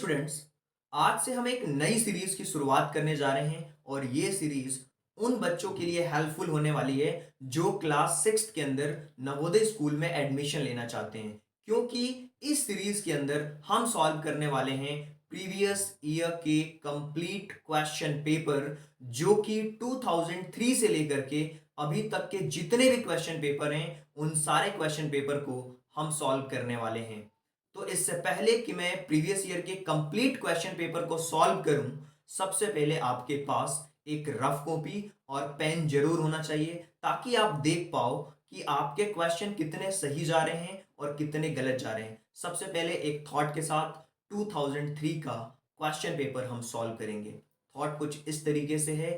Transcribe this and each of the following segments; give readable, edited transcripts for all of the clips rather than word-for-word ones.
Students, आज से हम एक नई सीरीज की शुरुआत करने जा रहे हैं और ये सीरीज उन बच्चों के लिए हेल्पफुल होने वाली है जो क्लास सिक्स के अंदर नवोदय स्कूल में एडमिशन लेना चाहते हैं। क्योंकि इस सीरीज के अंदर हम सॉल्व करने वाले हैं प्रीवियस ईयर के कंप्लीट क्वेश्चन पेपर, जो कि 2003 से लेकर के अभी तक के जितने भी क्वेश्चन पेपर हैं उन सारे क्वेश्चन पेपर को हम सॉल्व करने वाले हैं। तो इससे पहले कि मैं प्रीवियस ईयर के कंप्लीट क्वेश्चन पेपर को सॉल्व करूं, सबसे पहले आपके पास एक रफ कॉपी और पेन जरूर होना चाहिए, ताकि आप देख पाओ कि आपके क्वेश्चन कितने सही जा रहे हैं और कितने गलत जा रहे हैं। सबसे पहले एक थॉट के साथ 2003 का क्वेश्चन पेपर हम सॉल्व करेंगे। थॉट कुछ इस तरीके से है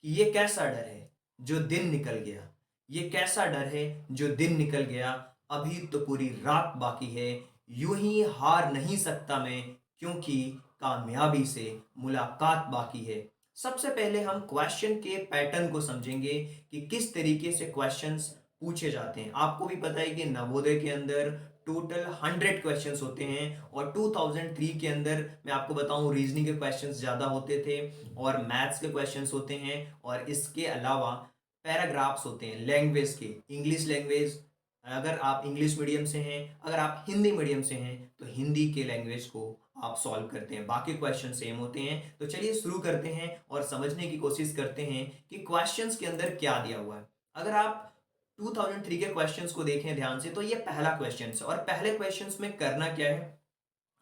कि ये कैसा डर है जो दिन निकल गया, ये कैसा डर है जो दिन निकल गया, अभी तो पूरी रात बाकी है, यूं ही हार नहीं सकता मैं, क्योंकि कामयाबी से मुलाकात बाकी है। सबसे पहले हम क्वेश्चन के पैटर्न को समझेंगे कि किस तरीके से क्वेश्चंस पूछे जाते हैं। आपको भी पता है कि नवोदय के अंदर टोटल 100 क्वेश्चंस होते हैं और 2003 के अंदर मैं आपको बताऊं रीजनिंग के क्वेश्चंस ज़्यादा होते थे और मैथ्स के क्वेश्चंस होते हैं, और इसके अलावा पैराग्राफ्स होते हैं लैंग्वेज के, इंग्लिश लैंग्वेज। अगर आप इंग्लिश मीडियम से हैं, अगर आप हिंदी मीडियम से हैं, तो हिंदी के लैंग्वेज को आप सॉल्व करते हैं। बाकी क्वेश्चन सेम होते हैं। तो चलिए शुरू करते हैं और समझने की कोशिश करते हैं कि क्वेश्चंस के अंदर क्या दिया हुआ है। अगर आप 2003 के क्वेश्चंस को देखें ध्यान से, तो ये पहला क्वेश्चन है और पहले क्वेश्चंस में करना क्या है,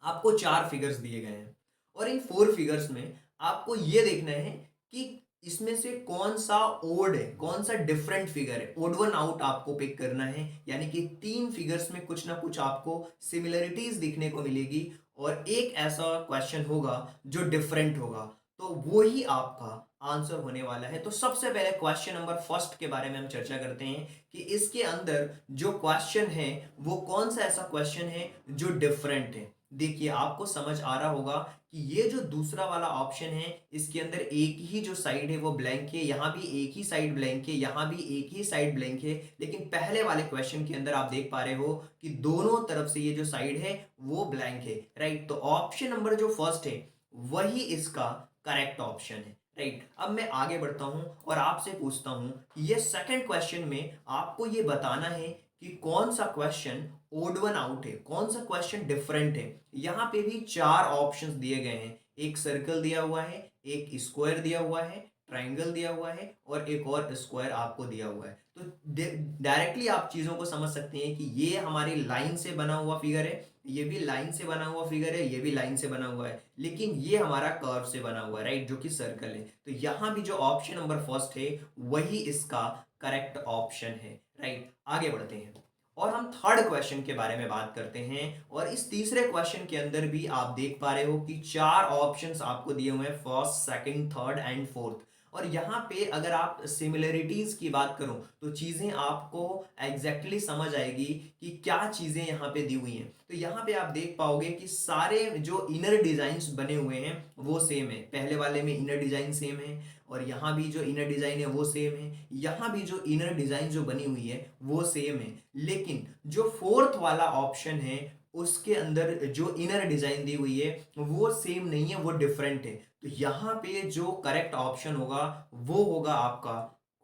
आपको चार फिगर्स दिए गए हैं और इन फोर फिगर्स में आपको ये देखना है कि इसमें से कौन सा ओड है, कौन सा डिफरेंट फिगर है। ओड वन आउट आपको पिक करना है, यानी कि तीन फिगर्स में कुछ ना कुछ आपको सिमिलरिटीज दिखने को मिलेगी और एक ऐसा क्वेश्चन होगा जो डिफरेंट होगा, तो वो ही आपका आंसर होने वाला है। तो सबसे पहले क्वेश्चन नंबर फर्स्ट के बारे में हम चर्चा करते हैं कि इसके अंदर जो क्वेश्चन है वो कौन सा ऐसा क्वेश्चन है जो डिफरेंट है। देखिए, आपको समझ आ रहा होगा कि ये जो दूसरा वाला ऑप्शन है, इसके अंदर एक ही जो साइड है वो ब्लैंक है, यहां भी एक ही साइड ब्लैंक है, यहां भी एक ही साइड ब्लैंक है। लेकिन पहले वाले क्वेश्चन के अंदर आप देख पा रहे हो कि दोनों तरफ से ये जो साइड है वो ब्लैंक है, राइट। तो ऑप्शन नंबर जो फर्स्ट है वही इसका करेक्ट ऑप्शन है, राइट। अब मैं आगे बढ़ता हूं और आपसे पूछता हूं कि ये सेकंड क्वेश्चन में आपको ये बताना है कि कौन सा क्वेश्चन ओड वन आउट है, कौन सा क्वेश्चन डिफरेंट है। यहां पे भी चार ऑप्शंस दिए गए हैं, एक सर्कल दिया हुआ है, एक स्क्वायर दिया हुआ है, ट्राइंगल दिया हुआ है और एक और स्क्वायर आपको दिया हुआ है। तो डायरेक्टली आप चीजों को समझ सकते हैं कि ये हमारी लाइन से बना हुआ फिगर है, ये भी लाइन से बना हुआ फिगर है, ये भी लाइन से बना हुआ है, लेकिन ये हमारा कर्व से बना हुआ है, राइट, जो कि सर्कल है। तो यहां भी जो ऑप्शन नंबर फर्स्ट है वही इसका करेक्ट ऑप्शन है, राइट। आगे बढ़ते हैं और हम थर्ड क्वेश्चन के बारे में बात करते हैं। और इस तीसरे क्वेश्चन के अंदर भी आप देख पा रहे हो कि चार ऑप्शंस आपको दिए हुए हैं, first, second, third and fourth. और यहाँ पे अगर आप सिमिलरिटीज की बात करो तो चीजें आपको एग्जैक्टली समझ आएगी कि क्या चीजें यहाँ पे दी हुई हैं। तो यहाँ पे आप देख पाओगे कि सारे जो इनर डिजाइन बने हुए हैं वो सेम है। पहले वाले में इनर डिजाइन सेम है और यहाँ भी जो इनर डिजाइन है वो सेम है, यहाँ भी जो इनर डिजाइन जो बनी हुई है वो सेम है। लेकिन जो फोर्थ वाला ऑप्शन है उसके अंदर जो इनर डिजाइन दी हुई है वो सेम नहीं है, वो डिफरेंट है। तो यहाँ पे जो करेक्ट ऑप्शन होगा वो होगा आपका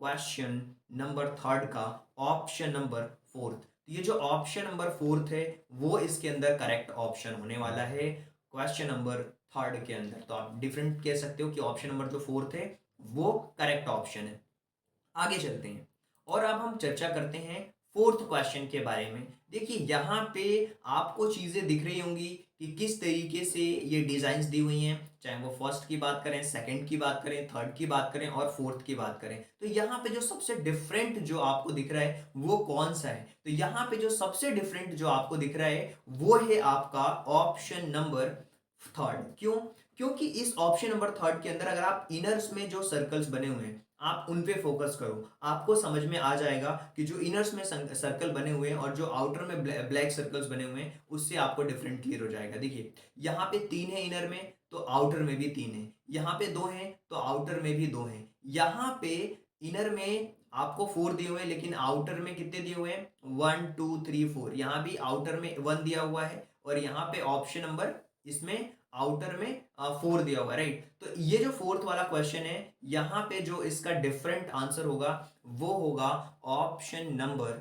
क्वेश्चन नंबर थर्ड का ऑप्शन नंबर फोर्थ। ये जो ऑप्शन नंबर फोर्थ है वो इसके अंदर करेक्ट ऑप्शन होने वाला है क्वेश्चन नंबर थर्ड के अंदर। तो आप डिफरेंट कह सकते हो कि ऑप्शन नंबर जो फोर्थ है वो करेक्ट ऑप्शन है। आगे चलते हैं और अब हम चर्चा करते हैं फोर्थ क्वेश्चन के बारे में। देखिए, यहाँ पे आपको चीजें दिख रही होंगी कि किस तरीके से ये डिजाइन्स दी हुई हैं, चाहे वो फर्स्ट की बात करें, सेकंड की बात करें, थर्ड की बात करें और फोर्थ की बात करें। तो यहाँ पे जो सबसे डिफरेंट जो आपको दिख रहा है वो कौन सा है, तो यहाँ पे जो सबसे डिफरेंट जो आपको दिख रहा है वो है आपका ऑप्शन नंबर थर्ड। क्यों? क्योंकि इस ऑप्शन नंबर थर्ड के अंदर अगर आप इनर्स में जो सर्कल्स बने हुए हैं आप उन पे फोकस करो, आपको समझ में आ जाएगा कि जो इनर्स में सर्कल बने हुए हैं और जो आउटर में ब्लैक सर्कल्स बने हुए हैं उससे आपको डिफरेंट क्लियर हो जाएगा। देखिए, यहाँ पे तीन है इनर में तो आउटर में भी तीन है, यहाँ पे दो है तो आउटर में भी दो है, यहाँ पे इनर में आपको फोर दिए हुए हैं लेकिन आउटर में कितने दिए हुए हैं, वन टू थ्री फोर। यहाँ भी आउटर में वन दिया हुआ है और यहाँ पे ऑप्शन नंबर इसमें आउटर में 4 दिया हुआ है, राइट। तो ये जो फोर्थ वाला क्वेश्चन है, यहाँ पे जो इसका डिफरेंट आंसर होगा वो होगा ऑप्शन नंबर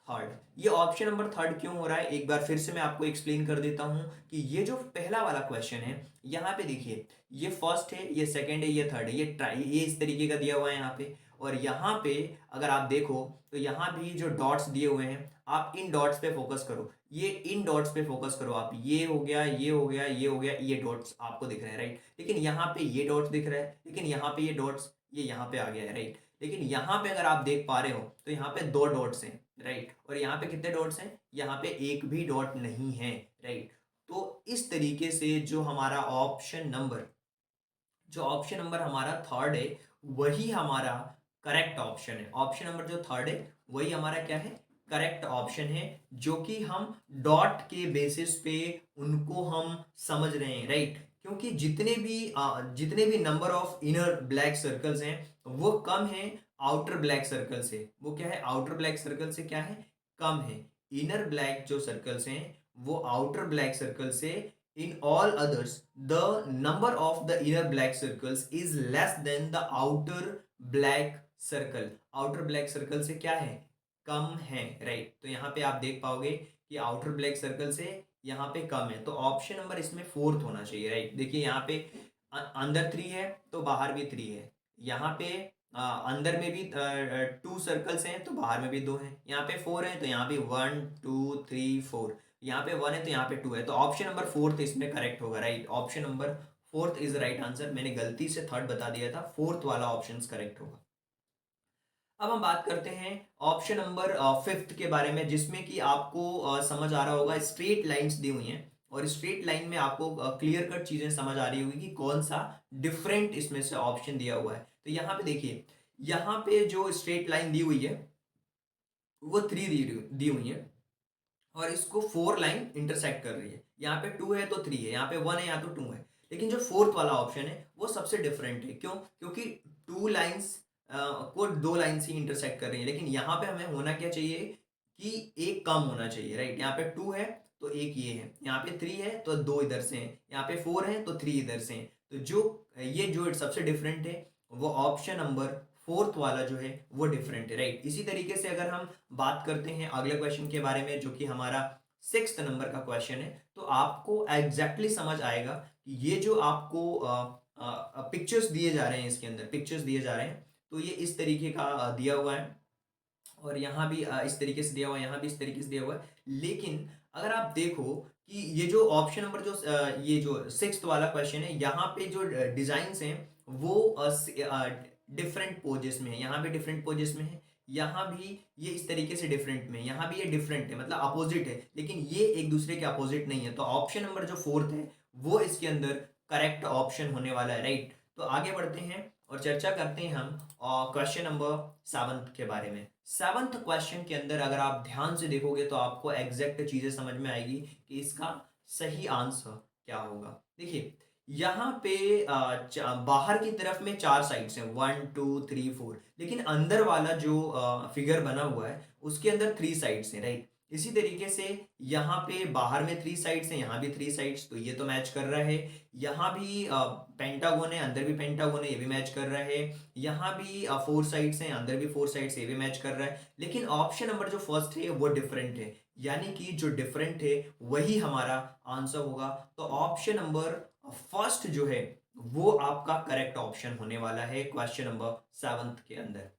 थर्ड। ये ऑप्शन नंबर थर्ड क्यों हो रहा है, एक बार फिर से मैं आपको एक्सप्लेन कर देता हूं कि ये जो पहला वाला क्वेश्चन है, यहाँ पे देखिए ये फर्स्ट है, ये सेकंड है, ये थर्ड है, ये इस तरीके का दिया हुआ है यहाँ पे। और यहाँ पे अगर आप देखो तो यहाँ भी जो डॉट्स दिए हुए हैं, आप इन डॉट्स पे फोकस करो, ये इन डॉट्स पे फोकस करो आप, ये हो गया, ये हो गया, ये हो गया, ये डॉट्स आपको दिख रहे हैं, राइट। लेकिन यहाँ पे ये डॉट्स दिख रहा है, लेकिन यहाँ पे ये डॉट्स ये यहाँ पे आ गया है, राइट। लेकिन यहाँ पे अगर आप देख पा रहे हो तो यहाँ पे 2 डॉट्स हैं, राइट। और यहाँ पे कितने डॉट्स हैं, यहाँ पे एक भी डॉट नहीं है, राइट। तो इस तरीके से जो ऑप्शन नंबर हमारा थर्ड है वही हमारा करेक्ट ऑप्शन है। ऑप्शन नंबर जो थर्ड है वही हमारा क्या है, करेक्ट ऑप्शन है, जो कि हम डॉट के बेसिस पे उनको हम समझ रहे हैं, राइट। क्योंकि जितने भी number of inner black circles हैं वो कम है आउटर ब्लैक सर्कल से। वो क्या है, आउटर ब्लैक सर्कल से क्या है, कम है। इनर ब्लैक जो सर्कल्स हैं वो आउटर ब्लैक सर्कल से, in all others the number of the inner black circles is less than the outer black circle। outer black circle से क्या है, कम है, राइट। तो यहाँ पे आप देख पाओगे कि आउटर ब्लैक सर्कल से यहाँ पे कम है, तो ऑप्शन नंबर इसमें फोर्थ होना चाहिए, राइट। देखिए यहाँ पे अंदर 3 है तो बाहर भी 3 है, यहाँ पे अंदर में भी 2 सर्कल्स हैं तो बाहर में भी 2 हैं, यहाँ पे 4 है तो यहाँ भी 1 2 3 4, यहाँ पे 1 है तो यहाँ पे 2 है, तो ऑप्शन नंबर फोर्थ इसमें करेक्ट होगा, right. Option number fourth is right answer. मैंने गलती से थर्ड बता दिया था, फोर्थ वाला ऑप्शन करेक्ट होगा। अब हम बात करते हैं ऑप्शन नंबर फिफ्थ के बारे में, जिसमें कि आपको समझ आ रहा होगा स्ट्रेट लाइंस दी हुई हैं, और स्ट्रेट लाइन में आपको क्लियर कट चीजें समझ आ रही होगी कि कौन सा डिफरेंट इसमें से ऑप्शन दिया हुआ है। तो यहाँ पे देखिए, यहाँ पे जो स्ट्रेट लाइन दी हुई है वो 3 दी हुई है, और इसको 4 लाइन इंटरसेक्ट कर रही है। यहाँ पे 2 है तो 3 है, यहाँ पे 1 है यहाँ तो 2 है। लेकिन जो फोर्थ वाला ऑप्शन है वो सबसे डिफरेंट है, क्यों, क्योंकि 2 लाइंस को 2 लाइंस ही इंटरसेक्ट कर रही है। लेकिन यहाँ पे हमें होना क्या चाहिए कि एक कम होना चाहिए, राइट। यहाँ पे 2 है तो एक ये है, यहाँ पे 3 है तो 2 इधर से हैं, यहाँ पे 4 है तो 3 इधर से हैं। तो जो सबसे डिफरेंट है वो ऑप्शन नंबर फोर्थ वाला जो है वो डिफरेंट है, राइट। इसी तरीके से अगर हम बात करते हैं अगले क्वेश्चन के बारे में, जो कि हमारा 6th नंबर का क्वेश्चन है, तो आपको एग्जैक्टली समझ आएगा कि ये जो आपको पिक्चर्स दिए जा रहे हैं, इसके अंदर पिक्चर्स दिए जा रहे हैं, तो ये इस तरीके का दिया हुआ है, और यहाँ भी इस तरीके से दिया हुआ है, यहाँ भी इस तरीके से दिया हुआ है। लेकिन अगर आप देखो कि ये जो ऑप्शन नंबर ये जो 6th वाला क्वेश्चन है, यहाँ पे जो डिजाइन्स हैं वो डिफरेंट पोजेस में है, यहाँ भी डिफरेंट पोजेस में है, यहाँ भी ये इस तरीके से डिफरेंट में, यहाँ भी ये डिफरेंट है, मतलब अपोजिट है, लेकिन ये एक दूसरे के अपोजिट नहीं है। तो ऑप्शन नंबर जो फोर्थ है वो इसके अंदर करेक्ट ऑप्शन होने वाला है, राइट। तो आगे बढ़ते हैं और चर्चा करते हैं हम क्वेश्चन नंबर 7 के बारे में। 7th क्वेश्चन के अंदर अगर आप ध्यान से देखोगे तो आपको एग्जैक्ट चीजें समझ में आएगी कि इसका सही आंसर क्या होगा। देखिए यहाँ पे बाहर की तरफ में 4 साइड्स हैं, 1 2 3 4, लेकिन अंदर वाला जो फिगर बना हुआ है उसके अंदर 3 साइड्स हैं, राइट। इसी तरीके से यहाँ पे बाहर में 3 साइड्स हैं, यहाँ भी 3 साइड्स, तो ये तो मैच कर रहा है। यहाँ भी पेंटागोन है, अंदर भी पेंटागोन है, ये भी मैच कर रहा है। यहाँ भी 4 साइड्स हैं, अंदर भी 4 साइड्स, ये भी मैच कर रहा है। लेकिन ऑप्शन नंबर जो फर्स्ट है वो डिफरेंट है, यानी कि जो डिफरेंट है वही हमारा आंसर होगा। तो ऑप्शन नंबर फर्स्ट जो है वो आपका करेक्ट ऑप्शन होने वाला है क्वेश्चन नंबर 7 के अंदर।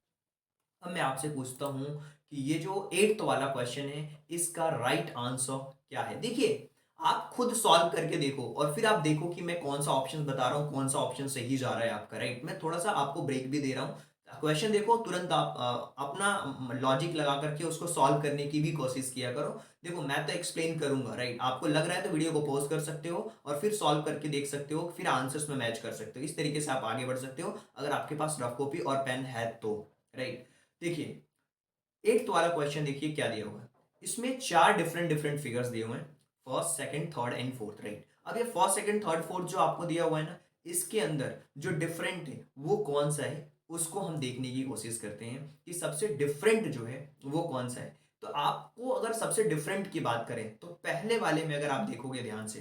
अब मैं आपसे पूछता हूं कि ये जो 8th वाला क्वेश्चन है इसका राइट आंसर क्या है। देखिए आप खुद सॉल्व करके देखो और फिर आप देखो कि मैं कौन सा ऑप्शन बता रहा हूं, कौन सा ऑप्शन सही जा रहा है आपका, राइट। मैं थोड़ा सा आपको ब्रेक भी दे रहा हूं, क्वेश्चन देखो, तुरंत आप अपना लॉजिक लगा करके उसको सॉल्व करने की भी कोशिश किया करो। देखो मैं तो एक्सप्लेन करूंगा, राइट। आपको लग रहा है तो वीडियो को पॉज कर सकते हो और फिर सॉल्व करके देख सकते हो, फिर आंसर्स में मैच कर सकते हो। इस तरीके से आप आगे बढ़ सकते हो अगर आपके पास रफ कॉपी और पेन है तो, राइट। देखिए 8th वाला क्वेश्चन देखिए क्या दिया हुआ है, इसमें 4 डिफरेंट डिफरेंट फिगर्स दिए हुए हैं, first second third and fourth, right. अब ये फर्स्ट सेकंड थर्ड फोर्थ जो आपको दिया हुआ है ना, इसके अंदर जो डिफरेंट है वो कौन सा है उसको हम देखने की कोशिश करते हैं कि सबसे डिफरेंट जो है वो कौन सा है। तो आपको अगर सबसे डिफरेंट की बात करें तो पहले वाले में अगर आप देखोगे ध्यान से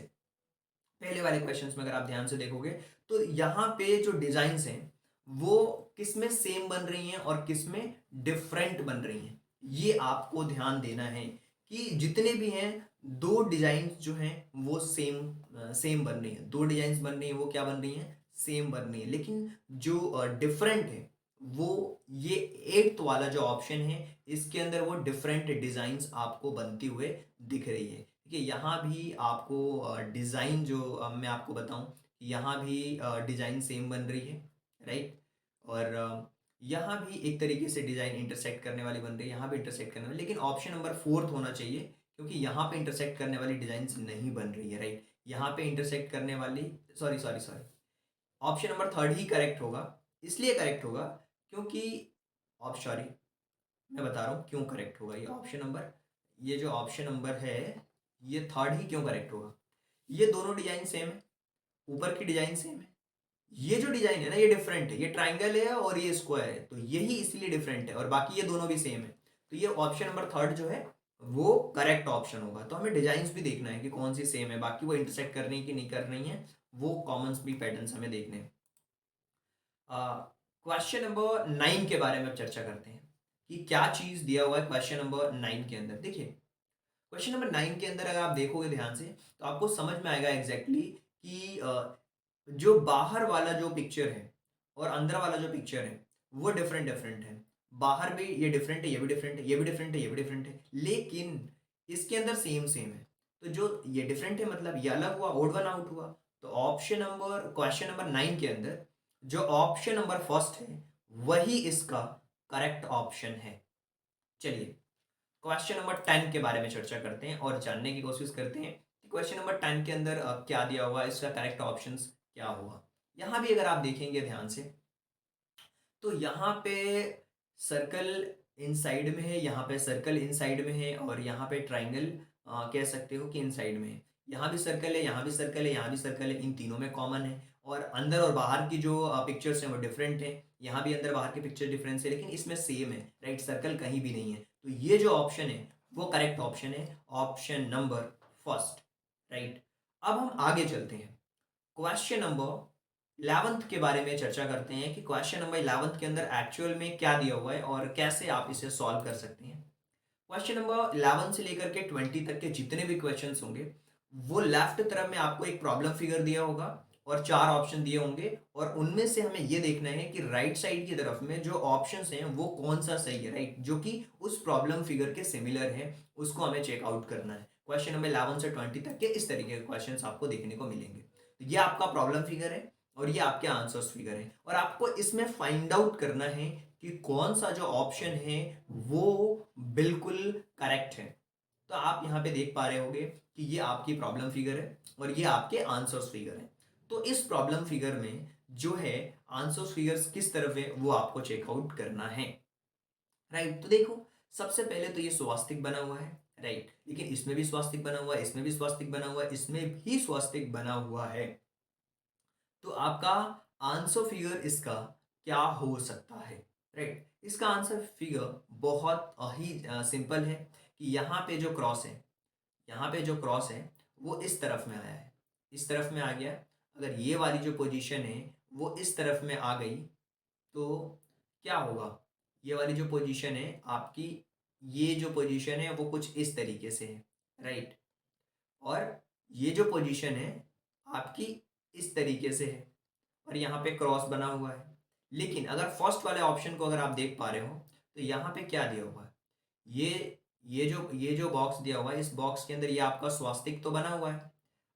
पहले वाले क्वेश्चंस में अगर आप ध्यान से देखोगे तो यहाँ पे जो डिजाइन्स हैं वो किस में सेम बन रही हैं और किस में डिफरेंट बन रही हैं, ये आपको ध्यान देना है कि जितने भी हैं दो डिजाइन्स जो हैं वो सेम सेम बन रही हैं, दो डिजाइन्स बन रही हैं वो क्या बन रही हैं, सेम बन रही हैं, लेकिन जो डिफरेंट है वो ये एट्थ वाला जो ऑप्शन है इसके अंदर वो डिफरेंट डिजाइन्स आपको बनती हुए दिख रही है। देखिए यहाँ भी आपको डिज़ाइन जो मैं आपको बताऊं, यहाँ भी डिज़ाइन सेम बन रही है, राइट। और यहाँ भी एक तरीके से डिज़ाइन इंटरसेक्ट करने वाली बन रही है, यहाँ भी इंटरसेक्ट करने वाली, लेकिन ऑप्शन नंबर फोर्थ होना चाहिए क्योंकि यहाँ पे इंटरसेक्ट करने वाली डिज़ाइन नहीं बन रही है, राइट। यहाँ पे इंटरसेक्ट करने वाली, sorry sorry sorry, option number third ही करेक्ट होगा। इसलिए करेक्ट होगा क्योंकि ऑप सॉरी, मैं बता रहा हूँ क्यों करेक्ट होगा ये ऑप्शन नंबर, ये जो ऑप्शन नंबर है ये थर्ड ही क्यों करेक्ट होगा। ये दोनों डिजाइन सेम है, ऊपर की डिजाइन सेम है, ये जो डिजाइन है ना ये डिफरेंट है, ये ट्राइंगल है और ये स्क्वायर है, तो यही इसलिए डिफरेंट है, और बाकी ये दोनों भी सेम है, तो ये ऑप्शन नंबर थर्ड जो है वो करेक्ट ऑप्शन होगा। तो हमें डिजाइन भी देखना है कि कौन सी सेम है, बाकी वो इंटरसेक्ट कर रही है कि नहीं कर रही है, वो कॉमन भी पैटर्न हमें देखने हैं। क्वेश्चन नंबर 9 के बारे में अब चर्चा करते हैं कि क्या चीज दिया हुआ है क्वेश्चन नंबर 9 के अंदर। देखिए क्वेश्चन नंबर 9 के अंदर अगर आप देखोगे ध्यान से तो आपको समझ में आएगा एग्जैक्टली कि जो बाहर वाला जो पिक्चर है और अंदर वाला जो पिक्चर है वो डिफरेंट डिफरेंट है। बाहर भी ये डिफरेंट है, ये भी डिफरेंट है, ये भी डिफरेंट है, ये भी डिफरेंट है, लेकिन इसके अंदर सेम सेम है। तो जो ये डिफरेंट है मतलब ये अलग हुआ, ओड वन आउट हुआ। तो ऑप्शन नंबर क्वेश्चन नंबर 9 के अंदर जो ऑप्शन नंबर फर्स्ट है वही इसका करेक्ट ऑप्शन है। चलिए क्वेश्चन नंबर 10 के बारे में चर्चा करते हैं और जानने की कोशिश करते हैं कि क्वेश्चन नंबर 10 के अंदर क्या दिया हुआ है, इसका करेक्ट ऑप्शंस क्या हुआ। यहां भी अगर आप देखेंगे ध्यान से तो यहाँ पे सर्कल इन साइड में है, यहाँ पे सर्कल इन साइड में है, और यहाँ पे ट्राइंगल कह सकते हो कि इन साइड में है। यहाँ भी सर्कल है, यहाँ भी सर्कल है, यहाँ भी सर्कल है, इन तीनों में कॉमन है। और अंदर और बाहर की जो पिक्चर्स हैं वो डिफरेंट है, यहाँ भी अंदर बाहर की पिक्चर डिफरेंस है, लेकिन इसमें सेम है, राइट। सर्कल कहीं भी नहीं है, तो ये जो ऑप्शन है वो करेक्ट ऑप्शन है, ऑप्शन नंबर फर्स्ट, राइट। अब हम आगे चलते हैं, क्वेश्चन नंबर 11th के बारे में चर्चा करते हैं कि क्वेश्चन नंबर 11th के अंदर एक्चुअल में क्या दिया हुआ है और कैसे आप इसे सॉल्व कर सकते हैं। क्वेश्चन नंबर 11 से लेकर के 20 तक के जितने भी क्वेश्चंस होंगे वो लेफ्ट तरफ में आपको एक प्रॉब्लम फिगर दिया होगा और चार ऑप्शन दिए होंगे, और उनमें से हमें यह देखना है कि राइट साइड की तरफ में जो ऑप्शंस हैं वो कौन सा सही है, राइट, जो कि उस प्रॉब्लम फिगर के सिमिलर है, उसको हमें चेकआउट करना है। क्वेश्चन नंबर 11 से 20 तक के इस तरीके के क्वेश्चंस आपको देखने को मिलेंगे। तो ये आपका प्रॉब्लम फिगर है और ये आपके आंसर्स फिगर है, और आपको इसमें फाइंड आउट करना है कि कौन सा जो ऑप्शन है वो बिल्कुल करेक्ट है। तो आप यहाँ पे देख पा रहे होंगे कि ये आपकी प्रॉब्लम फिगर है और ये आपके आंसर्स फिगर है। तो इस प्रॉब्लम फिगर में जो है आंसर्स फिगर्स किस तरफ है वो आपको चेकआउट करना है, राइट। तो देखो सबसे पहले तो ये स्वास्तिक बना हुआ है, राइट, लेकिन इसमें भी स्वास्तिक बना हुआ है, इसमें भी स्वास्तिक बना हुआ है, इसमें भी स्वास्तिक बना हुआ है। तो आपका आंसर फिगर इसका क्या हो सकता है, राइट। इसका आंसर फिगर बहुत ही सिंपल है कि यहाँ पे जो क्रॉस है, यहाँ पे जो क्रॉस है वो इस तरफ में आया है, इस तरफ में आ गया। अगर ये वाली जो पोजीशन है वो इस तरफ में आ गई तो क्या होगा, ये वाली जो पोजीशन है आपकी, ये जो पोजीशन है वो कुछ इस तरीके से है, राइट, और ये जो पोजीशन है आपकी इस तरीके से है, और यहाँ पे क्रॉस बना हुआ है। लेकिन अगर फर्स्ट वाले ऑप्शन को अगर आप देख पा रहे हो तो यहाँ पे क्या दिया हुआ है, ये जो बॉक्स दिया हुआ है, इस बॉक्स के अंदर ये आपका स्वास्तिक तो बना हुआ है,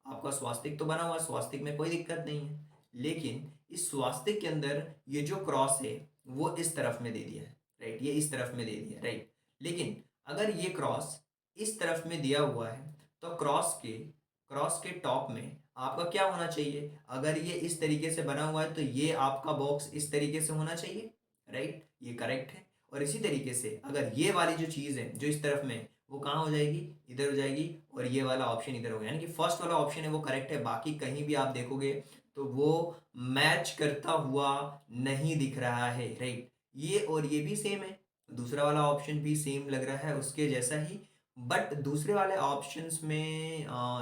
आपका स्वास्तिक तो बना हुआ है, स्वास्तिक में कोई दिक्कत नहीं है। लेकिन इस स्वास्तिक के अंदर ये जो क्रॉस है वो इस तरफ में दे दिया है, राइट, ये इस तरफ में दे दिया, राइट। लेकिन अगर ये क्रॉस इस तरफ में दिया हुआ है तो क्रॉस के टॉप में आपका क्या होना चाहिए, अगर ये इस तरीके से बना हुआ है तो ये आपका बॉक्स इस तरीके से होना चाहिए, राइट, ये करेक्ट है। और इसी तरीके से अगर ये वाली जो चीज़ है जो इस तरफ में वो कहाँ हो जाएगी, इधर हो जाएगी, और ये वाला ऑप्शन इधर हो गया, यानी कि फर्स्ट वाला ऑप्शन है वो करेक्ट है। बाकी कहीं भी आप देखोगे तो वो मैच करता हुआ नहीं दिख रहा है, राइट। ये और ये भी सेम है, दूसरा वाला ऑप्शन भी सेम लग रहा है उसके जैसा ही, बट दूसरे वाले ऑप्शंस में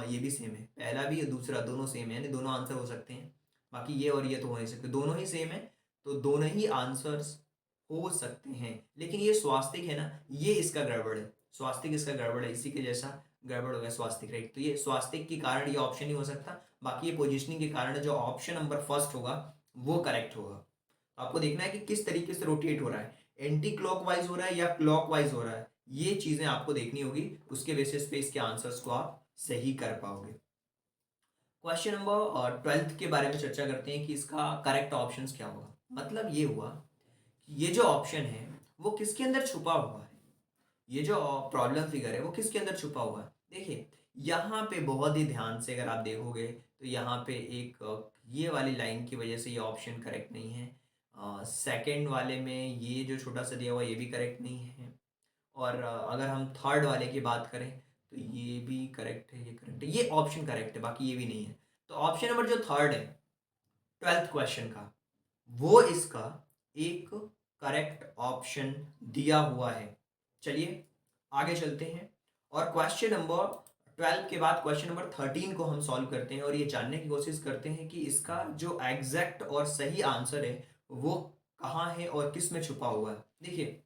ये भी सेम है, पहला भी दूसरा दोनों सेम है, यानी दोनों आंसर हो सकते हैं। बाकी ये और ये तो हो नहीं सकते, दोनों ही सेम है, तो दोनों ही आंसर्स हो सकते हैं। लेकिन ये स्वास्तिक है ना, ये इसका गड़बड़ है, स्वास्तिक इसका गड़बड़ है, इसी के जैसा गड़बड़ हो गया स्वास्तिक, राइट। तो ये स्वास्तिक के कारण ये ऑप्शन नहीं हो सकता, बाकी ये पोजिशनिंग के कारण जो ऑप्शन नंबर फर्स्ट होगा वो करेक्ट होगा। आपको देखना है कि किस तरीके से रोटेट हो रहा है, एंटी क्लॉकवाइज हो रहा है या क्लॉकवाइज हो रहा है, ये चीजें आपको देखनी होगी, उसके बेसिस पे इसके आंसर्स को आप सही कर पाओगे। क्वेश्चन नंबर 12 के बारे में चर्चा करते हैं कि इसका करेक्ट ऑप्शन क्या होगा। मतलब ये हुआ कि ये जो ऑप्शन है वो किसके अंदर छुपा हुआ है, ये जो प्रॉब्लम फिगर है वो किसके अंदर छुपा हुआ है। देखिए यहाँ पे बहुत ही ध्यान से अगर आप देखोगे तो यहाँ पे एक ये वाली लाइन की वजह से ये ऑप्शन करेक्ट नहीं है, सेकंड वाले में ये जो छोटा सा दिया हुआ ये भी करेक्ट नहीं है, और अगर हम थर्ड वाले की बात करें तो ये भी करेक्ट है, ये करेक्ट है, ये ऑप्शन करेक्ट है, बाकी ये भी नहीं है। तो ऑप्शन नंबर जो थर्ड है 12th क्वेश्चन का, वो इसका एक करेक्ट ऑप्शन दिया हुआ है। चलिए आगे चलते हैं और क्वेश्चन नंबर 12 के बाद क्वेश्चन नंबर 13 को हम सॉल्व करते हैं और ये जानने की कोशिश करते हैं कि इसका जो एग्जैक्ट और सही आंसर है वो कहाँ है और किस में छुपा हुआ है। देखिए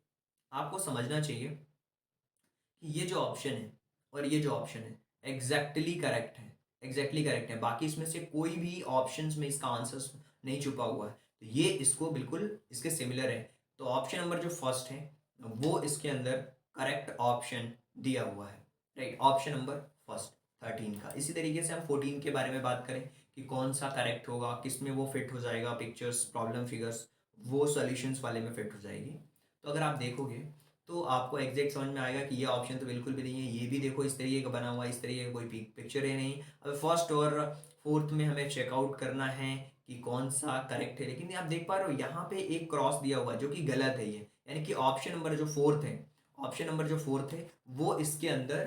आपको समझना चाहिए कि ये जो ऑप्शन है और ये जो ऑप्शन है एग्जैक्टली करेक्ट है, एग्जैक्टली करेक्ट है, बाकी इसमें से कोई भी ऑप्शंस में इसका आंसर नहीं छुपा हुआ है, तो ये इसको बिल्कुल इसके सिमिलर है। तो ऑप्शन नंबर जो फर्स्ट है वो इसके अंदर करेक्ट ऑप्शन दिया हुआ है, राइट, ऑप्शन नंबर फर्स्ट 13 का। इसी तरीके से हम 14 के बारे में बात करें कि कौन सा करेक्ट होगा, किस में वो फिट हो जाएगा, पिक्चर्स प्रॉब्लम फिगर्स वो सॉल्यूशंस वाले में फिट हो जाएगी। तो अगर आप देखोगे तो आपको एग्जैक्ट समझ में आएगा कि ये ऑप्शन तो बिल्कुल भी नहीं है, ये भी देखो इस तरीके का बना हुआ है, इस तरीके का कोई पिक्चर है नहीं। अब फर्स्ट और फोर्थ में हमें चेकआउट करना है कि कौन सा करेक्ट है, लेकिन आप देख पा रहे हो यहाँ पे एक क्रॉस दिया हुआ है जो कि गलत है, ये यानी कि ऑप्शन नंबर जो फोर्थ है, ऑप्शन नंबर जो फोर्थ है वो इसके अंदर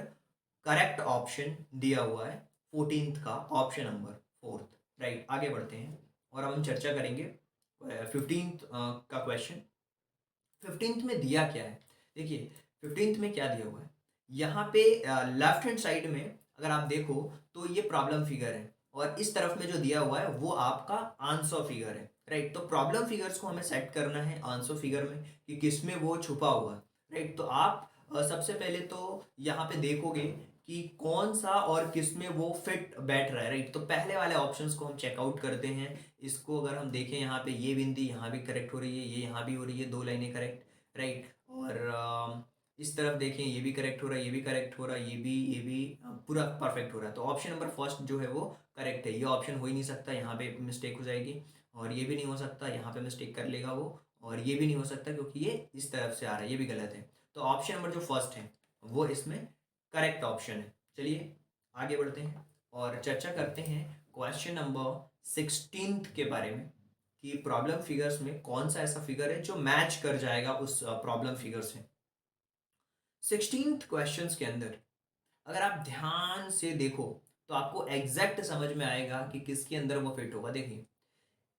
करेक्ट ऑप्शन दिया हुआ है, 14th का ऑप्शन नंबर फोर्थ, राइट। आगे बढ़ते हैं और अब हम चर्चा करेंगे 15th का क्वेश्चन। 15th में दिया क्या है, देखिए 15th में क्या दिया हुआ है, यहाँ पे लेफ्ट हैंड साइड में अगर आप देखो तो ये प्रॉब्लम फिगर है और इस तरफ में जो दिया हुआ है वो आपका आंसर फिगर है, राइट। तो प्रॉब्लम फिगर्स को हमें सेट करना है आंसर फिगर में कि किसमें वो छुपा हुआ है, राइट। तो आप सबसे पहले तो यहाँ पे देखोगे कि कौन सा और किसमें वो फिट बैठ रहा है, राइट। तो पहले वाले ऑप्शंस को हम चेकआउट करते हैं। इसको अगर हम देखें यहाँ पे ये बिंदी यहाँ भी करेक्ट हो रही है, ये यहाँ भी हो रही है, दो लाइनें करेक्ट, राइट। और इस तरफ देखें ये भी करेक्ट हो रहा है, ये भी करेक्ट हो रहा है, ये भी पूरा परफेक्ट हो रहा है। तो ऑप्शन नंबर फर्स्ट जो है वो करेक्ट है, ये ऑप्शन हो ही नहीं सकता, यहाँ पे मिस्टेक हो जाएगी, और ये भी नहीं हो सकता, यहाँ पे मिस्टेक कर लेगा वो, और ये भी नहीं हो सकता क्योंकि ये इस तरफ से आ रहा है, ये भी गलत है। तो ऑप्शन नंबर जो फर्स्ट है वो इसमें करेक्ट ऑप्शन है। चलिए आगे बढ़ते हैं और चर्चा करते हैं क्वेश्चन नंबर 16 के बारे में कि प्रॉब्लम फिगर्स में कौन सा ऐसा फिगर है जो मैच कर जाएगा उस प्रॉब्लम फिगर से। 16th क्वेश्चंस के अंदर अगर आप ध्यान से देखो तो आपको एग्जैक्ट समझ में आएगा कि किसके अंदर वो फिट होगा। देखिए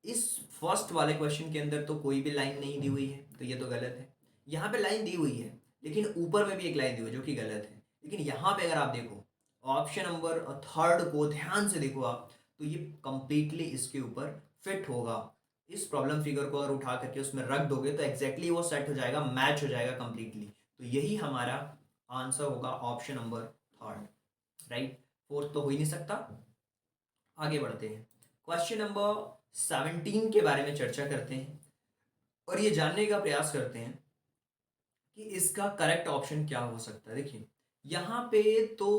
इस फर्स्ट वाले क्वेश्चन के अंदर तो कोई भी लाइन नहीं दी हुई है, तो ये तो गलत है। यहाँ पे लाइन दी हुई है लेकिन ऊपर में भी एक लाइन दी हुई है जो कि गलत है। लेकिन यहाँ पे अगर आप देखो ऑप्शन नंबर थर्ड को ध्यान से देखो आप, तो ये कंप्लीटली इसके ऊपर फिट होगा। इस प्रॉब्लम फिगर को अगर उठा करके उसमें रख दोगे तो एग्जैक्टली वो सेट हो जाएगा, मैच हो जाएगा कंप्लीटली। तो यही हमारा आंसर होगा option number third, right. Fourth तो हो ही नहीं सकता। आगे बढ़ते हैं क्वेश्चन नंबर 17 के बारे में चर्चा करते हैं और ये जानने का प्रयास करते हैं कि इसका करेक्ट ऑप्शन क्या हो सकता है। देखिए यहाँ पे तो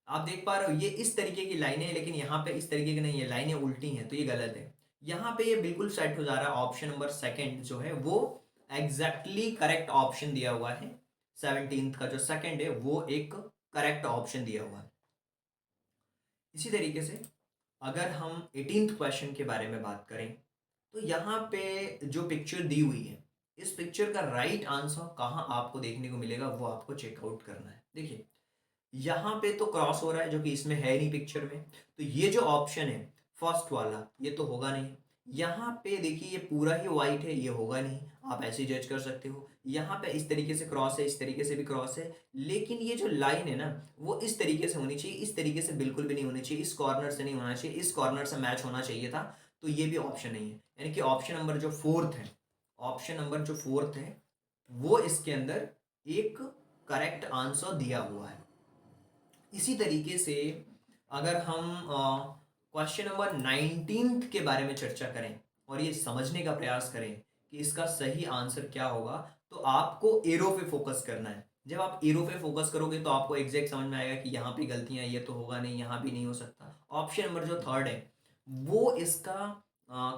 आप देख पा रहे हो ये इस तरीके की लाइनें हैं, लेकिन यहाँ पे इस तरीके की नहीं है, लाइनें उल्टी हैं, तो ये गलत है। यहाँ पे ये बिल्कुल सेट हो जा रहा है, ऑप्शन नंबर सेकंड जो है वो एग्जैक्टली करेक्ट ऑप्शन दिया हुआ है। 17th का जो सेकंड है वो एक करेक्ट ऑप्शन दिया हुआ है। इसी तरीके से अगर हम 18th क्वेश्चन के बारे में बात करें तो यहाँ पे जो पिक्चर दी हुई है, इस पिक्चर का राइट आंसर कहाँ आपको देखने को मिलेगा वो आपको चेकआउट करना है। देखिए यहाँ पे तो क्रॉस हो रहा है जो कि इसमें है नहीं पिक्चर में, तो ये जो ऑप्शन है फर्स्ट वाला ये तो होगा नहीं। यहाँ पे देखिए ये पूरा ही वाइट है, ये होगा नहीं, आप ऐसे जज कर सकते हो। यहाँ पे इस तरीके से क्रॉस है, इस तरीके से भी क्रॉस है, लेकिन ये जो लाइन है ना वो इस तरीके से होनी चाहिए, इस तरीके से बिल्कुल भी नहीं होनी चाहिए, इस कॉर्नर से नहीं होना चाहिए, इस कॉर्नर से मैच होना चाहिए था। तो ये भी ऑप्शन नहीं है, यानी कि ऑप्शन नंबर जो फोर्थ है, ऑप्शन नंबर जो फोर्थ है वो इसके अंदर एक करेक्ट आंसर दिया हुआ है। इसी तरीके से अगर हम क्वेश्चन नंबर 19 के बारे में चर्चा करें और ये समझने का प्रयास करें कि इसका सही आंसर क्या होगा, तो आपको एरो पे फोकस करना है। जब आप एरो पे फोकस करोगे तो आपको एग्जैक्ट समझ में आएगा कि यहाँ पे गलतियां, ये तो होगा नहीं, यहाँ भी नहीं हो सकता। ऑप्शन नंबर जो थर्ड है वो इसका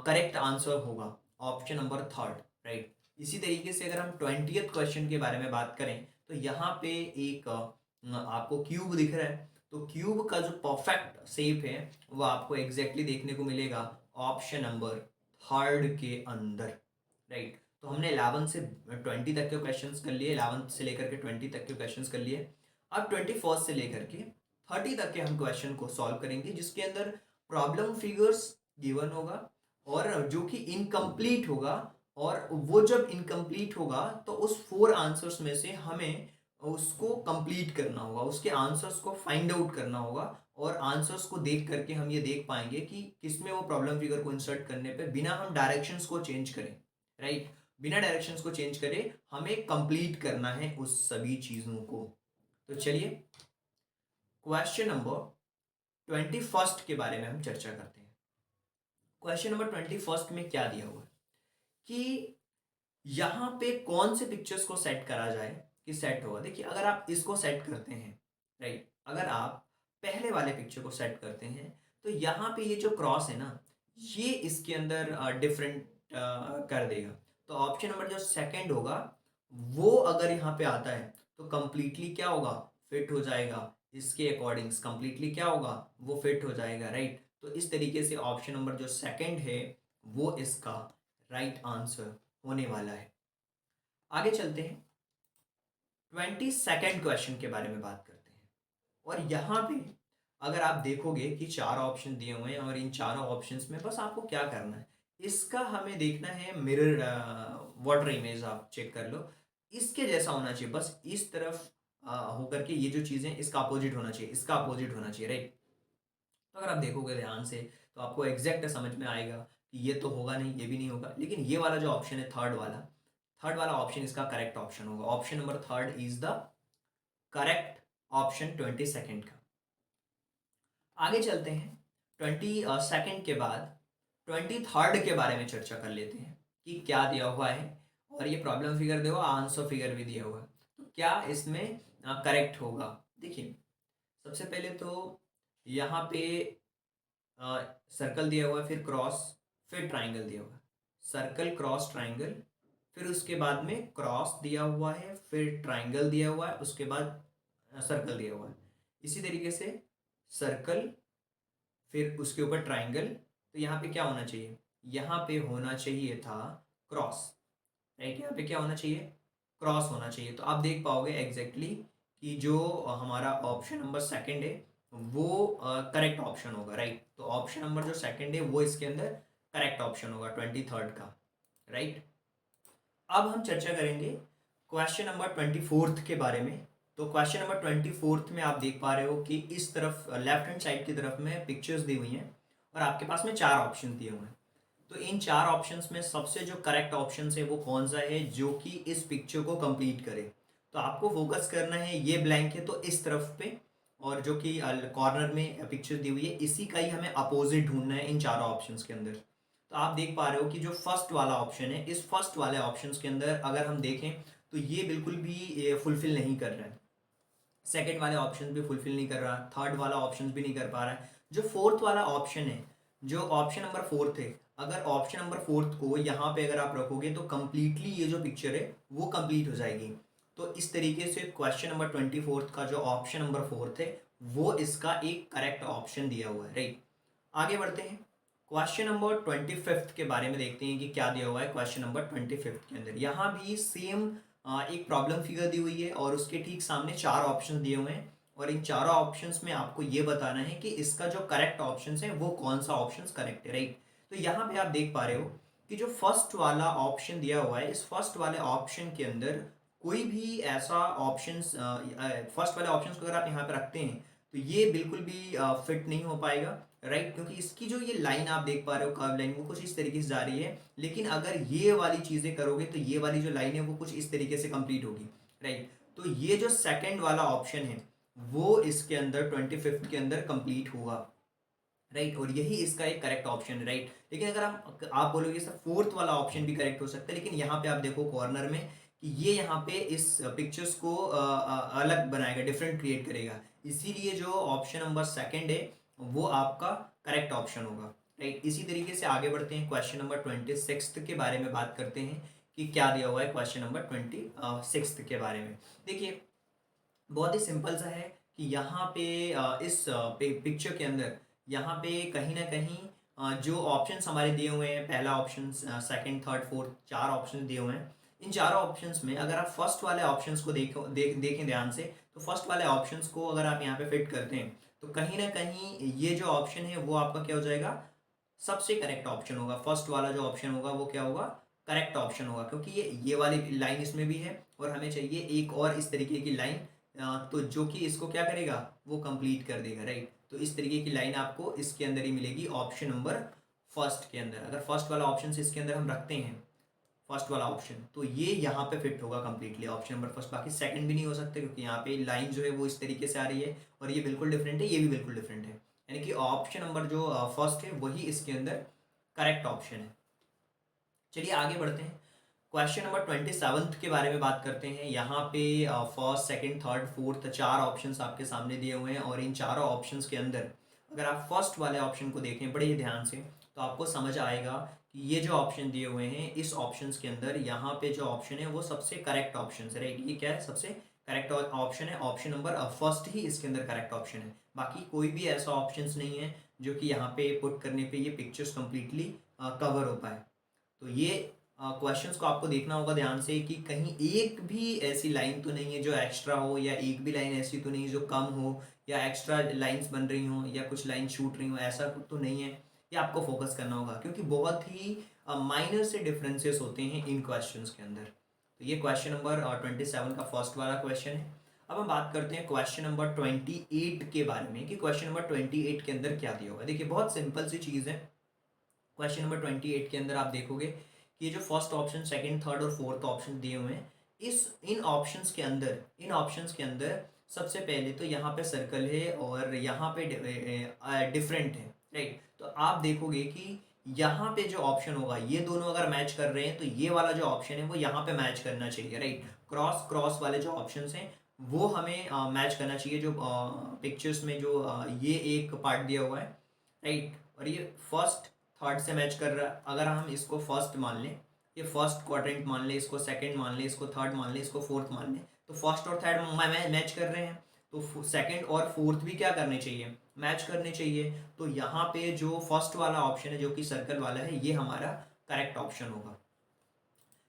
करेक्ट आंसर होगा, ऑप्शन नंबर थर्ड, राइट। इसी तरीके से अगर हम 20th क्वेश्चन के बारे में बात करें तो यहाँ पे एक आपको क्यूब दिख रहा है, तो क्यूब का जो परफेक्ट शेप है वो आपको एग्जैक्टली देखने को मिलेगा ऑप्शन नंबर थर्ड के अंदर, राइट। तो हमने 11 से 20 तक के क्वेश्चंस कर लिए, 11 से लेकर के 20 तक के क्वेश्चंस कर लिए। अब 21 से लेकर के 30 तक के हम क्वेश्चन को सॉल्व करेंगे, जिसके अंदर प्रॉब्लम फिगर्स गिवन होगा और जो कि इनकम्प्लीट होगा, और वो जब इनकम्प्लीट होगा तो उस 4 आंसर्स में से हमें उसको कंप्लीट करना होगा, उसके आंसर्स को फाइंड आउट करना होगा, और आंसर्स को देख करके हम ये देख पाएंगे कि किसमें वो प्रॉब्लम फिगर को इंसर्ट करने पे बिना हम डायरेक्शंस को चेंज करें, राइट, बिना डायरेक्शंस को चेंज करें हमें कंप्लीट करना है उस सभी चीजों को। तो चलिए क्वेश्चन नंबर 21 के बारे में हम चर्चा करते हैं। क्वेश्चन नंबर 21 में क्या दिया हुआ है कि यहाँ पे कौन से पिक्चर्स को सेट करा जाए कि सेट होगा। देखिए अगर आप इसको सेट करते हैं, राइट, अगर आप पहले वाले पिक्चर को सेट करते हैं तो यहाँ पे ये जो क्रॉस है ना ये इसके अंदर डिफरेंट कर देगा। तो ऑप्शन नंबर जो सेकंड होगा वो अगर यहाँ पे आता है तो कंप्लीटली क्या होगा, फिट हो जाएगा, इसके अकॉर्डिंग्स कंप्लीटली क्या होगा, वो फिट हो जाएगा, राइट। तो इस तरीके से ऑप्शन नंबर जो सेकंड है वो इसका राइट आंसर होने वाला है। आगे चलते हैं, 22nd क्वेश्चन के बारे में बात करते हैं। और यहाँ पे अगर आप देखोगे कि 4 ऑप्शन दिए हुए हैं और इन चारों ऑप्शंस में बस आपको क्या करना है, इसका हमें देखना है मिरर वाटर इमेज, आप चेक कर लो, इसके जैसा होना चाहिए, बस इस तरफ होकर के ये जो चीज़ें इसका अपोजिट होना चाहिए, इसका अपोजिट होना चाहिए, राइट। तो अगर आप देखोगे ध्यान से तो आपको एग्जैक्ट समझ में आएगा कि ये तो होगा नहीं, ये भी नहीं होगा, लेकिन ये वाला जो ऑप्शन है थर्ड वाला ऑप्शन इसका करेक्ट ऑप्शन होगा। Option number third is the correct option 22nd का। आगे चलते हैं, 22nd के बाद 23rd के बारे में चर्चा कर लेते हैं कि क्या दिया हुआ है, और ये प्रॉब्लम फिगर दिया हुआ, आंसर फिगर भी दिया हुआ है, तो क्या इसमें करेक्ट होगा। देखिए सबसे पहले तो यहाँ पे सर्कल दिया हुआ है, फिर क्रॉस, फिर ट्राइंगल दिया हुआ है, सर्कल क्रॉस ट्राइंगल, फिर उसके बाद में क्रॉस दिया हुआ है, फिर ट्राइंगल दिया हुआ है, उसके बाद सर्कल दिया हुआ है। इसी तरीके से सर्कल, फिर उसके ऊपर ट्राइंगल, तो यहाँ पे क्या होना चाहिए, यहाँ पे होना चाहिए था क्रॉस, राइट, यहाँ पे क्या होना चाहिए, क्रॉस होना चाहिए। तो आप देख पाओगे एग्जैक्टली कि जो हमारा ऑप्शन नंबर सेकंड है वो करेक्ट ऑप्शन होगा, राइट। तो ऑप्शन नंबर जो सेकंड है वो इसके अंदर करेक्ट ऑप्शन होगा 23rd का, राइट। अब हम चर्चा करेंगे क्वेश्चन नंबर 24th के बारे में। तो क्वेश्चन नंबर 24th में आप देख पा रहे हो कि इस तरफ लेफ्ट हैंड साइड की तरफ में पिक्चर्स दी हुई हैं और आपके पास में 4 ऑप्शन दिए हुए हैं। तो इन 4 ऑप्शंस में सबसे जो करेक्ट ऑप्शन है वो कौन सा है जो कि इस पिक्चर को कंप्लीट करे। तो आपको फोकस करना है, ये ब्लैंक है तो इस तरफ पे, और जो कि कॉर्नर में पिक्चर दी हुई है इसी का ही हमें अपोजिट ढूंढना है इन चारों ऑप्शंस के अंदर। तो आप देख पा रहे हो कि जो फर्स्ट वाला ऑप्शन है, इस फर्स्ट वाले ऑप्शंस के अंदर अगर हम देखें तो ये बिल्कुल भी फुलफिल नहीं कर रहा है, सेकंड वाले ऑप्शन भी फुलफिल नहीं कर रहा, थर्ड वाला ऑप्शन भी नहीं कर पा रहा है। जो फोर्थ वाला ऑप्शन है, जो ऑप्शन नंबर फोर्थ है, अगर ऑप्शन नंबर फोर्थ को यहाँ पे अगर आप रखोगे तो कंप्लीटली ये जो पिक्चर है वो कंप्लीट हो जाएगी। तो इस तरीके से क्वेश्चन नंबर 24th का जो ऑप्शन नंबर फोर्थ है वो इसका एक करेक्ट ऑप्शन दिया हुआ है, राइट। आगे बढ़ते हैं, क्वेश्चन नंबर 25th के बारे में देखते हैं कि क्या दिया हुआ है क्वेश्चन नंबर 25th के अंदर। यहाँ भी सेम एक प्रॉब्लम फिगर दी हुई है और उसके ठीक सामने 4 ऑप्शन दिए हुए हैं, और इन चारों ऑप्शंस में आपको ये बताना है कि इसका जो करेक्ट ऑप्शन है वो कौन सा ऑप्शन करेक्ट है, राइट। तो यहाँ पे आप देख पा रहे हो कि जो फर्स्ट वाला ऑप्शन दिया हुआ है, इस फर्स्ट वाले ऑप्शन के अंदर कोई भी ऐसा ऑप्शंस, फर्स्ट वाले ऑप्शंस को अगर आप यहाँ पे रखते हैं तो ये बिल्कुल भी फिट नहीं हो पाएगा, राइट। क्योंकि इसकी जो ये लाइन आप देख पा रहे हो, कर्व लाइन, वो कुछ इस तरीके से जा रही है, लेकिन अगर ये वाली चीज़ें करोगे तो ये वाली जो लाइन है वो कुछ इस तरीके से कंप्लीट होगी, राइट। तो ये जो सेकंड वाला ऑप्शन है वो इसके अंदर 25th के अंदर कंप्लीट हुआ, राइट। और यही इसका एक करेक्ट ऑप्शन है, राइट। लेकिन अगर आप बोलोगे सर फोर्थ वाला ऑप्शन भी करेक्ट हो सकता है, लेकिन यहाँ पे आप देखो कॉर्नर में कि ये यहाँ पे इस पिक्चर्स को अलग बनाएगा, डिफरेंट क्रिएट करेगा, इसीलिए जो ऑप्शन नंबर सेकंड है वो आपका करेक्ट ऑप्शन होगा, राइट। इसी तरीके से आगे बढ़ते हैं, क्वेश्चन नंबर 26 के बारे में बात करते हैं कि क्या दिया हुआ है क्वेश्चन नंबर 26 के बारे में। देखिए बहुत ही सिंपल सा है कि यहाँ पे इस पिक्चर के अंदर यहाँ पे कहीं ना कहीं जो ऑप्शंस हमारे दिए हुए हैं, पहला ऑप्शन, सेकंड, थर्ड, फोर्थ, चार ऑप्शन दिए हुए हैं। इन चारों ऑप्शंस में अगर आप फर्स्ट वाले ऑप्शंस को देखें ध्यान से, तो फर्स्ट वाले ऑप्शंस को अगर आप यहाँ पे फिट करते हैं तो कहीं ना कहीं ये जो ऑप्शन है वो आपका क्या हो जाएगा, सबसे करेक्ट ऑप्शन होगा। फर्स्ट वाला जो ऑप्शन होगा वो क्या होगा, करेक्ट ऑप्शन होगा, क्योंकि ये वाली लाइन इसमें भी है और हमें चाहिए एक और इस तरीके की लाइन, तो जो कि इसको क्या करेगा, वो कंप्लीट कर देगा, राइट। तो इस तरीके की लाइन आपको इसके अंदर ही मिलेगी ऑप्शन नंबर फर्स्ट के अंदर। अगर फर्स्ट वाला ऑप्शन इसके अंदर हम रखते हैं, फर्स्ट वाला ऑप्शन, तो ये यहाँ पे फिट होगा कंप्लीटली ऑप्शन नंबर फर्स्ट। बाकी सेकंड भी नहीं हो सकते क्योंकि यहाँ पे लाइन जो है वो इस तरीके से आ रही है और ये बिल्कुल डिफरेंट है, ये भी बिल्कुल डिफरेंट है, यानी कि ऑप्शन नंबर जो फर्स्ट है वही इसके अंदर करेक्ट ऑप्शन है। चलिए आगे बढ़ते हैं, क्वेश्चन नंबर 27 के बारे में बात करते हैं। यहाँ पे फर्स्ट, सेकंड, थर्ड, फोर्थ, चार ऑप्शंस आपके सामने दिए हुए हैं और इन चारों ऑप्शंस के अंदर अगर आप फर्स्ट वाले ऑप्शन को देखें बड़े ही ध्यान से तो आपको समझ आएगा कि ये जो ऑप्शन दिए हुए हैं इस ऑप्शंस के अंदर यहाँ पे जो ऑप्शन है वो सबसे करेक्ट ऑप्शन है, राइट। ये क्या है, सबसे करेक्ट ऑप्शन है, ऑप्शन नंबर फर्स्ट ही इसके अंदर करेक्ट ऑप्शन है। बाकी कोई भी ऐसा ऑप्शन नहीं है जो कि यहाँ पे पुट करने पे ये पिक्चर्स कंप्लीटली कवर हो पाए। तो ये क्वेश्चंस को आपको देखना होगा ध्यान से कि कहीं एक भी ऐसी लाइन तो नहीं है जो एक्स्ट्रा हो, या एक भी लाइन ऐसी तो नहीं है जो कम हो, या एक्स्ट्रा लाइंस बन रही हो, या कुछ लाइन छूट रही हो, ऐसा कुछ तो नहीं है। ये आपको फोकस करना होगा क्योंकि बहुत ही माइनर से डिफरेंसेस होते हैं इन क्वेश्चंस के अंदर। तो ये क्वेश्चन नंबर 27 का फर्स्ट वाला क्वेश्चन है। अब हम बात करते हैं क्वेश्चन नंबर 28 के बारे में कि क्वेश्चन नंबर 28 के अंदर क्या दिया होगा। देखिए बहुत सिंपल सी चीज़ है। क्वेश्चन नंबर 28 के अंदर आप देखोगे कि ये जो फर्स्ट ऑप्शन, सेकंड, थर्ड और फोर्थ ऑप्शन दिए हुए हैं, इन ऑप्शंस के अंदर सबसे पहले तो यहाँ पे सर्कल है और यहाँ पे डिफरेंट है, राइट। तो आप देखोगे कि यहाँ पे जो ऑप्शन होगा ये दोनों अगर मैच कर रहे हैं तो ये वाला जो ऑप्शन है वो यहाँ पे मैच करना चाहिए, राइट। क्रॉस क्रॉस वाले जो ऑप्शंस हैं वो हमें मैच करना चाहिए। जो पिक्चर्स में जो ये एक पार्ट दिया हुआ है, राइट, और ये फर्स्ट थर्ड से मैच कर रहा है। अगर हम इसको फर्स्ट मान लें, ये फर्स्ट क्वाड्रेंट मान लें, इसको सेकंड मान लें, इसको थर्ड मान लें, इसको फोर्थ मान लें, तो फर्स्ट और थर्ड मैच कर रहे हैं, तो सेकंड और फोर्थ भी क्या करने चाहिए, मैच करने चाहिए। तो यहाँ पे जो फर्स्ट वाला ऑप्शन है जो कि सर्कल वाला है ये हमारा करेक्ट ऑप्शन होगा।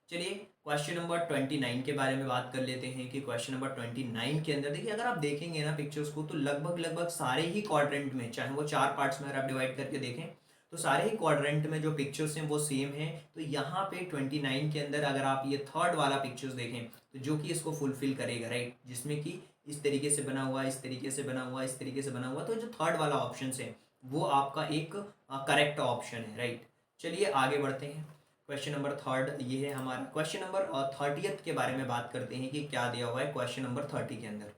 चलिए क्वेश्चन नंबर 29 के बारे में बात कर लेते हैं कि क्वेश्चन नंबर 29 के अंदर देखिए अगर आप देखेंगे ना पिक्चर्स को तो लगभग सारे ही क्वाड्रेंट में, चाहे वो चार पार्ट्स में अगर आप डिवाइड करके देखें तो सारे ही क्वाड्रेंट में जो पिक्चर्स हैं वो सेम है। तो यहाँ पे 29 के अंदर अगर आप ये थर्ड वाला पिक्चर्स देखें तो जो कि इसको फुलफिल करेगा, राइट, जिसमें कि इस तरीके से बना हुआ, इस तरीके से बना हुआ, इस तरीके से बना हुआ, तो जो थर्ड वाला ऑप्शन है वो आपका एक करेक्ट ऑप्शन है, राइट। चलिए आगे बढ़ते हैं, क्वेश्चन नंबर थर्ड ये है हमारा। क्वेश्चन नंबर 30 के बारे में बात करते हैं कि क्या दिया हुआ है क्वेश्चन नंबर 30 के अंदर।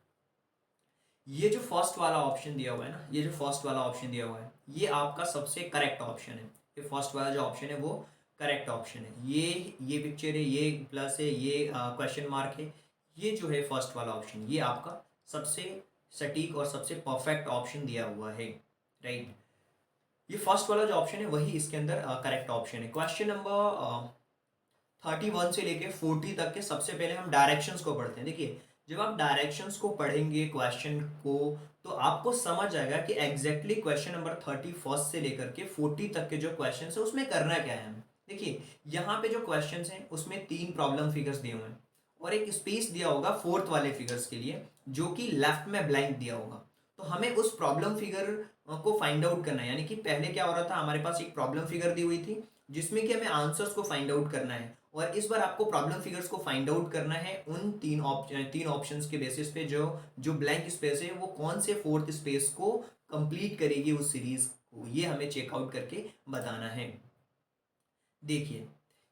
ये जो फर्स्ट वाला ऑप्शन दिया हुआ है ना, ये जो फर्स्ट वाला ऑप्शन दिया हुआ है ये आपका सबसे करेक्ट ऑप्शन है। ये फर्स्ट वाला जो ऑप्शन है वो करेक्ट ऑप्शन है। ये पिक्चर है, ये प्लस है, ये क्वेश्चन मार्क है, ये जो है फर्स्ट वाला ऑप्शन ये आपका सबसे सटीक और सबसे परफेक्ट ऑप्शन दिया हुआ है, राइट। ये फर्स्ट वाला जो ऑप्शन है वही इसके अंदर करेक्ट ऑप्शन है। क्वेश्चन नंबर 31 से लेके 40 तक के सबसे पहले हम डायरेक्शंस को पढ़ते हैं। देखिए जब आप डायरेक्शंस को पढ़ेंगे क्वेश्चन को तो आपको समझ आएगा कि एग्जैक्टली क्वेश्चन नंबर 31 से लेकर के 40 तक के जो क्वेश्चन है उसमें करना क्या है। देखिए यहाँ पे जो क्वेश्चन हैं उसमें 3 प्रॉब्लम फिगर्स दिए हुए हैं और एक स्पेस दिया होगा फोर्थ वाले फिगर्स के लिए जो कि लेफ्ट में ब्लैंक दिया होगा। तो हमें उस प्रॉब्लम फिगर को फाइंड आउट करना है। यानी कि पहले क्या हो रहा था, हमारे पास एक प्रॉब्लम फिगर दी हुई थी जिसमें कि हमें आंसर्स को फाइंड आउट करना है, और इस बार आपको प्रॉब्लम फिगर्स को फाइंड आउट करना है उन तीन ऑप्शंस के बेसिस पे जो जो ब्लैंक स्पेस है वो कौन से फोर्थ स्पेस को कंप्लीट करेगी उस सीरीज को, ये हमें चेकआउट करके बताना है। देखिए,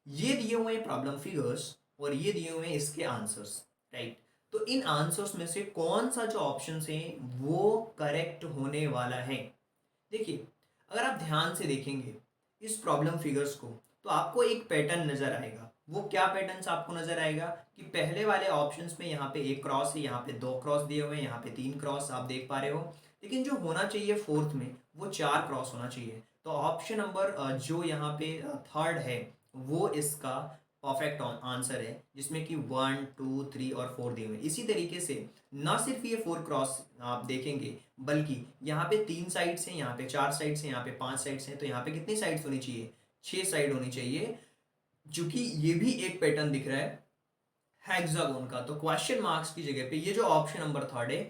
ये दिए हुए हैं प्रॉब्लम फिगर्स और ये दिए हुए हैं इसके आंसर्स, राइट। तो इन आंसर्स में से कौन सा जो ऑप्शन है वो करेक्ट होने वाला है। देखिए, अगर आप ध्यान से देखेंगे इस प्रॉब्लम फिगर्स को तो आपको एक पैटर्न नजर आएगा। वो क्या पैटर्न आपको नजर आएगा कि पहले वाले ऑप्शंस में यहाँ पे एक क्रॉस है, यहाँ पे दो क्रॉस दिए हुए हैं, यहाँ पे तीन क्रॉस आप देख पा रहे हो, लेकिन जो होना चाहिए फोर्थ में वो चार क्रॉस होना चाहिए। तो ऑप्शन नंबर जो यहाँ पे थर्ड है वो इसका परफेक्ट आंसर है, जिसमें कि 1 2 3 और 4 दिए हुए हैं। इसी तरीके से ना सिर्फ ये 4 क्रॉस आप देखेंगे, बल्कि यहाँ पे 3 साइड्स हैं, यहाँ पे 4 साइड्स हैं, यहाँ पे 5 साइड्स हैं, तो यहाँ पे कितनी साइड्स होनी चाहिए, 6 साइड होनी चाहिए, चूंकि ये भी एक पैटर्न दिख रहा है हेक्सागोन का। तो क्वेश्चन मार्क्स की जगह पे ये जो ऑप्शन नंबर थर्ड है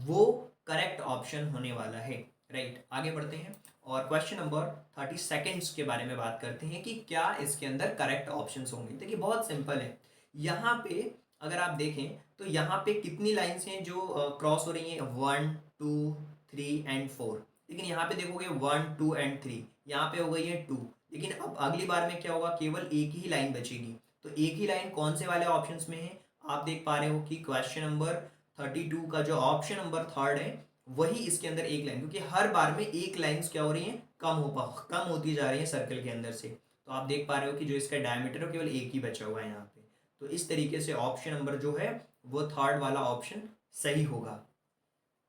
वो करेक्ट ऑप्शन होने वाला है, राइट। आगे बढ़ते हैं और क्वेश्चन नंबर 32 के बारे में बात करते हैं कि क्या इसके अंदर करेक्ट ऑप्शंस होंगे। देखिए, बहुत सिंपल है। यहाँ पे अगर आप देखें तो यहाँ पे कितनी लाइंस हैं जो क्रॉस हो रही हैं, 1 2 3 एंड 4, लेकिन यहाँ पे देखोगे 1 2 एंड 3, यहाँ पे हो गई है 2, लेकिन अब अगली बार में क्या होगा, केवल एक ही लाइन बचेगी। तो एक ही लाइन कौन से वाले ऑप्शंस में है, आप देख पा रहे हो कि क्वेश्चन नंबर 32 का जो ऑप्शन नंबर थर्ड है वही इसके अंदर एक लाइन, क्योंकि हर बार में एक लाइंस क्या हो रही हैं, कम होती जा रही है सर्कल के अंदर से। तो आप देख पा रहे हो कि जो इसका डायमीटर है केवल एक ही बचा हुआ है यहाँ पे। तो इस तरीके से ऑप्शन नंबर जो है वो थर्ड वाला ऑप्शन सही होगा।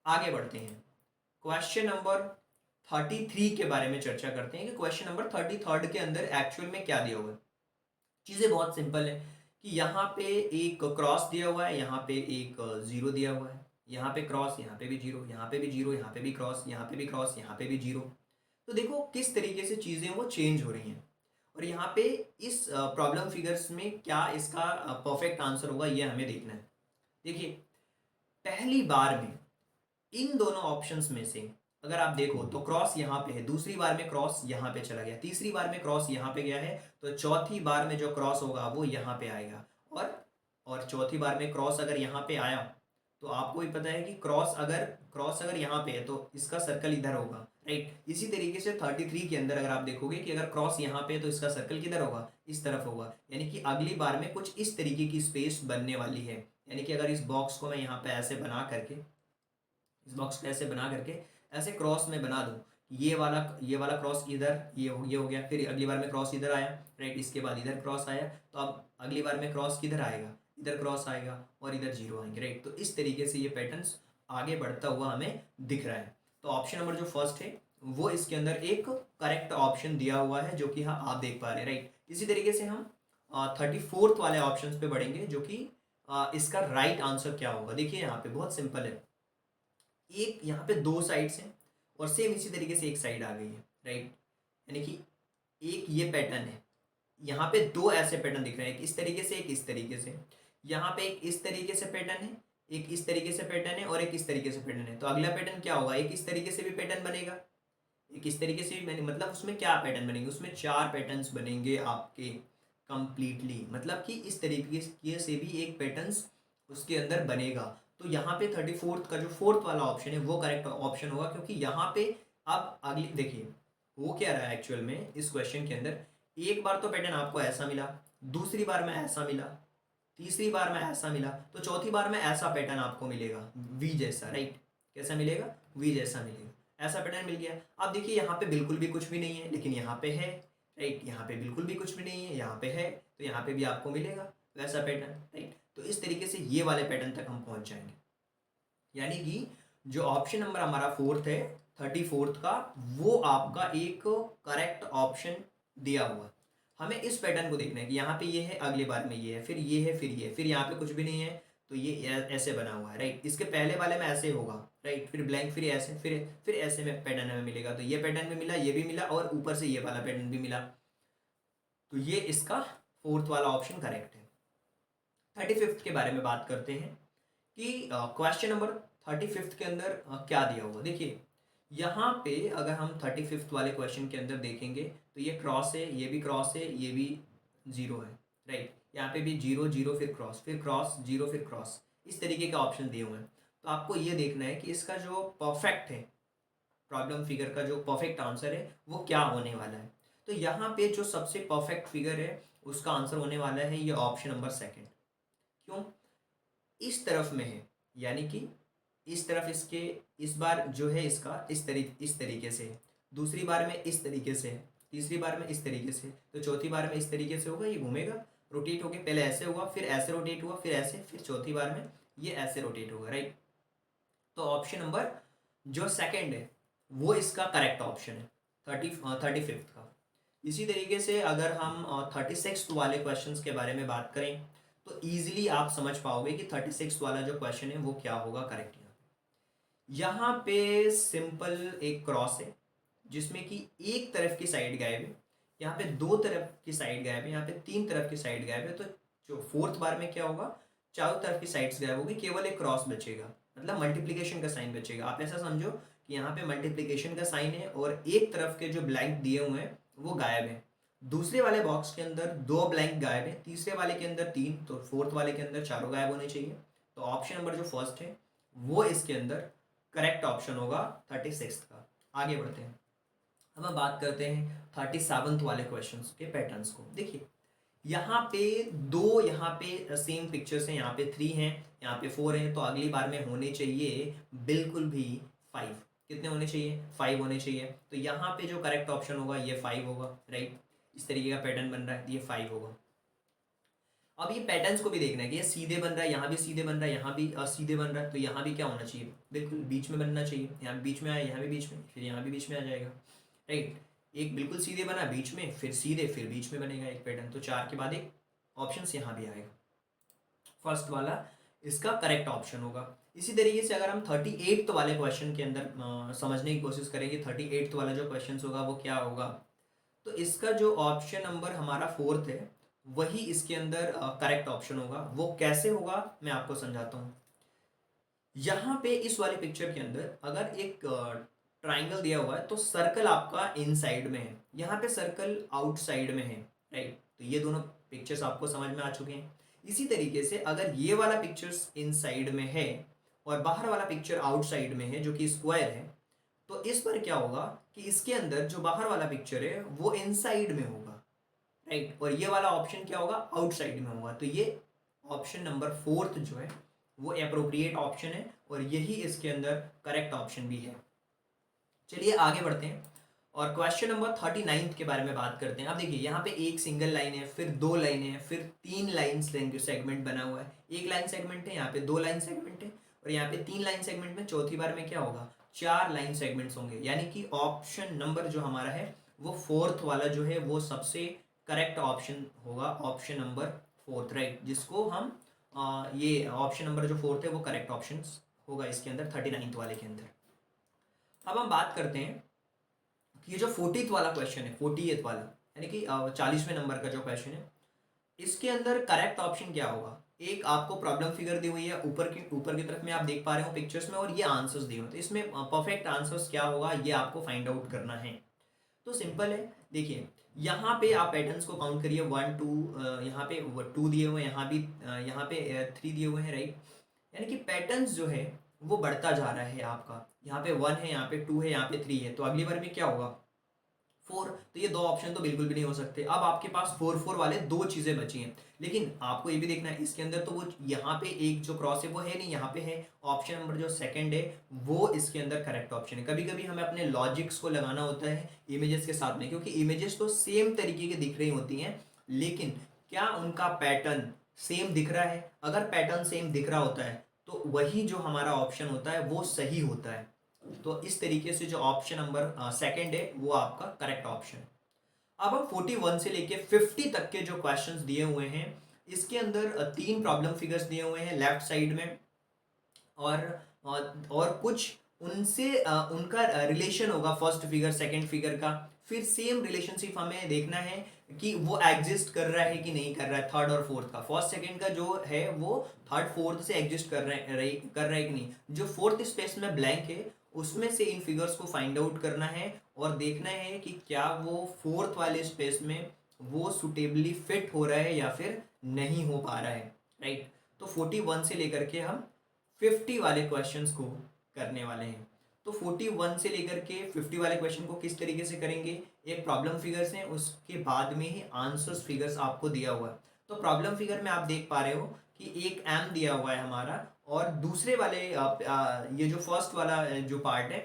आगे बढ़ते हैं, क्वेश्चन नंबर 33 के बारे में चर्चा करते हैं कि क्वेश्चन नंबर 33 के अंदर एक्चुअल में क्या दिया हुआ है। चीज़ें बहुत सिंपल है कि यहाँ पे एक क्रॉस दिया हुआ है, यहाँ पे एक जीरो दिया हुआ है, यहाँ पे क्रॉस, यहाँ पे भी जीरो, यहाँ पे भी जीरो, यहाँ पे भी क्रॉस, यहाँ पे भी क्रॉस, यहाँ पे भी जीरो। तो देखो किस तरीके से चीज़ें वो चेंज हो रही हैं, और यहाँ पे इस प्रॉब्लम फिगर्स में क्या इसका परफेक्ट आंसर होगा ये हमें देखना है। देखिए, पहली बार में इन दोनों ऑप्शंस में से अगर आप देखो तो क्रॉस यहाँ पे है, दूसरी बार में क्रॉस यहाँ पे चला गया, तीसरी बार में क्रॉस यहाँ पे गया है, तो चौथी बार में जो क्रॉस होगा वो यहाँ पे आएगा। और चौथी बार में क्रॉस अगर यहाँ पे आया तो आपको भी पता है कि क्रॉस अगर यहाँ पे है तो इसका सर्कल इधर होगा, राइट। इसी तरीके से 33 के अंदर अगर आप देखोगे कि अगर क्रॉस यहाँ पे है तो इसका सर्कल किधर होगा, इस तरफ होगा। यानी कि अगली बार में कुछ इस तरीके की स्पेस बनने वाली है। यानी कि अगर इस बॉक्स को मैं यहाँ पे ऐसे बना करके, इस बॉक्स को ऐसे बना करके ऐसे क्रॉस में बना दूं, ये वाला क्रॉस इधर, ये हो गया, फिर अगली बार में क्रॉस इधर आया, राइट, इसके बाद इधर क्रॉस आया, तो अब अगली बार में क्रॉस किधर आएगा, इधर क्रॉस आएगा और इधर जीरो आएंगे, राइट। तो इस तरीके से ये पैटर्न्स आगे बढ़ता हुआ हमें दिख रहा है। तो ऑप्शन नंबर जो फर्स्ट है वो इसके अंदर एक करेक्ट ऑप्शन दिया हुआ है, जो कि हाँ आप देख पा रहे हैं, राइट। इसी तरीके से हम 34th वाले ऑप्शन पे बढ़ेंगे, जो कि इसका राइट आंसर क्या होगा। देखिए, यहाँ पे बहुत सिंपल है, एक यहाँ पे दो साइड्स हैं और सेम इसी तरीके से एक साइड आ गई है, राइट। यानी कि एक ये पैटर्न है, यहाँ पे दो ऐसे पैटर्न दिख रहे हैं, एक इस तरीके से एक इस तरीके से। यहाँ पे एक इस तरीके से पैटर्न है, एक इस तरीके से पैटर्न है और एक इस तरीके से पैटर्न है। तो अगला पैटर्न क्या होगा, एक इस तरीके से भी पैटर्न बनेगा, एक इस तरीके से भी बने, मतलब उसमें क्या पैटर्न बनेंगे, उसमें चार पैटर्न्स बनेंगे आपके कंप्लीटली। मतलब कि इस तरीके से भी एक पैटर्न्स उसके अंदर बनेगा। तो यहाँ पे 34th का जो फोर्थ वाला ऑप्शन है वो करेक्ट ऑप्शन होगा, क्योंकि यहाँ पे अब अगली देखिए वो क्या रहा है एक्चुअल में इस क्वेश्चन के अंदर, एक बार तो पैटर्न आपको ऐसा मिला, दूसरी बार में ऐसा मिला, तीसरी बार में ऐसा मिला, तो चौथी बार में ऐसा पैटर्न आपको मिलेगा वी जैसा, राइट। कैसा मिलेगा, वी जैसा मिलेगा, ऐसा पैटर्न मिल गया। अब देखिए यहाँ पे बिल्कुल भी कुछ भी नहीं है, लेकिन यहाँ पे है, राइट। यहाँ पे बिल्कुल भी कुछ भी नहीं है, यहाँ पे है, तो यहाँ पे भी आपको मिलेगा वैसा पैटर्न, राइट। तो इस तरीके से ये वाले पैटर्न तक हम पहुंच जाएंगे। यानी कि जो ऑप्शन नंबर हमारा फोर्थ है 34th का, वो आपका एक करेक्ट ऑप्शन दिया हुआ। हमें इस पैटर्न को देखना है कि यहाँ पे ये है, अगली बार में ये है, फिर ये है, फिर ये, फिर यहाँ पे कुछ भी नहीं है, तो ये ऐसे बना हुआ है, राइट। इसके पहले वाले में ऐसे होगा, राइट, फिर ब्लैंक, फिर ऐसे, फिर ऐसे में पैटर्न हमें मिलेगा। तो ये पैटर्न भी मिला, ये भी मिला और ऊपर से ये वाला पैटर्न भी मिला। तो ये इसका फोर्थ वाला ऑप्शन करेक्ट है। 35th के बारे में बात करते हैं कि क्वेश्चन नंबर 35th के अंदर क्या दिया हुआ। देखिए, यहाँ पे अगर हम 35th वाले क्वेश्चन के अंदर देखेंगे तो ये क्रॉस है, ये भी क्रॉस है, ये भी जीरो है, राइट। यहाँ पे भी जीरो जीरो फिर क्रॉस जीरो फिर क्रॉस, इस तरीके के ऑप्शन दिए हुए हैं। तो आपको ये देखना है कि इसका जो परफेक्ट है, प्रॉब्लम फिगर का जो परफेक्ट आंसर है वो क्या होने वाला है। तो यहाँ पे जो सबसे परफेक्ट फिगर है उसका आंसर होने वाला है ये ऑप्शन नंबर सेकंड। क्यों? इस तरफ में है, यानी कि इस तरफ इसके, इस बार जो है इसका इस तरीके से है, दूसरी बार में इस तरीके से है, तीसरी बार में इस तरीके से, तो चौथी बार में इस तरीके से होगा, ये घूमेगा, रोटेट होके पहले ऐसे हुआ, फिर ऐसे रोटेट हुआ, फिर ऐसे, फिर चौथी बार में ये ऐसे रोटेट होगा, राइट। तो ऑप्शन नंबर जो सेकंड है वो इसका करेक्ट ऑप्शन है, 35th का। इसी तरीके से अगर हम 36th वाले क्वेश्चंस के बारे में बात करें तो ईजिली आप समझ पाओगे कि 36th वाला जो क्वेश्चन है वो क्या होगा करेक्ट। यहाँ पे सिंपल एक क्रॉस है जिसमें कि एक तरफ की साइड गायब है, यहाँ पे दो तरफ की साइड गायब है, यहाँ पे तीन तरफ की साइड गायब है। तो जो फोर्थ बार में क्या होगा, चारों तरफ की साइड्स गायब होगी, केवल एक क्रॉस बचेगा, मतलब मल्टीप्लिकेशन का साइन बचेगा। आप ऐसा समझो कि यहाँ पे मल्टीप्लिकेशन का साइन है और एक तरफ के जो ब्लैंक दिए हुए हैं वो गायब है। दूसरे वाले बॉक्स के अंदर दो ब्लैंक गायब है, तीसरे वाले के अंदर तीन, तो फोर्थ वाले के अंदर चारों गायब होने चाहिए। तो ऑप्शन नंबर जो फर्स्ट है वो इसके अंदर करेक्ट ऑप्शन होगा 36 का। आगे बढ़ते हैं, अब हम बात करते हैं 37th वाले क्वेश्चंस के पैटर्न्स को। देखिए यहाँ पे दो, यहाँ पे सेम पिक्चर्स हैं, यहाँ पे 3 हैं, यहाँ पे 4 हैं, तो अगली बार में होने चाहिए बिल्कुल भी 5। कितने होने चाहिए? 5 होने चाहिए। तो यहाँ पे जो करेक्ट ऑप्शन होगा ये 5 होगा, राइट। इस तरीके का पैटर्न बन रहा है, ये 5 होगा। अब ये पैटर्न्स को भी देखना है कि ये सीधे बन रहा है, यहाँ भी सीधे बन रहा है, यहाँ भी सीधे बन रहा है, तो यहाँ भी क्या होना चाहिए? बिल्कुल बीच में बनना चाहिए। यहाँ बीच में आया, यहाँ भी बीच में, फिर यहाँ भी बीच में आ जाएगा, राइट। एक बिल्कुल सीधे बना बीच में, फिर सीधे, फिर बीच में बनेगा एक पैटर्न, तो 4 के बाद एक ऑप्शन यहाँ भी आएगा। फर्स्ट वाला इसका करेक्ट ऑप्शन होगा। इसी तरीके से अगर हम 38th वाले क्वेश्चन के अंदर समझने की कोशिश करेंगे, 38th वाला जो क्वेश्चन होगा वो क्या होगा, तो इसका जो ऑप्शन नंबर हमारा फोर्थ है वही इसके अंदर करेक्ट ऑप्शन होगा। वो कैसे होगा मैं आपको समझाता हूँ। यहाँ पे इस वाले पिक्चर के अंदर अगर एक ट्राइंगल दिया हुआ है तो सर्कल आपका इनसाइड में है, यहाँ पे सर्कल आउटसाइड में है, राइट। तो ये दोनों पिक्चर्स आपको समझ में आ चुके हैं। इसी तरीके से अगर ये वाला पिक्चर्स इनसाइड में है और बाहर वाला पिक्चर आउटसाइड में है जो कि स्क्वायर है, तो इस पर क्या होगा कि इसके अंदर जो बाहर वाला पिक्चर है वो इनसाइड में होगा, राइट। और ये वाला ऑप्शन क्या होगा? आउटसाइड में होगा। तो ये ऑप्शन नंबर फोर्थ जो है वो अप्रोप्रिएट ऑप्शन है और यही इसके अंदर करेक्ट ऑप्शन भी है। चलिए आगे बढ़ते हैं और क्वेश्चन नंबर 39 के बारे में बात करते हैं। अब देखिए यहाँ पे एक सिंगल लाइन है, फिर दो लाइन है, फिर 3 लाइन सेगमेंट बना हुआ है। एक लाइन सेगमेंट है, यहाँ पे 2 लाइन सेगमेंट है, और यहाँ पे 3 लाइन सेगमेंट में चौथी बार में क्या होगा? 4 लाइन सेगमेंट्स होंगे। यानी कि ऑप्शन नंबर जो हमारा है वो फोर्थ वाला जो है वो सबसे करेक्ट ऑप्शन होगा, ऑप्शन नंबर फोर्थ, राइट। जिसको हम ये ऑप्शन नंबर जो फोर्थ है वो करेक्ट ऑप्शन होगा इसके अंदर 39th वाले के अंदर। अब हम बात करते हैं कि ये जो 40th वाला क्वेश्चन है, 40th वाला यानी कि 40वें नंबर का जो क्वेश्चन है, इसके अंदर करेक्ट ऑप्शन क्या होगा? एक आपको प्रॉब्लम फिगर दी हुई है ऊपर की तरफ में, आप देख पा रहे हो पिक्चर्स में, और ये आंसर्स दिए हुए, तो इसमें परफेक्ट आंसर्स क्या होगा ये आपको फाइंड आउट करना है। तो सिंपल है, देखिए यहाँ पे आप पैटर्न्स को काउंट करिए, 1 2, यहाँ पे 2 दिए हुए हैं, यहाँ भी यहाँ पे 3 दिए हुए हैं, राइट। यानी कि पैटर्न्स जो है वो बढ़ता जा रहा है आपका। यहाँ पे 1 है, यहाँ पे 2 है, यहाँ पे 3 है, तो अगली बार में क्या होगा? 4। तो ये दो ऑप्शन तो बिल्कुल भी नहीं हो सकते। अब आपके पास 4 4 वाले दो चीजें बची हैं, लेकिन आपको ये भी देखना है इसके अंदर तो वो यहाँ पे एक जो क्रॉस है वो है नहीं, यहाँ पे है। ऑप्शन नंबर जो सेकंड है वो इसके अंदर करेक्ट ऑप्शन है। कभी कभी हमें अपने लॉजिक्स को लगाना होता है इमेजेस के साथ में, क्योंकि इमेजेस तो सेम तरीके की दिख रही होती हैं, लेकिन क्या उनका पैटर्न सेम दिख रहा है? अगर पैटर्न सेम दिख रहा होता है तो वही जो हमारा ऑप्शन होता है वो सही होता है। तो इस तरीके से जो ऑप्शन नंबर सेकंड है वो आपका करेक्ट ऑप्शन है। अब हम 41 से लेके 50 तक के जो क्वेश्चंस दिए हुए हैं, इसके अंदर 3 प्रॉब्लम फिगर्स दिए हुए हैं लेफ्ट साइड में, और कुछ उनसे उनका रिलेशन होगा फर्स्ट फिगर सेकंड फिगर का। फिर सेम रिलेशनशिप हमें देखना है कि वो एग्जिस्ट कर रहा है कि नहीं कर रहा है थर्ड और फोर्थ का। फर्स्ट सेकंड का जो है वो थर्ड फोर्थ से एग्जिस्ट कर रहा है कि नहीं। जो फोर्थ स्पेस में ब्लैंक है उसमें से इन फिगर्स को फाइंड आउट करना है और देखना है कि क्या वो फोर्थ वाले स्पेस में वो सुटेबली फिट हो रहा है या फिर नहीं हो पा रहा है, राइट। तो 41 से लेकर के हम 50 वाले क्वेश्चंस को करने वाले हैं। तो 41 से लेकर के 50 वाले क्वेश्चन को किस तरीके से करेंगे, एक प्रॉब्लम फिगर्स हैं, उसके बाद में ही आंसर्स फिगर्स आपको दिया हुआ है। तो प्रॉब्लम फिगर में आप देख पा रहे हो कि एक एम दिया हुआ है हमारा, और दूसरे वाले ये जो फर्स्ट वाला जो पार्ट है,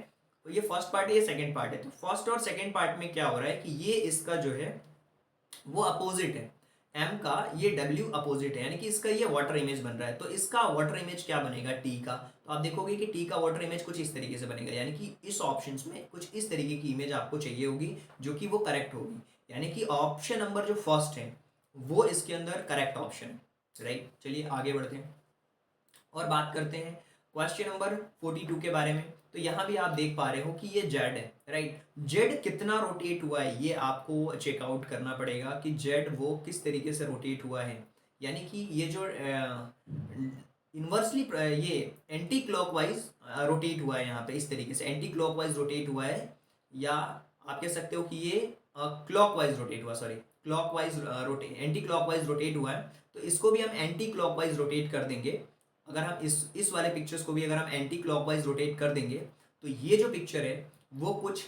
तो ये फर्स्ट पार्ट है, ये सेकंड पार्ट है। तो फर्स्ट और सेकंड पार्ट में क्या हो रहा है कि ये इसका जो है वो अपोजिट है, एम का ये डब्ल्यू अपोजिट है, यानी कि इसका ये वाटर इमेज बन रहा है। तो इसका वाटर इमेज क्या बनेगा, टी का। तो आप देखोगे कि टी का वाटर इमेज कुछ इस तरीके से बनेगा, यानी कि इस ऑप्शंस में कुछ इस तरीके की इमेज आपको चाहिए होगी जो कि वो करेक्ट होगी, यानी कि ऑप्शन नंबर जो फर्स्ट है वो इसके अंदर करेक्ट ऑप्शन है, राइट। चलिए आगे बढ़ते हैं और बात करते हैं क्वेश्चन नंबर 42 के बारे में। तो यहाँ भी आप देख पा रहे हो कि ये जेड है, राइट। जेड कितना रोटेट हुआ है ये आपको चेकआउट करना पड़ेगा कि जेड वो किस तरीके से रोटेट हुआ है, यानी कि ये जो इन्वर्सली ये एंटी क्लॉकवाइज रोटेट हुआ है, यहाँ पे इस तरीके से एंटी क्लॉकवाइज रोटेट हुआ है, या आप कह सकते हो कि ये क्लॉकवाइज रोटेट हुआ, sorry clockwise rotate, anti clockwise rotate हुआ है। तो इसको भी हम एंटी क्लॉकवाइज रोटेट कर देंगे। अगर हम इस वाले पिक्चर्स को भी अगर हम एंटी क्लॉकवाइज रोटेट कर देंगे तो ये जो पिक्चर है वो कुछ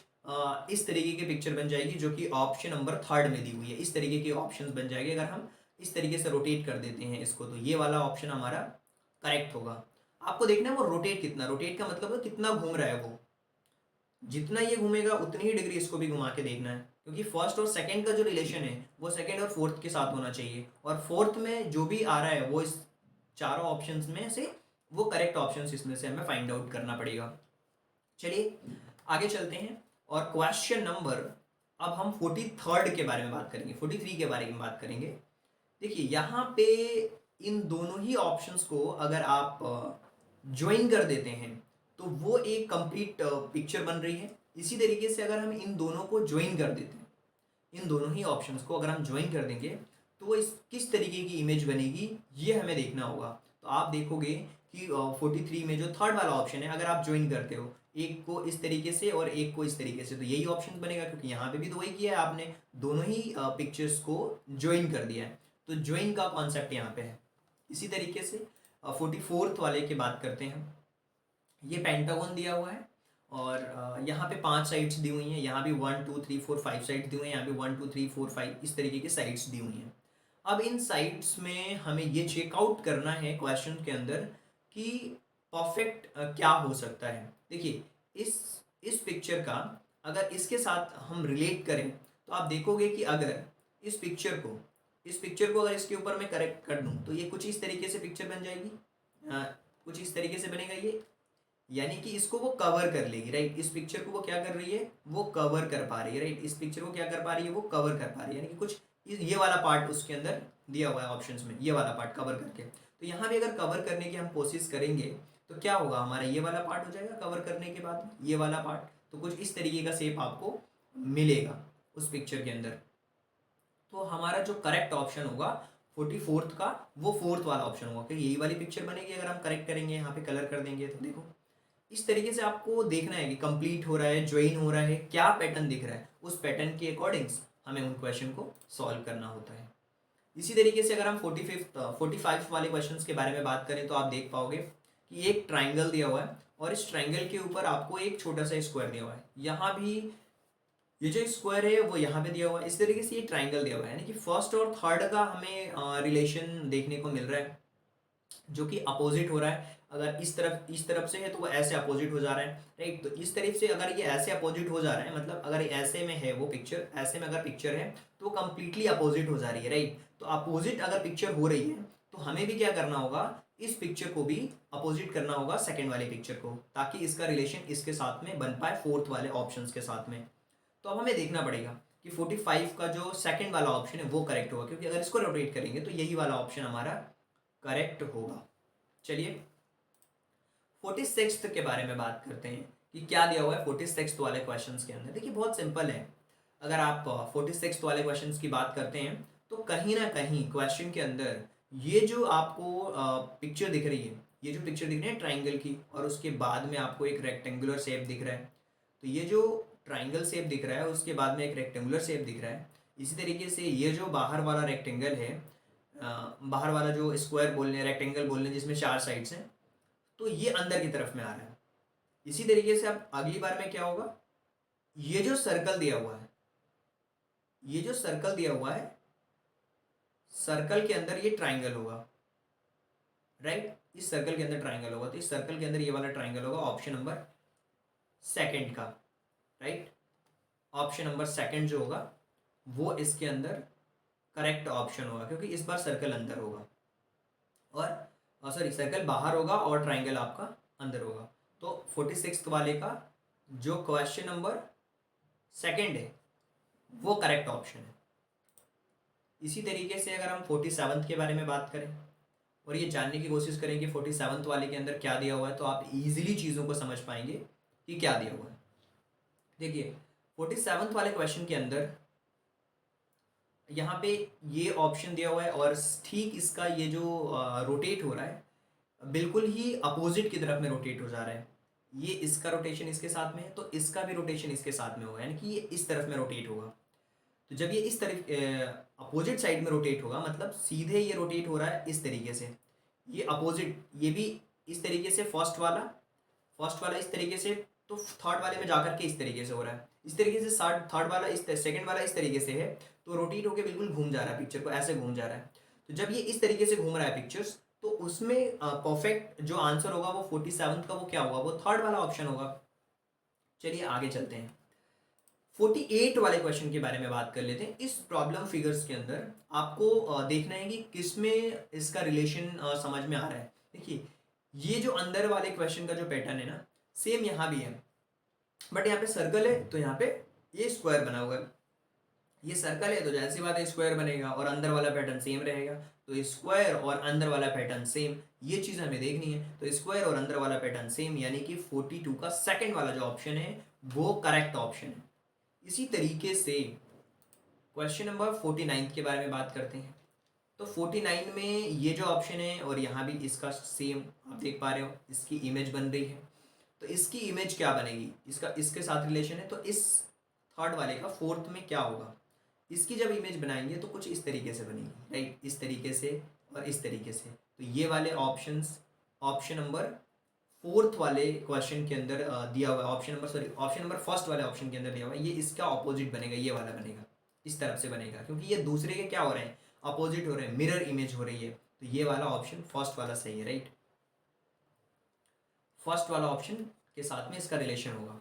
इस तरीके की पिक्चर बन जाएगी, जो कि ऑप्शन नंबर थर्ड में दी हुई है। इस तरीके के ऑप्शंस बन जाएंगे अगर हम इस तरीके से रोटेट कर देते हैं इसको, तो ये वाला ऑप्शन हमारा करेक्ट होगा। आपको देखना है वो रोटेट कितना, रोटेट का मतलब है कितना घूम रहा है वो, जितना ये घूमेगा उतनी ही डिग्री इसको भी घुमा के देखना है, क्योंकि फर्स्ट और सेकंड का जो रिलेशन है वो सेकंड और फोर्थ के साथ होना चाहिए, और फोर्थ में जो भी आ रहा है वो इस चारों ऑप्शंस में से वो करेक्ट ऑप्शंस इसमें से हमें फाइंड आउट करना पड़ेगा। चलिए आगे चलते हैं और क्वेश्चन नंबर, अब हम 43 के बारे में बात करेंगे, 43 के बारे में बात करेंगे। देखिए यहाँ पे इन दोनों ही ऑप्शंस को अगर आप ज्वाइन कर देते हैं तो वो एक कंप्लीट पिक्चर बन रही है। इसी तरीके से अगर हम इन दोनों को ज्वाइन कर देते हैं, इन दोनों ही ऑप्शंस को अगर हम ज्वाइन कर देंगे तो वो इस किस तरीके की इमेज बनेगी ये हमें देखना होगा। तो आप देखोगे कि 43 में जो थर्ड वाला ऑप्शन है अगर आप ज्वाइन करते हो एक को इस तरीके से और एक को इस तरीके से, तो यही ऑप्शन बनेगा, क्योंकि यहाँ पे भी तो वही किया है आपने, दोनों ही पिक्चर्स को ज्वाइन कर दिया है। तो ज्वाइन का कॉन्सेप्ट यहाँ पे है। इसी तरीके से 44th वाले की बात करते हैं। ये पेंटागन दिया हुआ है और यहाँ पे 5 साइड्स दी हुई हैं, यहाँ भी 1 2 3 4 5 साइड्स दी हुई हैं, यहाँ पे 1 2 3 4 5 इस तरीके की साइड्स दी हुई हैं। अब इन साइड्स में हमें ये चेकआउट करना है क्वेश्चन के अंदर कि परफेक्ट क्या हो सकता है। देखिए इस पिक्चर का अगर इसके साथ हम रिलेट करें तो आप देखोगे कि अगर इस पिक्चर को अगर इसके ऊपर मैं करेक्ट कर दूं तो ये कुछ इस तरीके से पिक्चर बन जाएगी, कुछ इस तरीके से बनेगा ये, यानी कि इसको वो कवर कर लेगी, राइट। इस पिक्चर को वो क्या कर रही है, वो कवर कर पा रही है, राइट। इस पिक्चर को क्या कर पा रही है, वो कवर कर पा रही है, यानी कि कुछ ये वाला पार्ट उसके अंदर दिया हुआ है ऑप्शंस में, ये वाला पार्ट कवर करके। तो यहाँ भी अगर कवर करने की हम कोशिश करेंगे तो क्या होगा, हमारा ये वाला पार्ट हो जाएगा कवर करने के बाद ये वाला पार्ट, तो कुछ इस तरीके का शेप आपको मिलेगा उस पिक्चर के अंदर। तो हमारा जो करेक्ट ऑप्शन होगा 44th का वो फोर्थ वाला ऑप्शन होगा, क्योंकि यही वाली पिक्चर बनेगी अगर हम करेक्ट करेंगे, यहाँ पे कलर कर देंगे। तो देखो इस तरीके से आपको देखना है कि कंप्लीट हो रहा है, ज्वाइन हो रहा है, क्या पैटर्न दिख रहा है, उस पैटर्न के अकॉर्डिंग्स हमें उन क्वेश्चन को सॉल्व करना होता है। इसी तरीके से अगर हम 45 वाले क्वेश्चन के बारे में बात करें तो आप देख पाओगे कि एक ट्राइंगल दिया हुआ है और इस ट्राइंगल के ऊपर आपको एक छोटा सा स्क्वायर दिया हुआ है। यहाँ भी ये जो स्क्वायर है वो यहाँ पे दिया हुआ है, इस तरीके से ये ट्राइंगल दिया हुआ है, यानी कि फर्स्ट और थर्ड का हमें रिलेशन देखने को मिल रहा है जो कि अपोजिट हो रहा है। अगर इस तरफ से है तो वो ऐसे अपोजिट हो जा रहा है, राइट। तो इस तरफ से अगर ये ऐसे अपोजिट हो जा रहा है, मतलब अगर ऐसे में है वो पिक्चर, ऐसे में अगर पिक्चर है तो वो कंप्लीटली अपोजिट हो जा रही है, राइट। तो अपोजिट अगर पिक्चर हो रही है तो हमें भी क्या करना होगा, इस पिक्चर को भी अपोजिट करना होगा सेकेंड वाले पिक्चर को, ताकि इसका रिलेशन इसके साथ में बन पाए फोर्थ वाले ऑप्शन के साथ में। तो अब हमें देखना पड़ेगा कि 45 का जो सेकेंड वाला ऑप्शन है वो करेक्ट होगा, क्योंकि अगर इसको रोटेट करेंगे तो यही वाला ऑप्शन हमारा करेक्ट होगा। चलिए 46th के बारे में बात करते हैं कि क्या दिया हुआ है 46th वाले क्वेश्चंस के अंदर। देखिए बहुत सिंपल है, अगर आप 46th वाले क्वेश्चंस की बात करते हैं तो कहीं ना कहीं क्वेश्चन के अंदर ये जो आपको पिक्चर दिख रही है ये जो पिक्चर दिख रही है ट्राइंगल की, और उसके बाद में आपको एक रेक्टेंगुलर शेप दिख रहा है, तो ये जो ट्राइंगल शेप दिख रहा है उसके बाद में एक रेक्टेंगुलर शेप दिख रहा है। इसी तरीके से ये जो बाहर वाला रेक्टेंगल है, बाहर वाला जो स्क्वायर बोलने रेक्टेंगल बोलने जिसमें 4 साइड्स हैं, तो ये अंदर की तरफ में आ रहा है। इसी तरीके से अब अगली बार में क्या होगा, ये जो सर्कल दिया हुआ है, ये जो सर्कल दिया हुआ है, सर्कल के अंदर ये ट्राइंगल होगा, राइट। इस सर्कल के अंदर ट्राइंगल होगा, तो इस सर्कल के अंदर ये वाला ट्राइंगल होगा ऑप्शन नंबर सेकंड का, राइट। ऑप्शन नंबर सेकंड जो होगा वो इसके अंदर करेक्ट ऑप्शन होगा, क्योंकि इस बार सर्कल अंदर होगा और सॉरी सर्कल बाहर होगा और ट्राइंगल आपका अंदर होगा। तो 46 वाले का जो क्वेश्चन नंबर सेकंड है वो करेक्ट ऑप्शन है। इसी तरीके से अगर हम 47 के बारे में बात करें और ये जानने की कोशिश करें कि 47 वाले के अंदर क्या दिया हुआ है, तो आप इजीली चीज़ों को समझ पाएंगे कि क्या दिया हुआ है। देखिए 47 वाले क्वेश्चन के अंदर यहाँ पे ये ऑप्शन दिया हुआ है और ठीक इसका ये जो रोटेट हो रहा है बिल्कुल ही अपोजिट की तरफ में रोटेट हो जा रहा है। ये इसका रोटेशन इसके साथ में है तो इसका भी रोटेशन इसके साथ में होगा, यानी कि ये इस तरफ में रोटेट होगा। तो जब ये इस तरफ अपोजिट साइड में रोटेट होगा, मतलब सीधे ये रोटेट हो रहा है इस तरीके से, ये अपोजिट, ये भी इस तरीके से फर्स्ट वाला इस तरीके से, तो थर्ड वाले में जाकर के इस तरीके से हो रहा है, इस तरीके से थर्ड वाला इस सेकंड वाला इस तरीके से है, तो रोटेट होकर बिल्कुल घूम जा रहा है, पिक्चर को ऐसे घूम जा रहा है। तो जब ये इस तरीके से घूम रहा है पिक्चर्स, तो उसमें परफेक्ट जो आंसर होगा वो 47 का वो क्या होगा, वो थर्ड वाला ऑप्शन होगा। चलिए आगे चलते हैं, 48 वाले क्वेश्चन के बारे में बात कर लेते हैं। इस प्रॉब्लम फिगर्स के अंदर आपको देखना है कि किसमें इसका रिलेशन समझ में आ रहा है। देखिए ये जो अंदर वाले क्वेश्चन का जो पैटर्न है ना, सेम यहाँ भी है, बट यहाँ पे सर्कल है तो यहाँ पे ये स्क्वायर बना हुआ है। ये सर्कल है तो जाहिर सी बात है स्क्वायर बनेगा, और अंदर वाला पैटर्न सेम रहेगा, तो स्क्वायर और अंदर वाला पैटर्न सेम, ये चीज़ हमें देखनी है। तो स्क्वायर और अंदर वाला पैटर्न सेम, यानी कि 42 का सेकंड वाला जो ऑप्शन है वो करेक्ट ऑप्शन है। इसी तरीके से क्वेश्चन नंबर 49 के बारे में बात करते हैं। तो 49 में ये जो ऑप्शन है और यहाँ भी इसका सेम आप देख पा रहे हो, इसकी इमेज बन रही है। तो इसकी इमेज क्या बनेगी, इसका इसके साथ रिलेशन है, तो इस थर्ड वाले का फोर्थ में क्या होगा, इसकी जब इमेज बनाएंगे तो कुछ इस तरीके से बनेगी, राइट, इस तरीके से और इस तरीके से। तो ये वाले ऑप्शंस ऑप्शन नंबर फोर्थ वाले क्वेश्चन के अंदर दिया हुआ है, ऑप्शन नंबर फर्स्ट वाले ऑप्शन के अंदर दिया हुआ है, ये इसका ऑपोजिट बनेगा, ये वाला बनेगा, इस तरफ से बनेगा, क्योंकि ये दूसरे के क्या हो रहे हैं, अपोजिट हो रहे हैं, मिरर इमेज हो रही है। तो ये वाला ऑप्शन फर्स्ट वाला सही है, राइट, फर्स्ट वाला ऑप्शन के साथ में इसका रिलेशन होगा।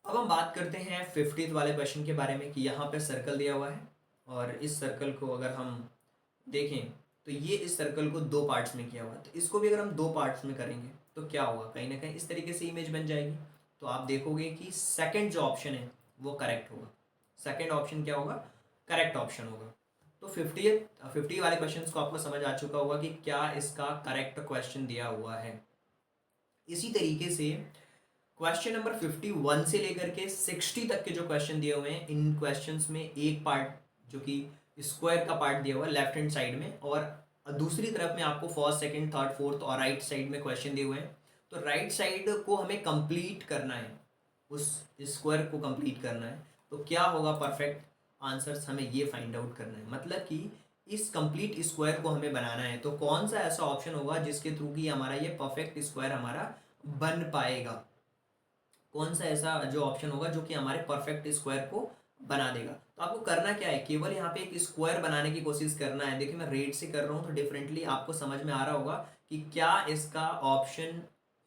अब हम बात करते हैं 50th वाले क्वेश्चन के बारे में कि यहाँ पे सर्कल दिया हुआ है और इस सर्कल को अगर हम देखें तो ये इस सर्कल को दो पार्ट्स में किया हुआ है, तो इसको भी अगर हम दो पार्ट्स में करेंगे तो क्या होगा, कहीं ना कहीं इस तरीके से इमेज बन जाएगी। तो आप देखोगे कि सेकंड जो ऑप्शन है वो करेक्ट होगा, सेकंड ऑप्शन क्या होगा, करेक्ट ऑप्शन होगा। तो 50 वाले क्वेश्चन को आपको समझ आ चुका होगा कि क्या इसका करेक्ट क्वेश्चन दिया हुआ है। इसी तरीके से क्वेश्चन नंबर 51 से लेकर के 60 तक के जो क्वेश्चन दिए हुए हैं, इन क्वेश्चंस में एक पार्ट जो कि स्क्वायर का पार्ट दिया हुआ है लेफ्ट हैंड साइड में, और दूसरी तरफ में आपको फर्स्ट सेकंड थर्ड फोर्थ और राइट साइड में क्वेश्चन दिए हुए हैं। तो राइट साइड को हमें कंप्लीट करना है, उस स्क्वायर को कंप्लीट करना है। तो क्या होगा परफेक्ट आंसर्स, हमें ये फाइंड आउट करना है, मतलब कि इस कंप्लीट स्क्वायर को हमें बनाना है। तो कौन सा ऐसा ऑप्शन होगा जिसके थ्रू कि हमारा ये परफेक्ट स्क्वायर हमारा बन पाएगा, कौन सा ऐसा जो ऑप्शन होगा जो कि हमारे परफेक्ट स्क्वायर को बना देगा। तो आपको करना क्या है, केवल यहाँ पे एक स्क्वायर बनाने की कोशिश करना है। देखिए मैं रेड से कर रहा हूँ तो डिफरेंटली आपको समझ में आ रहा होगा कि क्या इसका ऑप्शन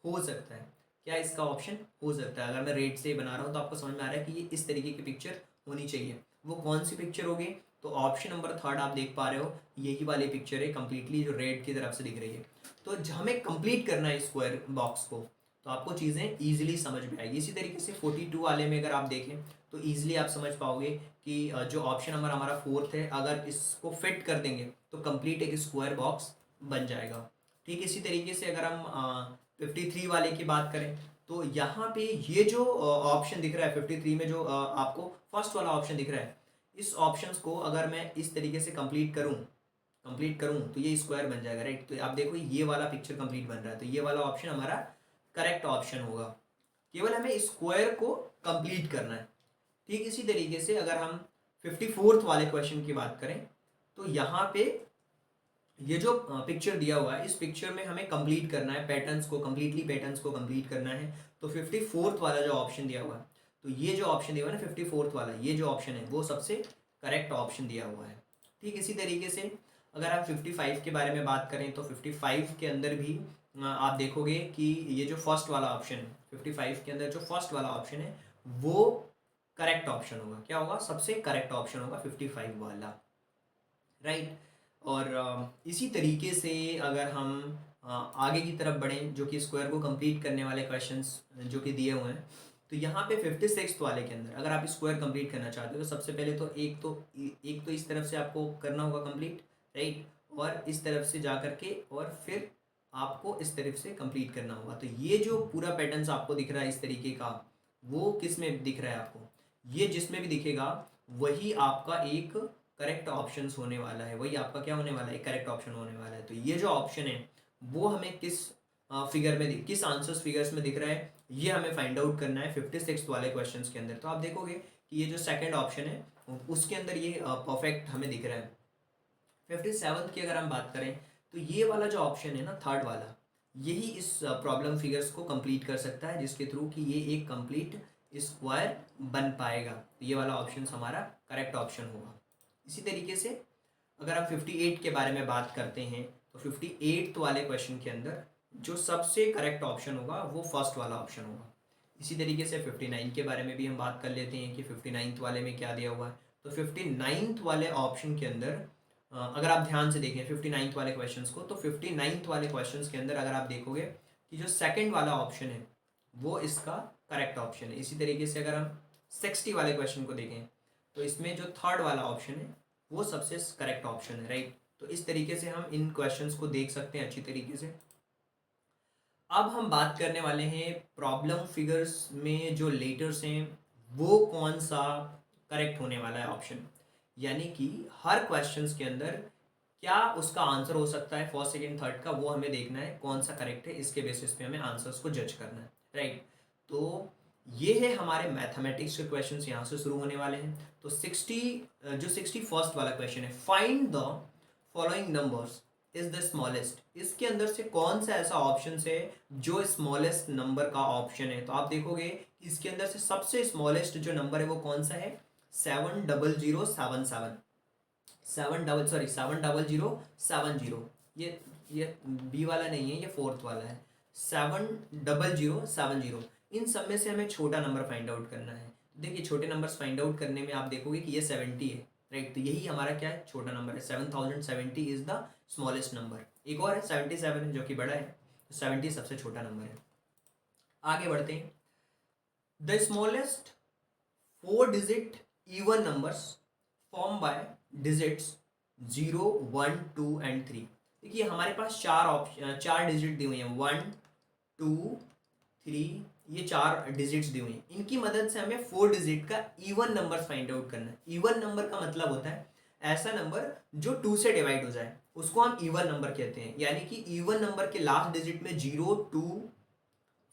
हो सकता है, क्या इसका ऑप्शन हो सकता है। अगर मैं रेड से बना रहा हूँ तो आपको समझ में आ रहा है कि ये इस तरीके की पिक्चर होनी चाहिए। वो कौन सी पिक्चर होगी, तो ऑप्शन नंबर थर्ड आप देख पा रहे हो, यही वाली पिक्चर है कंप्लीटली जो रेड की तरफ से दिख रही है। तो हमें कंप्लीट करना है स्क्वायर बॉक्स को, तो आपको चीज़ें ईजिली समझ में आएगी। इसी तरीके से 42 वाले में अगर आप देखें तो ईजिली आप समझ पाओगे कि जो ऑप्शन नंबर हमारा फोर्थ है, अगर इसको फिट कर देंगे तो कंप्लीट एक स्क्वायर बॉक्स बन जाएगा। ठीक इसी तरीके से अगर हम 53 वाले की बात करें तो यहाँ पे ये जो ऑप्शन दिख रहा है 53 में, जो आपको फर्स्ट वाला ऑप्शन दिख रहा है, इस ऑप्शंस को अगर मैं इस तरीके से कंप्लीट करूँ कंप्लीट करूँ तो ये स्क्वायर बन जाएगा, राइट। तो आप देखो ये वाला पिक्चर कंप्लीट बन रहा है, तो ये वाला ऑप्शन हमारा करेक्ट ऑप्शन होगा। केवल हमें स्क्वायर को कंप्लीट करना है। ठीक इसी तरीके से अगर हम 54th वाले क्वेश्चन की बात करें तो यहाँ पे ये जो पिक्चर दिया हुआ है, इस पिक्चर में हमें कंप्लीट करना है पैटर्न्स को, कंप्लीटली पैटर्न्स को कंप्लीट करना है। तो 54th वाला जो ऑप्शन दिया हुआ है, तो ये जो ऑप्शन दिया हुआ है ना 54th वाला, ये जो ऑप्शन है वो सबसे करेक्ट ऑप्शन दिया हुआ है। ठीक इसी तरीके से अगर आप 55 के बारे में बात करें तो 55 के अंदर भी आप देखोगे कि ये जो फर्स्ट वाला ऑप्शन है, 55 के अंदर जो फर्स्ट वाला ऑप्शन है वो करेक्ट ऑप्शन होगा। क्या होगा? सबसे करेक्ट ऑप्शन होगा 55 वाला, राइट। और इसी तरीके से अगर हम आगे की तरफ बढ़ें, जो कि स्क्वायर को कंप्लीट करने वाले क्वेश्चंस जो कि दिए हुए हैं, तो यहाँ पे 56th वाले के अंदर अगर आप स्क्वायर कंप्लीट करना चाहते हो तो सबसे पहले तो एक तो इस तरफ से आपको करना होगा कंप्लीट, राइट, और इस तरफ से जा करके और फिर आपको इस तरफ से कंप्लीट करना होगा। तो ये जो पूरा पैटर्न्स आपको दिख रहा है इस तरीके का, वो किस में दिख रहा है आपको? ये जिसमें भी दिखेगा वही आपका एक करेक्ट ऑप्शन होने वाला है, वही आपका क्या होने वाला है? एक करेक्ट ऑप्शन होने वाला है। तो ये जो ऑप्शन है वो हमें किस फिगर में, किस आंसर्स फिगर्स में दिख रहा है, ये हमें फाइंड आउट करना है 56 वाले क्वेश्चंस के अंदर। तो आप देखोगे कि ये जो सेकंड ऑप्शन है उसके अंदर ये परफेक्ट हमें दिख रहा है। 57th की अगर हम बात करें तो ये वाला जो ऑप्शन है ना, थर्ड वाला, यही इस प्रॉब्लम फिगर्स को कंप्लीट कर सकता है, जिसके थ्रू कि ये एक कंप्लीट स्क्वायर बन पाएगा। तो ये वाला ऑप्शन हमारा करेक्ट ऑप्शन होगा। इसी तरीके से अगर हम 58 के बारे में बात करते हैं तो 58th वाले क्वेश्चन के अंदर जो सबसे करेक्ट ऑप्शन होगा वो फर्स्ट वाला ऑप्शन होगा। इसी तरीके से 59 के बारे में भी हम बात कर लेते हैं कि 59th वाले में क्या दिया हुआ है। तो 59th वाले ऑप्शन के अंदर अगर आप ध्यान से देखें 59th वाले क्वेश्चंस को, तो 59th वाले क्वेश्चंस के अंदर अगर आप देखोगे कि जो सेकंड वाला ऑप्शन है वो इसका करेक्ट ऑप्शन है। इसी तरीके से अगर हम 60 वाले क्वेश्चन को देखें तो इसमें जो थर्ड वाला ऑप्शन है वो सबसे करेक्ट ऑप्शन है, राइट। तो इस तरीके से हम इन क्वेश्चंस को देख सकते हैं अच्छी तरीके से। अब हम बात करने वाले हैं प्रॉब्लम फिगर्स में जो लेटर्स हैं वो कौन सा करेक्ट होने वाला है ऑप्शन, यानी कि हर क्वेश्चंस के अंदर क्या उसका आंसर हो सकता है फर्स्ट सेकंड थर्ड का, वो हमें देखना है कौन सा करेक्ट है, इसके बेसिस पे हमें आंसर्स को जज करना है, राइट। तो ये है हमारे मैथमेटिक्स के क्वेश्चंस, यहाँ से शुरू होने वाले हैं। तो 61st वाला क्वेश्चन है, find the following numbers is the smallest. इसके अंदर से कौन सा ऐसा ऑप्शन है जो स्मॉलेस्ट नंबर का ऑप्शन है? तो आप देखोगे इसके अंदर से सबसे स्मॉलेस्ट जो नंबर है वो कौन सा है? 70077, 70070। ये बी वाला नहीं है, ये फोर्थ वाला है, 70070। इन सब में से हमें छोटा नंबर फाइंड आउट करना है। देखिए छोटे नंबर्स फाइंड आउट करने में आप देखोगे कि ये 70 है, राइट। तो यही हमारा क्या है? छोटा नंबर है। 7070 इज द स्मॉलेस्ट नंबर। एक और है 77 जो कि बड़ा है, तो 70 सबसे छोटा नंबर है। आगे बढ़ते हैं। The smallest 4 digit even numbers form by digits 0, 1, 2 and 3। देखिए हमारे पास चार डिजिट दी हुई हैं, 1, 2, 3, ये 4 डिजिट्स दी हुई हैं। इनकी मदद से हमें 4 डिजिट का इवन नंबर फाइंड आउट करना है। इवन नंबर का मतलब होता है ऐसा नंबर जो 2 से डिवाइड हो जाए, उसको हम इवन नंबर कहते हैं। यानी कि इवन नंबर के लास्ट डिजिट में 0, 2,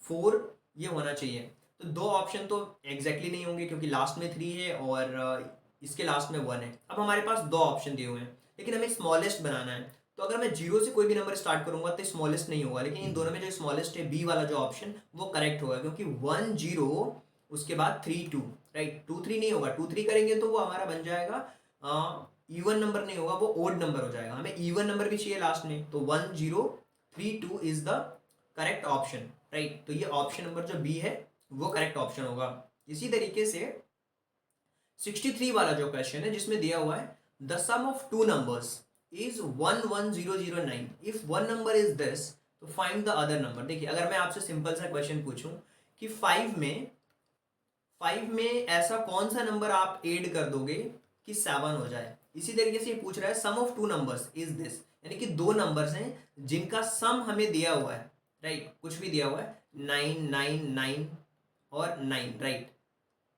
4 ये होना चाहिए। तो दो ऑप्शन तो एग्जैक्टली नहीं होंगे क्योंकि लास्ट में 3 है और इसके लास्ट में 1 है। अब हमारे पास दो ऑप्शन दिए हुए हैं, लेकिन हमें स्मॉलेस्ट बनाना है। तो अगर मैं 0 से कोई भी नंबर स्टार्ट करूंगा तो स्मॉलेस्ट नहीं होगा, लेकिन इन दोनों में जो स्मॉलेस्ट है बी वाला जो ऑप्शन वो करेक्ट होगा, क्योंकि 1, 0 उसके बाद 3, 2, राइट। 2, 3 नहीं होगा, 2, 3 करेंगे तो वो हमारा बन जाएगा इवन नंबर नहीं होगा, वो ओड नंबर हो जाएगा। हमें इवन नंबर भी चाहिए लास्ट में, तो 1, 0, 3, 2 is the correct option, right. तो ये ऑप्शन नंबर जो बी है वो करेक्ट ऑप्शन होगा। इसी तरीके से 63 वाला जो क्वेश्चन है जिसमें दिया हुआ है the sum of two numbers is 11009, if one number is this तो फाइंड द अदर नंबर। देखिए अगर मैं आपसे सिंपल सा क्वेश्चन पूछूं कि 5 में ऐसा कौन सा नंबर आप ऐड कर दोगे कि 7 हो जाए, इसी तरीके से ये पूछ रहा है sum of two numbers is this, यानी कि दो नंबर्स हैं जिनका सम हमें दिया हुआ है, राइट। कुछ भी दिया हुआ है 9, 9, 9 और 9, राइट।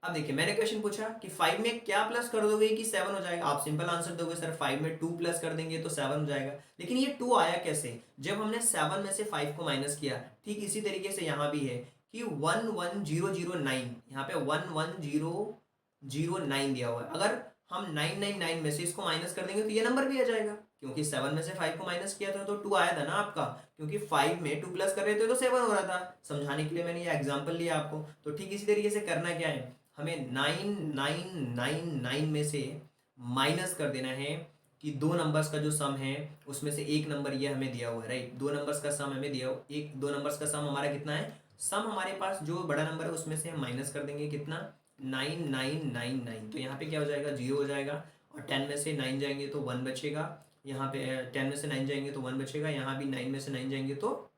अब देखिए मैंने क्वेश्चन पूछा कि 5 में क्या प्लस कर दोगे कि 7 हो जाएगा। आप सिंपल आंसर दोगे सर 5 में 2 प्लस कर देंगे तो 7 हो जाएगा। लेकिन ये 2 आया कैसे? जब हमने 7 में से 5 को माइनस किया। ठीक इसी तरीके से यहाँ भी है कि 11009, यहाँ पे 11009 दिया हुआ है। अगर हम 999 में से इसको माइनस कर देंगे तो ये नंबर भी आ जाएगा, क्योंकि 7 में से 5 को माइनस किया था तो 2 आया था ना आपका, क्योंकि 5 में 2 प्लस कर रहे थे तो 7 हो रहा था। समझाने के लिए मैंने ये एग्जांपल लिया आपको। तो ठीक इसी तरीके से करना क्या है, हमें 9999 में से माइनस कर देना है कि दो नंबर्स का जो सम है उसमें से एक नंबर ये हमें दिया हुआ है, राइट। दो नंबर्स का सम हमें दिया हुआ, एक दो नंबर्स का सम हमारा कितना है, सम हमारे पास जो बड़ा नंबर है उसमें से हम माइनस कर देंगे कितना, 9999। तो यहाँ पे क्या हो जाएगा, 0 हो जाएगा। और 10 में से 9 जाएंगे तो 1 बचेगा। यहाँ पे 10 में से 9 जाएंगे तो 1 बचेगा। यहाँ भी 9 में से 9 जाएंगे तो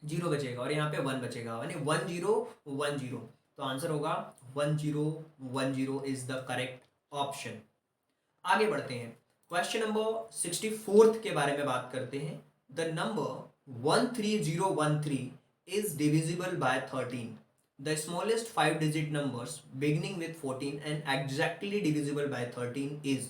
0 बचेगा और यहाँ पे 1 बचेगा, यानी 1010। तो आंसर होगा 1010 इज द करेक्ट ऑप्शन। आगे बढ़ते हैं, क्वेश्चन नंबर 64 के बारे में बात करते हैं। The number 13013 is divisible by 13। The smallest 5 digit numbers beginning with 14 and exactly divisible by 13 is.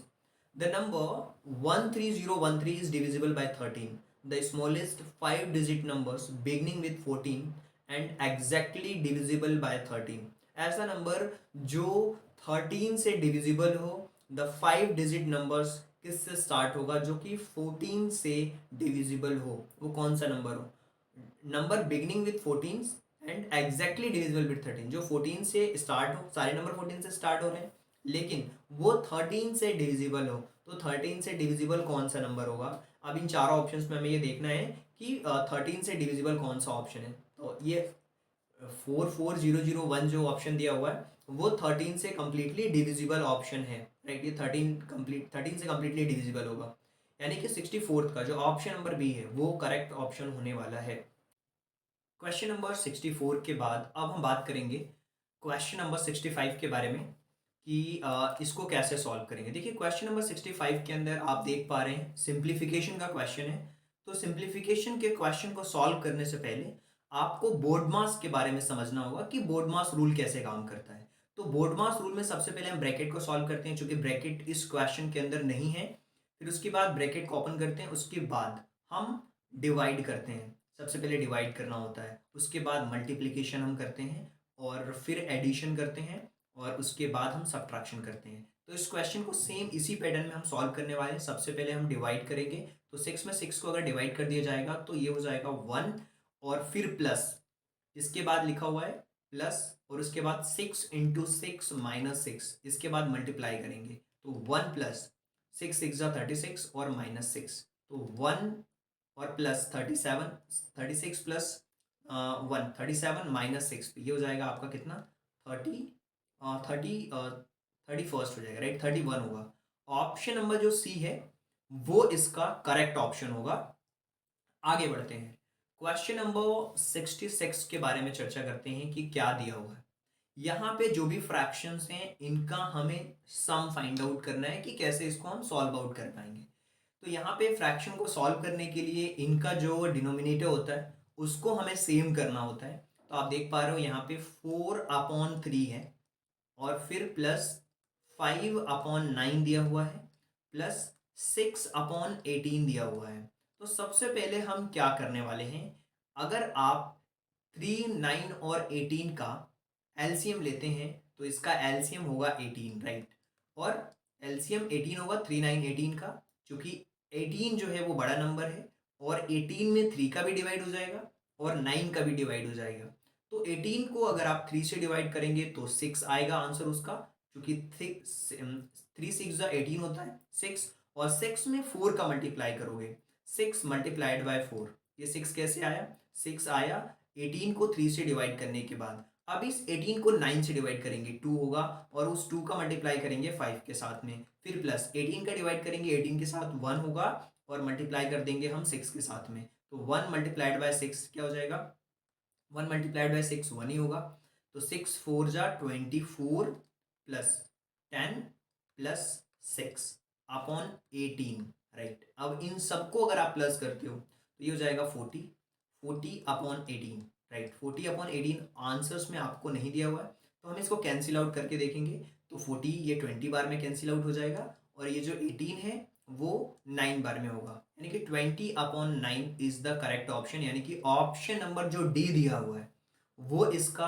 The number 13013 is divisible by 13. The smallest 5 digit numbers beginning with 14 and exactly divisible by 13. ऐसा number जो 13 से divisible हो, the 5 digit numbers किससे start होगा, जो कि 14 से divisible हो, वो कौन सा नंबर हो, number beginning with 14 and exactly divisible with 13। जो 14 से स्टार्ट हो, सारे नंबर 14 से स्टार्ट हो रहे हैं लेकिन वो 13 से डिविजिबल हो, तो 13 से डिविजिबल कौन सा नंबर होगा। अब इन चारों ऑप्शंस में हमें ये देखना है कि 13 से डिविजिबल कौन सा ऑप्शन है। तो ये 44001 जो ऑप्शन दिया हुआ है वो 13 से कंप्लीटली डिविजिबल ऑप्शन है, राइट। ये 13 से कंप्लीटली डिविजिबल होगा, यानी कि 64 का जो ऑप्शन नंबर बी है वो करेक्ट ऑप्शन होने वाला है। क्वेश्चन नंबर 64 के बाद अब हम बात करेंगे क्वेश्चन नंबर 65 के बारे में कि इसको कैसे सॉल्व करेंगे। देखिए क्वेश्चन नंबर 65 के अंदर आप देख पा रहे हैं सिंप्लीफिकेशन का क्वेश्चन है। तो सिंप्लीफिकेशन के क्वेश्चन को सॉल्व करने से पहले आपको बोर्डमास के बारे में समझना होगा कि बोर्डमास रूल कैसे काम करता है। तो बोर्डमास रूल में सबसे पहले हम ब्रैकेट को सॉल्व करते हैं, चूंकि ब्रैकेट इस क्वेश्चन के अंदर नहीं है। फिर उसके बाद ब्रैकेट को ओपन करते हैं, उसके बाद हम डिवाइड करते हैं। सबसे पहले डिवाइड करना होता है, उसके बाद मल्टीप्लिकेशन हम करते हैं और फिर एडिशन करते हैं और उसके बाद हम सब्ट्रैक्शन करते हैं। तो इस क्वेश्चन को सेम इसी पैटर्न में हम सॉल्व करने वाले हैं। सबसे पहले हम डिवाइड करेंगे, तो 6 में 6 को अगर डिवाइड कर दिया जाएगा तो ये हो जाएगा 1 और फिर प्लस, इसके बाद लिखा हुआ है प्लस और उसके बाद 6 इंटू 6 माइनस 6, इसके बाद मल्टीप्लाई करेंगे तो 1 प्लस 6 6 जा 36 और माइनस 6, तो 1 और प्लस 37, 36 प्लस 1 37 माइनस 6, ये हो जाएगा आपका कितना 30 31 हो जाएगा, राइट। 31 होगा। ऑप्शन नंबर जो सी है वो इसका करेक्ट ऑप्शन होगा। आगे बढ़ते हैं, क्वेश्चन नंबर 66 के बारे में चर्चा करते हैं कि क्या दिया हुआ है। यहाँ पे जो भी फ्रैक्शंस हैं इनका हमें सम फाइंड आउट करना है कि कैसे इसको हम सॉल्व आउट कर पाएंगे। तो यहाँ पे फ्रैक्शन को सॉल्व करने के लिए इनका जो डिनोमिनेटर होता है उसको हमें सेम करना होता है। तो आप देख पा रहे हो यहाँ पे 4/3 है और फिर प्लस 5/9 दिया हुआ है प्लस 6/18 दिया हुआ है। तो सबसे पहले हम क्या करने वाले हैं, अगर आप 3, 9 और 18 का एलसीएम लेते हैं तो इसका एलसीएम होगा 18, राइट। और एलसीएम 18 होगा 3, 9, 18 का, क्योंकि 18 जो है वो बड़ा नंबर है और 18 में 3 का भी डिवाइड हो जाएगा और 9 का भी डिवाइड हो जाएगा। तो 18 को अगर आप 3 से डिवाइड करेंगे तो 6 आएगा आंसर उसका, क्योंकि 3 6 18 होता है 6, और 6 में 4 का मल्टीप्लाई करोगे, 6 मल्टीप्लाइड बाय 4, ये 6 कैसे आया, 6 आया 18 को 3 से डिवाइड करने के बाद। अब इस 18 को 9 से डिवाइड करेंगे 2 होगा और उस 2 का मल्टीप्लाई करेंगे 5 के साथ में, फिर प्लस 18 का डिवाइड करेंगे 18 के साथ 1 होगा और मल्टीप्लाई कर देंगे हम 6 के साथ में, तो 1 मल्टीप्लाइड बाय 6 क्या हो जाएगा, 1 मल्टीप्लाइड बाय 6 1 ही होगा। तो 6 4 जा 24 प्लस 10 प्लस 6 अपॉन 18, राइट। अब इन सबको अगर आप प्लस करते हो तो ये हो जाएगा 40 अपॉन 18, राइट। 40 अपॉन 18 आंसर्स में आपको नहीं दिया हुआ है, तो हम इसको कैंसिल आउट करके देखेंगे तो 40 ये 20 बार में कैंसिल आउट हो जाएगा और ये जो 18 है वो 9 बार में होगा, यानी कि 20/9 इज द करेक्ट ऑप्शन, यानी कि ऑप्शन नंबर जो डी दिया हुआ है वो इसका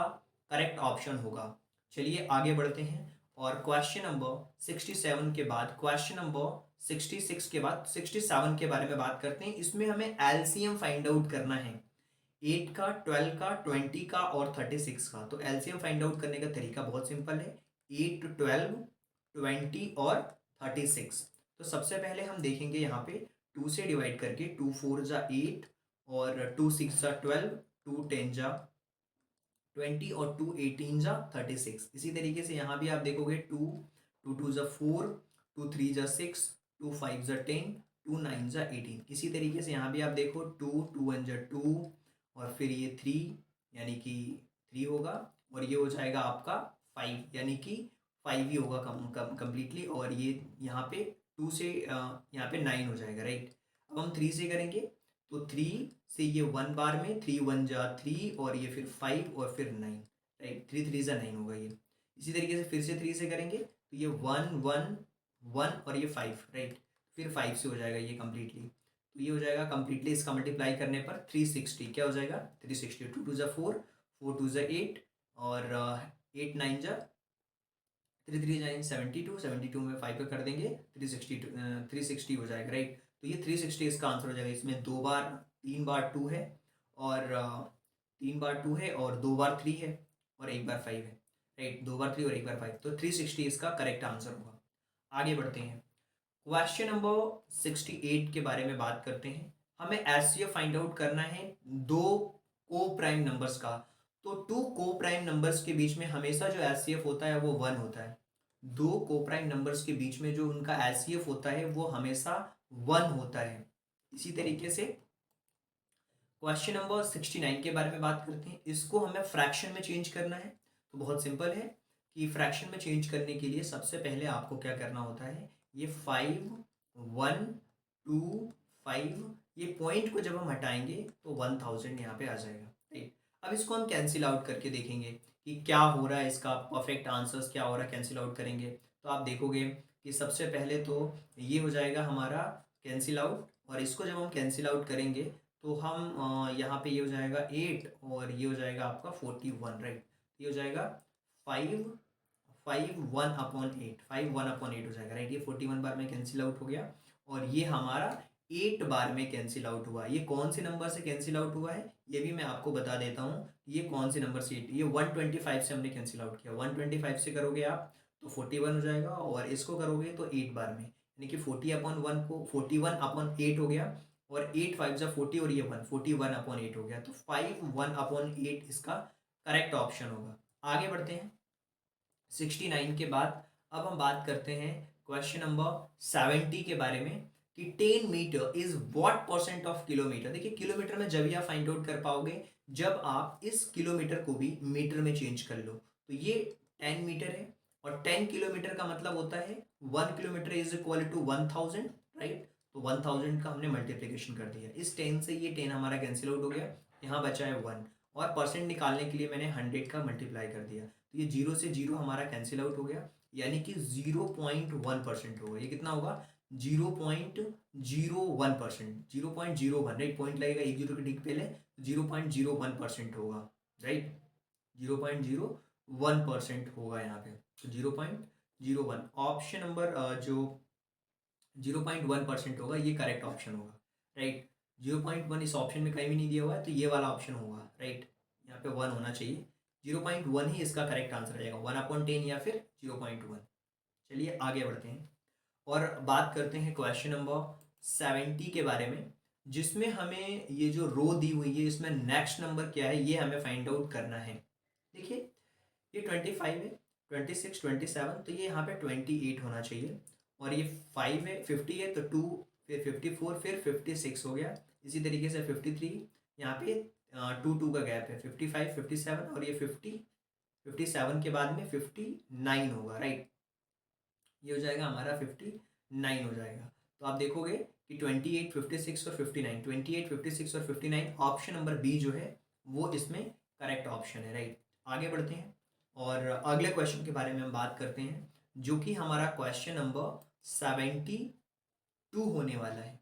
करेक्ट ऑप्शन होगा। चलिए आगे बढ़ते हैं और क्वेश्चन नंबर 67 के बाद क्वेश्चन नंबर 66 के बाद 67 के बारे में बात करते हैं। इसमें हमें एलसीएम फाइंड आउट करना है 8 का, 12 का, 20 का और 36 का। तो एलसीएम फाइंड आउट करने का तरीका बहुत सिंपल है, 8, 12, 20 और 36। तो सबसे पहले हम देखेंगे यहाँ पे 2 से डिवाइड करके, 2 4 जा 8 और 2 6 जा 12, 2 10 जा 20 और 2 18 जा 36। इसी तरीके से यहाँ भी आप देखोगे 2 2 2 जा 4, 2 3 जा 6, 2 5 जा 10, 2 9 जा 18। इसी तरीके से यहाँ भी आप देखो 2 2 1 जा 2 और फिर ये 3 यानी कि 3 होगा और ये हो जाएगा आपका 5 यानी कि 5 ही होगा कंप्लीटली। और ये यहाँ पे 2 से यहाँ पे 9 हो जाएगा, राइट। अब हम 3 से करेंगे तो 3 से ये 1 बार में 3 1 जा 3 और ये फिर 5 और फिर 9, राइट। 3 3 जा 9 होगा ये। इसी तरीके से फिर से 3 से करेंगे तो ये 1 1 1 और ये 5, राइट। फिर 5 से हो जाएगा ये कम्प्लीटली, तो ये हो जाएगा कम्प्लीटली इसका मल्टीप्लाई करने पर 360। क्या हो जाएगा 360, 2 2 जा 4, 4 2 जा 8 और 8 9 जा 3 3 9 72, 72 में 5 का कर देंगे 360 हो जाएगा, राइट। तो ये 360 इसका आंसर हो जाएगा। इसमें 2 बार 3 बार 2 है और 3 बार 2 है और 2 बार 3 है और 1 बार 5 है, राइट। 2 बार 3 और 1 बार 5, तो 360 इसका करेक्ट आंसर होगा। आगे बढ़ते हैं, क्वेश्चन नंबर 68 के बारे में बात करते हैं। हमें एचसीएफ फाइंड आउट करना है दो को प्राइम नंबर्स का। तो टू को प्राइम नंबर्स के बीच में हमेशा जो एचसीएफ होता है वो 1 होता है। दो को प्राइम नंबर्स के बीच में जो उनका एचसीएफ होता है वो हमेशा 1 होता है। इसी तरीके से क्वेश्चन नंबर 69 के बारे में बात करते हैं। इसको हमें फ्रैक्शन में चेंज करना है। तो बहुत सिंपल है कि फ्रैक्शन में चेंज करने के लिए सबसे पहले आपको क्या करना होता है, ये 5 1 2 5 ये पॉइंट को जब हम हटाएंगे तो 1000 यहाँ पे आ जाएगा, राइट। अब इसको हम कैंसिल आउट करके देखेंगे कि क्या हो रहा है, इसका परफेक्ट आंसर्स क्या हो रहा है। कैंसिल आउट करेंगे तो आप देखोगे कि सबसे पहले तो ये हो जाएगा हमारा कैंसिल आउट, और इसको जब हम कैंसिल आउट करेंगे तो हम यहाँ पे ये हो जाएगा 8 और ये हो जाएगा आपका 41, राइट। ये हो जाएगा 5 5 1/8, 5 1/8 हो जाएगा, राइट। ये 41 बार में कैंसिल आउट हो गया और ये हमारा 8 बार में कैंसिल आउट हुआ। ये कौन से नंबर से कैंसिल आउट हुआ है ये भी मैं आपको बता देता हूँ। ये कौन से नंबर से, ये 125 से हमने कैंसिल आउट किया। 125 से करोगे आप तो 41 हो जाएगा और इसको करोगे तो 8 बार में, यानी कि 40/1 को 41/8 हो गया और 8 5 जा 40 और ये 1 41/8 हो गया। तो 5 1/8 इसका करेक्ट ऑप्शन होगा। आगे बढ़ते हैं 69 के बाद अब हम बात करते हैं क्वेश्चन नंबर 70 के बारे में कि 10 metre is what percent of kilometre. देखिए किलोमीटर में जब ही आप फाइंड आउट कर पाओगे जब आप इस किलोमीटर को भी मीटर में चेंज कर लो। तो ये 10 मीटर है और 10 किलोमीटर का मतलब होता है 1 kilometre is equal to 1000, right. तो 1000 का हमने मल्टीप्लीकेशन कर दिया। इस 10 से ये 10 हमारा कैंसिल आउट हो गया, यहाँ बचा है 1 और परसेंट निकालने के लिए मैंने 100 का मल्टीप्लाई कर दिया। तो ये 0 से 0 हमारा कैंसिल आउट हो गया, यानी कि 0.1% होगा। ये कितना होगा 0.01%, 0.01, राइट। पॉइंट लगेगा एक जीरो के ठीक पहले, 0.01% होगा, राइट। 0.01% होगा यहाँ पे, तो 0.01 ऑप्शन नंबर जो 0.1% होगा ये करेक्ट ऑप्शन होगा, राइट। 0.1 इस ऑप्शन में कहीं भी नहीं दिया हुआ है तो ये वाला ऑप्शन होगा, राइट। यहाँ पे 1 होना चाहिए, 0.1 ही इसका करेक्ट आंसर आ जाएगा, 1/10 या फिर 0.1। चलिए आगे बढ़ते हैं और बात करते हैं क्वेश्चन नंबर 70 के बारे में, जिसमें हमें ये जो रो दी हुई है इसमें नेक्स्ट नंबर क्या है ये हमें फाइंड आउट करना है। देखिए ये 25 है, 26 27, तो ये यहाँ पे 28 होना चाहिए और ये 5 है, 50 है तो 2 फिर 54 फिर 56 हो गया। इसी तरीके से 53 यहाँ पे 2 का गैप है, 55 57 और ये 57 के बाद में 59 होगा, राइट। ये हो जाएगा हमारा 59 हो जाएगा। तो आप देखोगे कि 28 56 और 59, 28 56 और 59 ऑप्शन नंबर बी जो है वो इसमें करेक्ट ऑप्शन है, राइट। आगे बढ़ते हैं और अगले क्वेश्चन के बारे में हम बात करते हैं, जो कि हमारा क्वेश्चन नंबर 72 होने वाला है।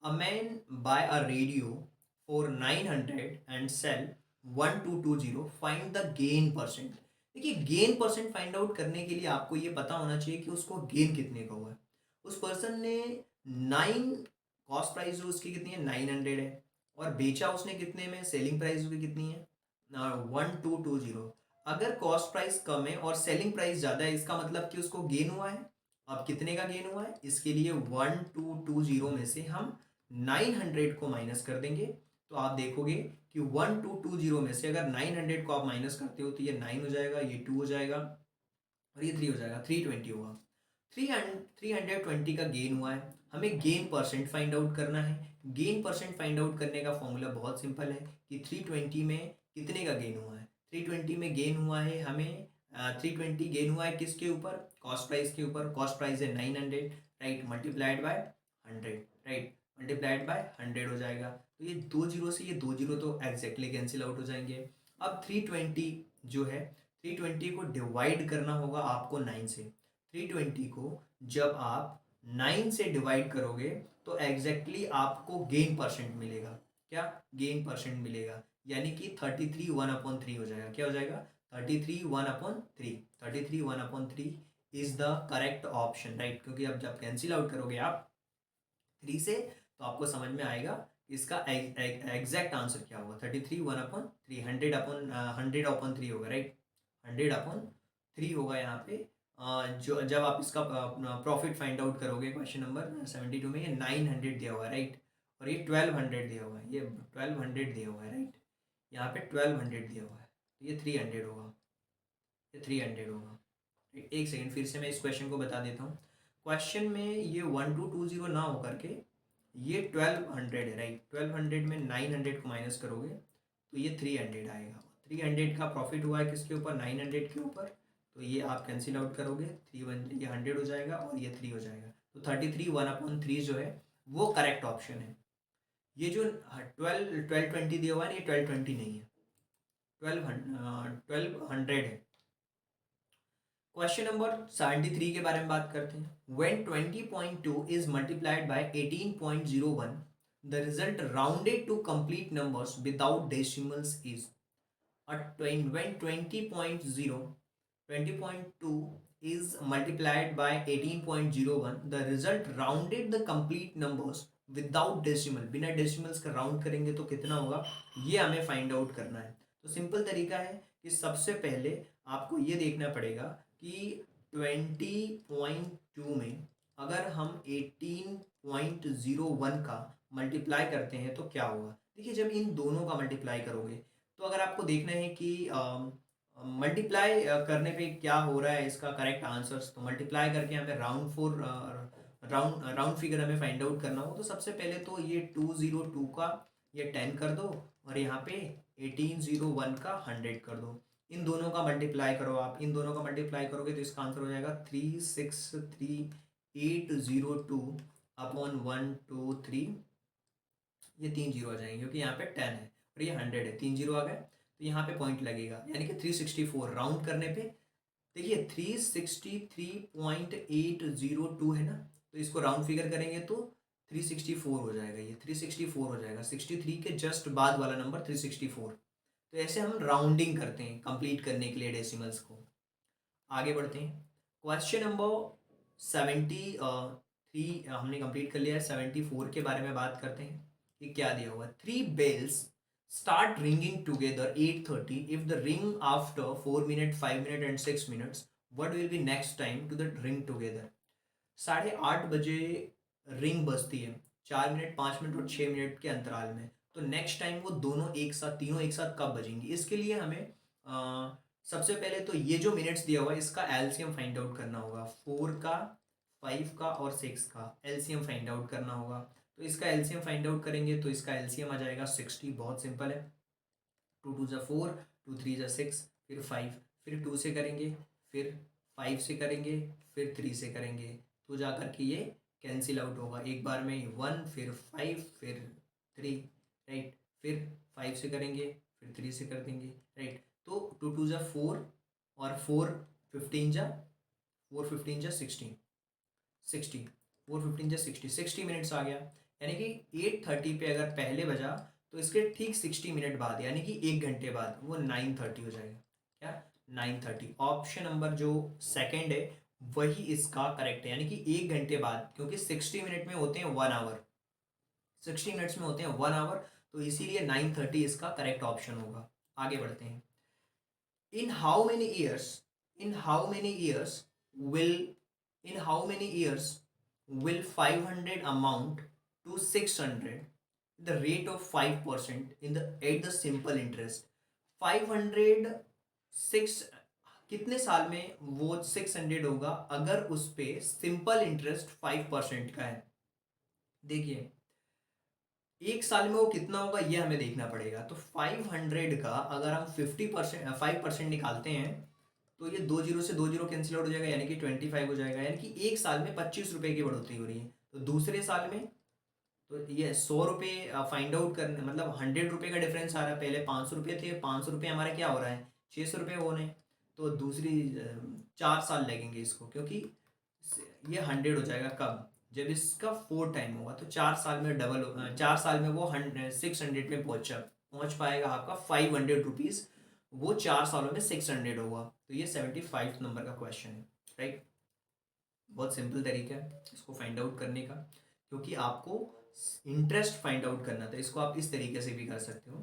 A man buy a radio for 900 and sell 1220, find the gain percent. देखिए, गेन परसेंट फाइंड आउट करने के लिए आपको ये पता होना चाहिए कि उसको गेन कितने का हुआ है। उस पर्सन ने 9, कॉस्ट प्राइस जो उसकी कितनी है 900 है, और बेचा उसने कितने में, सेलिंग प्राइस उसकी कितनी है 1220। अगर कॉस्ट प्राइस कम है और सेलिंग प्राइस ज़्यादा है, इसका मतलब कि उसको गेन हुआ है। अब कितने का गेन हुआ है, इसके लिए 1220 में से हम 900 को माइनस कर देंगे। तो आप देखोगे कि 1220 में से अगर 900 को आप माइनस करते हो तो ये 9 हो जाएगा, ये 2 हो जाएगा, और ये 3 हो जाएगा, 320 होगा। 320 का गेन हुआ है। हमें गेन परसेंट फाइंड आउट करना है। गेन परसेंट फाइंड आउट करने का फॉर्मूला बहुत सिंपल है कि 320 में कितने का गेन हुआ है। 320 में गेन हुआ है हमें 320 गेन हुआ है किसके ऊपर, कॉस्ट प्राइस के ऊपर। कॉस्ट प्राइस है 900, right, multiplied by 100, right, multiplied by 100 हो जाएगा। तो ये 2 जीरो से ये 2 जीरो तो एग्जैक्टली कैंसिल आउट हो जाएंगे। अब 320 जो है, 320 को डिवाइड करना होगा आपको 9 से। 320 को जब आप 9 से डिवाइड करोगे तो एग्जैक्टली आपको गेन परसेंट मिलेगा। क्या गेन परसेंट मिलेगा, यानी कि 33 1/3 हो जाएगा। क्या हो जाएगा, 33 1/3। 33 1/3 is the correct option, right, क्योंकि अब जब कैंसिल आउट करोगे आप 3 से तो आपको समझ में आएगा इसका एग्जैक्ट आंसर क्या होगा। 33 1/3, 100/3 होगा, राइट, 100/3 होगा यहाँ पे। जो जब आप इसका प्रॉफिट फाइंड आउट करोगे क्वेश्चन नंबर 72 में, ये 900 दिया हुआ है, राइट, और ये 1200 दिया हुआ है, ये 1200 दिया हुआ है, राइट, यहाँ पे 1200 दिया हुआ है, तो ये 300 होगा, ये 300 होगा। एक सेकेंड, फिर से मैं इस क्वेश्चन को बता देता हूँ। क्वेश्चन में ये 1220 ना हो करके ये 1200 है, राइट। 1200 में 900 को माइनस करोगे तो ये 300 आएगा। 300 का प्रॉफिट हुआ है किसके ऊपर, 900 के ऊपर। तो ये आप कैंसिल आउट करोगे, 3 ये 100 हो जाएगा और ये 3 हो जाएगा। तो 33 1/3 जो है वो करेक्ट ऑप्शन है। ये जो 1220 दिया हुआ है, ये 1220 नहीं है, 1200 है। क्वेश्चन नंबर 73 के बारे में बात करते हैं। When 20.2 is multiplied by 18.01, the result rounded to complete numbers without decimals is when 20.2 is multiplied by 18.01, the result rounded the complete numbers without decimal, बिना decimals का राउंड करेंगे तो कितना होगा, ये हमें फाइंड आउट करना है। तो सिंपल तरीका है कि सबसे पहले आपको ये देखना पड़ेगा कि 20.2 में अगर हम 18.01 का मल्टीप्लाई करते हैं तो क्या होगा। देखिए, जब इन दोनों का मल्टीप्लाई करोगे तो अगर आपको देखना है कि मल्टीप्लाई करने पे क्या हो रहा है इसका करेक्ट आंसर्स, तो मल्टीप्लाई करके हमें राउंड फिगर हमें फाइंड आउट करना हो, तो सबसे पहले तो ये 202 का ये 10 कर दो और यहाँ पे 1801 का 100 कर दो। इन दोनों का मल्टीप्लाई करो, आप इन दोनों का मल्टीप्लाई करोगे तो इसका आंसर हो जाएगा 363,802/123। ये 3 जीरो आ जाएंगे क्योंकि यहाँ पे 10 है और ये 100 है, 3 जीरो आ गए तो यहाँ पे पॉइंट लगेगा, यानी कि 364 राउंड करने पे। देखिए 363.802 है ना, तो इसको राउंड फिगर करेंगे तो 364 हो जाएगा, ये 364 हो जाएगा। 63 के जस्ट बाद वाला नंबर 364। तो ऐसे हम राउंडिंग करते हैं कंप्लीट करने के लिए डेसिमल्स को। आगे बढ़ते हैं। क्वेश्चन नंबर 73 हमने कंप्लीट कर लिया है। 74 के बारे में बात करते हैं कि क्या दिया हुआ है। 3 bells start ringing together 8:30 if the ring after 4 minutes, 5 minutes and 6 minutes, what will be next time to the ring together। 8:30 बजे रिंग बजती है, 4 मिनट, 5 मिनट और 6 मिनट के अंतराल में। तो नेक्स्ट टाइम वो दोनों एक साथ, तीनों एक साथ कब बजेंगी, इसके लिए हमें सबसे पहले तो ये जो मिनट्स दिया हुआ है इसका एलसीएम फाइंड आउट करना होगा। 4 का, 5 का और 6 का एलसीएम फाइंड आउट करना होगा। तो इसका एलसीएम फाइंड आउट करेंगे तो इसका एलसीएम आ जाएगा 60। बहुत सिंपल है, 2 2 ज़ा 4, 2 3 ज़ा 6, फिर 5, फिर 2 से करेंगे, फिर 5 से करेंगे, फिर 3 से करेंगे, तो जा कर के ये कैंसिल आउट होगा एक बार में। 1, फिर 5, फिर 3, राइट, फिर 5 से करेंगे, फिर 3 से कर देंगे, राइट। तो 2 2 ज़ा 4 और 4 15 जा 60 60 मिनट्स आ गया। यानी कि 8:30 पे अगर पहले बजा तो इसके ठीक 60 मिनट बाद यानी कि 1 घंटे बाद वो 9:30 हो जाएगा। क्या? 9:30। ऑप्शन नंबर जो सेकंड है वही इसका करेक्ट है, यानी कि 1 घंटे बाद, क्योंकि 60 मिनट में होते हैं 1 आवर, 60 मिनट्स में होते हैं 1 आवर, तो इसीलिए 9:30 इसका करेक्ट ऑप्शन होगा। आगे बढ़ते हैं। In how many years in how many years will in how many years will 500 amount to 600 the rate of 5% in the at the simple interest? 500 6 कितने साल में वो 600 होगा अगर उस पे सिंपल इंटरेस्ट 5% का है? देखिए, 1 साल में वो कितना होगा ये हमें देखना पड़ेगा। तो 500 का अगर हम 5% निकालते हैं तो ये 2 जीरो से 2 जीरो कैंसिल आउट हो जाएगा, यानी कि 25 हो जाएगा। यानी कि 1 साल में 25 रुपए की बढ़ोतरी हो रही है। तो दूसरे साल में तो ये 100 रुपये फाइंड आउट करने, मतलब 100 रुपये का डिफरेंस आ रहा है। पहले 500 रुपये थे, 500 रुपये हमारा क्या हो रहा है, 600 रुपये हो रहे हैं। तो दूसरी 4 साल लगेंगे इसको, क्योंकि ये 100 हो जाएगा कब, जब इसका 4 टाइम होगा। तो 4 साल में 4 साल में वो 600 में पहुंच पाएगा आपका 500 रुपीज़। वो 4 सालों में 600 होगा। तो ये 75 नंबर का क्वेश्चन है, राइट। बहुत सिंपल तरीका है इसको फाइंड आउट करने का, क्योंकि आपको इंटरेस्ट फाइंड आउट करना था। इसको आप इस तरीके से भी कर सकते हो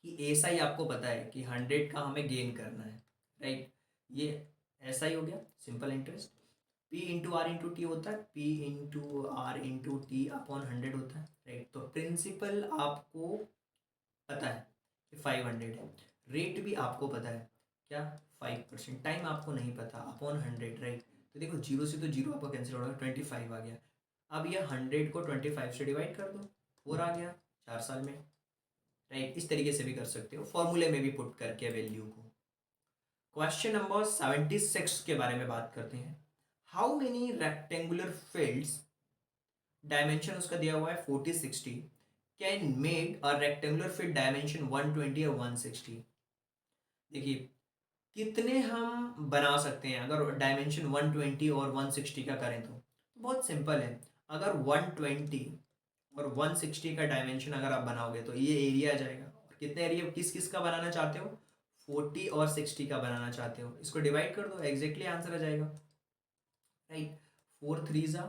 कि ऐसा ही आपको पता है कि 100 का हमें गेन करना है, राइट। ये ऐसा ही हो गया simple interest. P into R into T होता है, P into R into T upon 100 होता है, राइट। तो प्रिंसिपल आपको पता है कि 500 है, रेट भी आपको पता है क्या, 5%। टाइम आपको नहीं पता, अपॉन 100, राइट। तो देखो, जीरो से तो जीरो आपका कैंसिल हो रहा है, 25 आ गया। अब ये 100 को 25 से डिवाइड कर दो, 4 आ गया 4 साल में, राइट। इस तरीके से भी कर सकते हो, फॉर्मूले में भी पुट करके वैल्यू को। क्वेश्चन नंबर 76 के बारे में बात करते हैं। How many rectangular fields, dimension उसका दिया हुआ है 40 60, can make a rectangular field dimension 120 और 160। देखिए, कितने हम बना सकते हैं अगर डायमेंशन 120 और 160 का करें तो बहुत सिंपल है। अगर 120 और 160 का डायमेंशन अगर आप बनाओगे तो ये एरिया आ जाएगा। और कितने एरिया किस किस का बनाना चाहते हो, 40 और 60 का बनाना चाहते हो, इसको डिवाइड कर दो, एग्जैक्टली आंसर आ जाएगा, राइट। 4 3 जा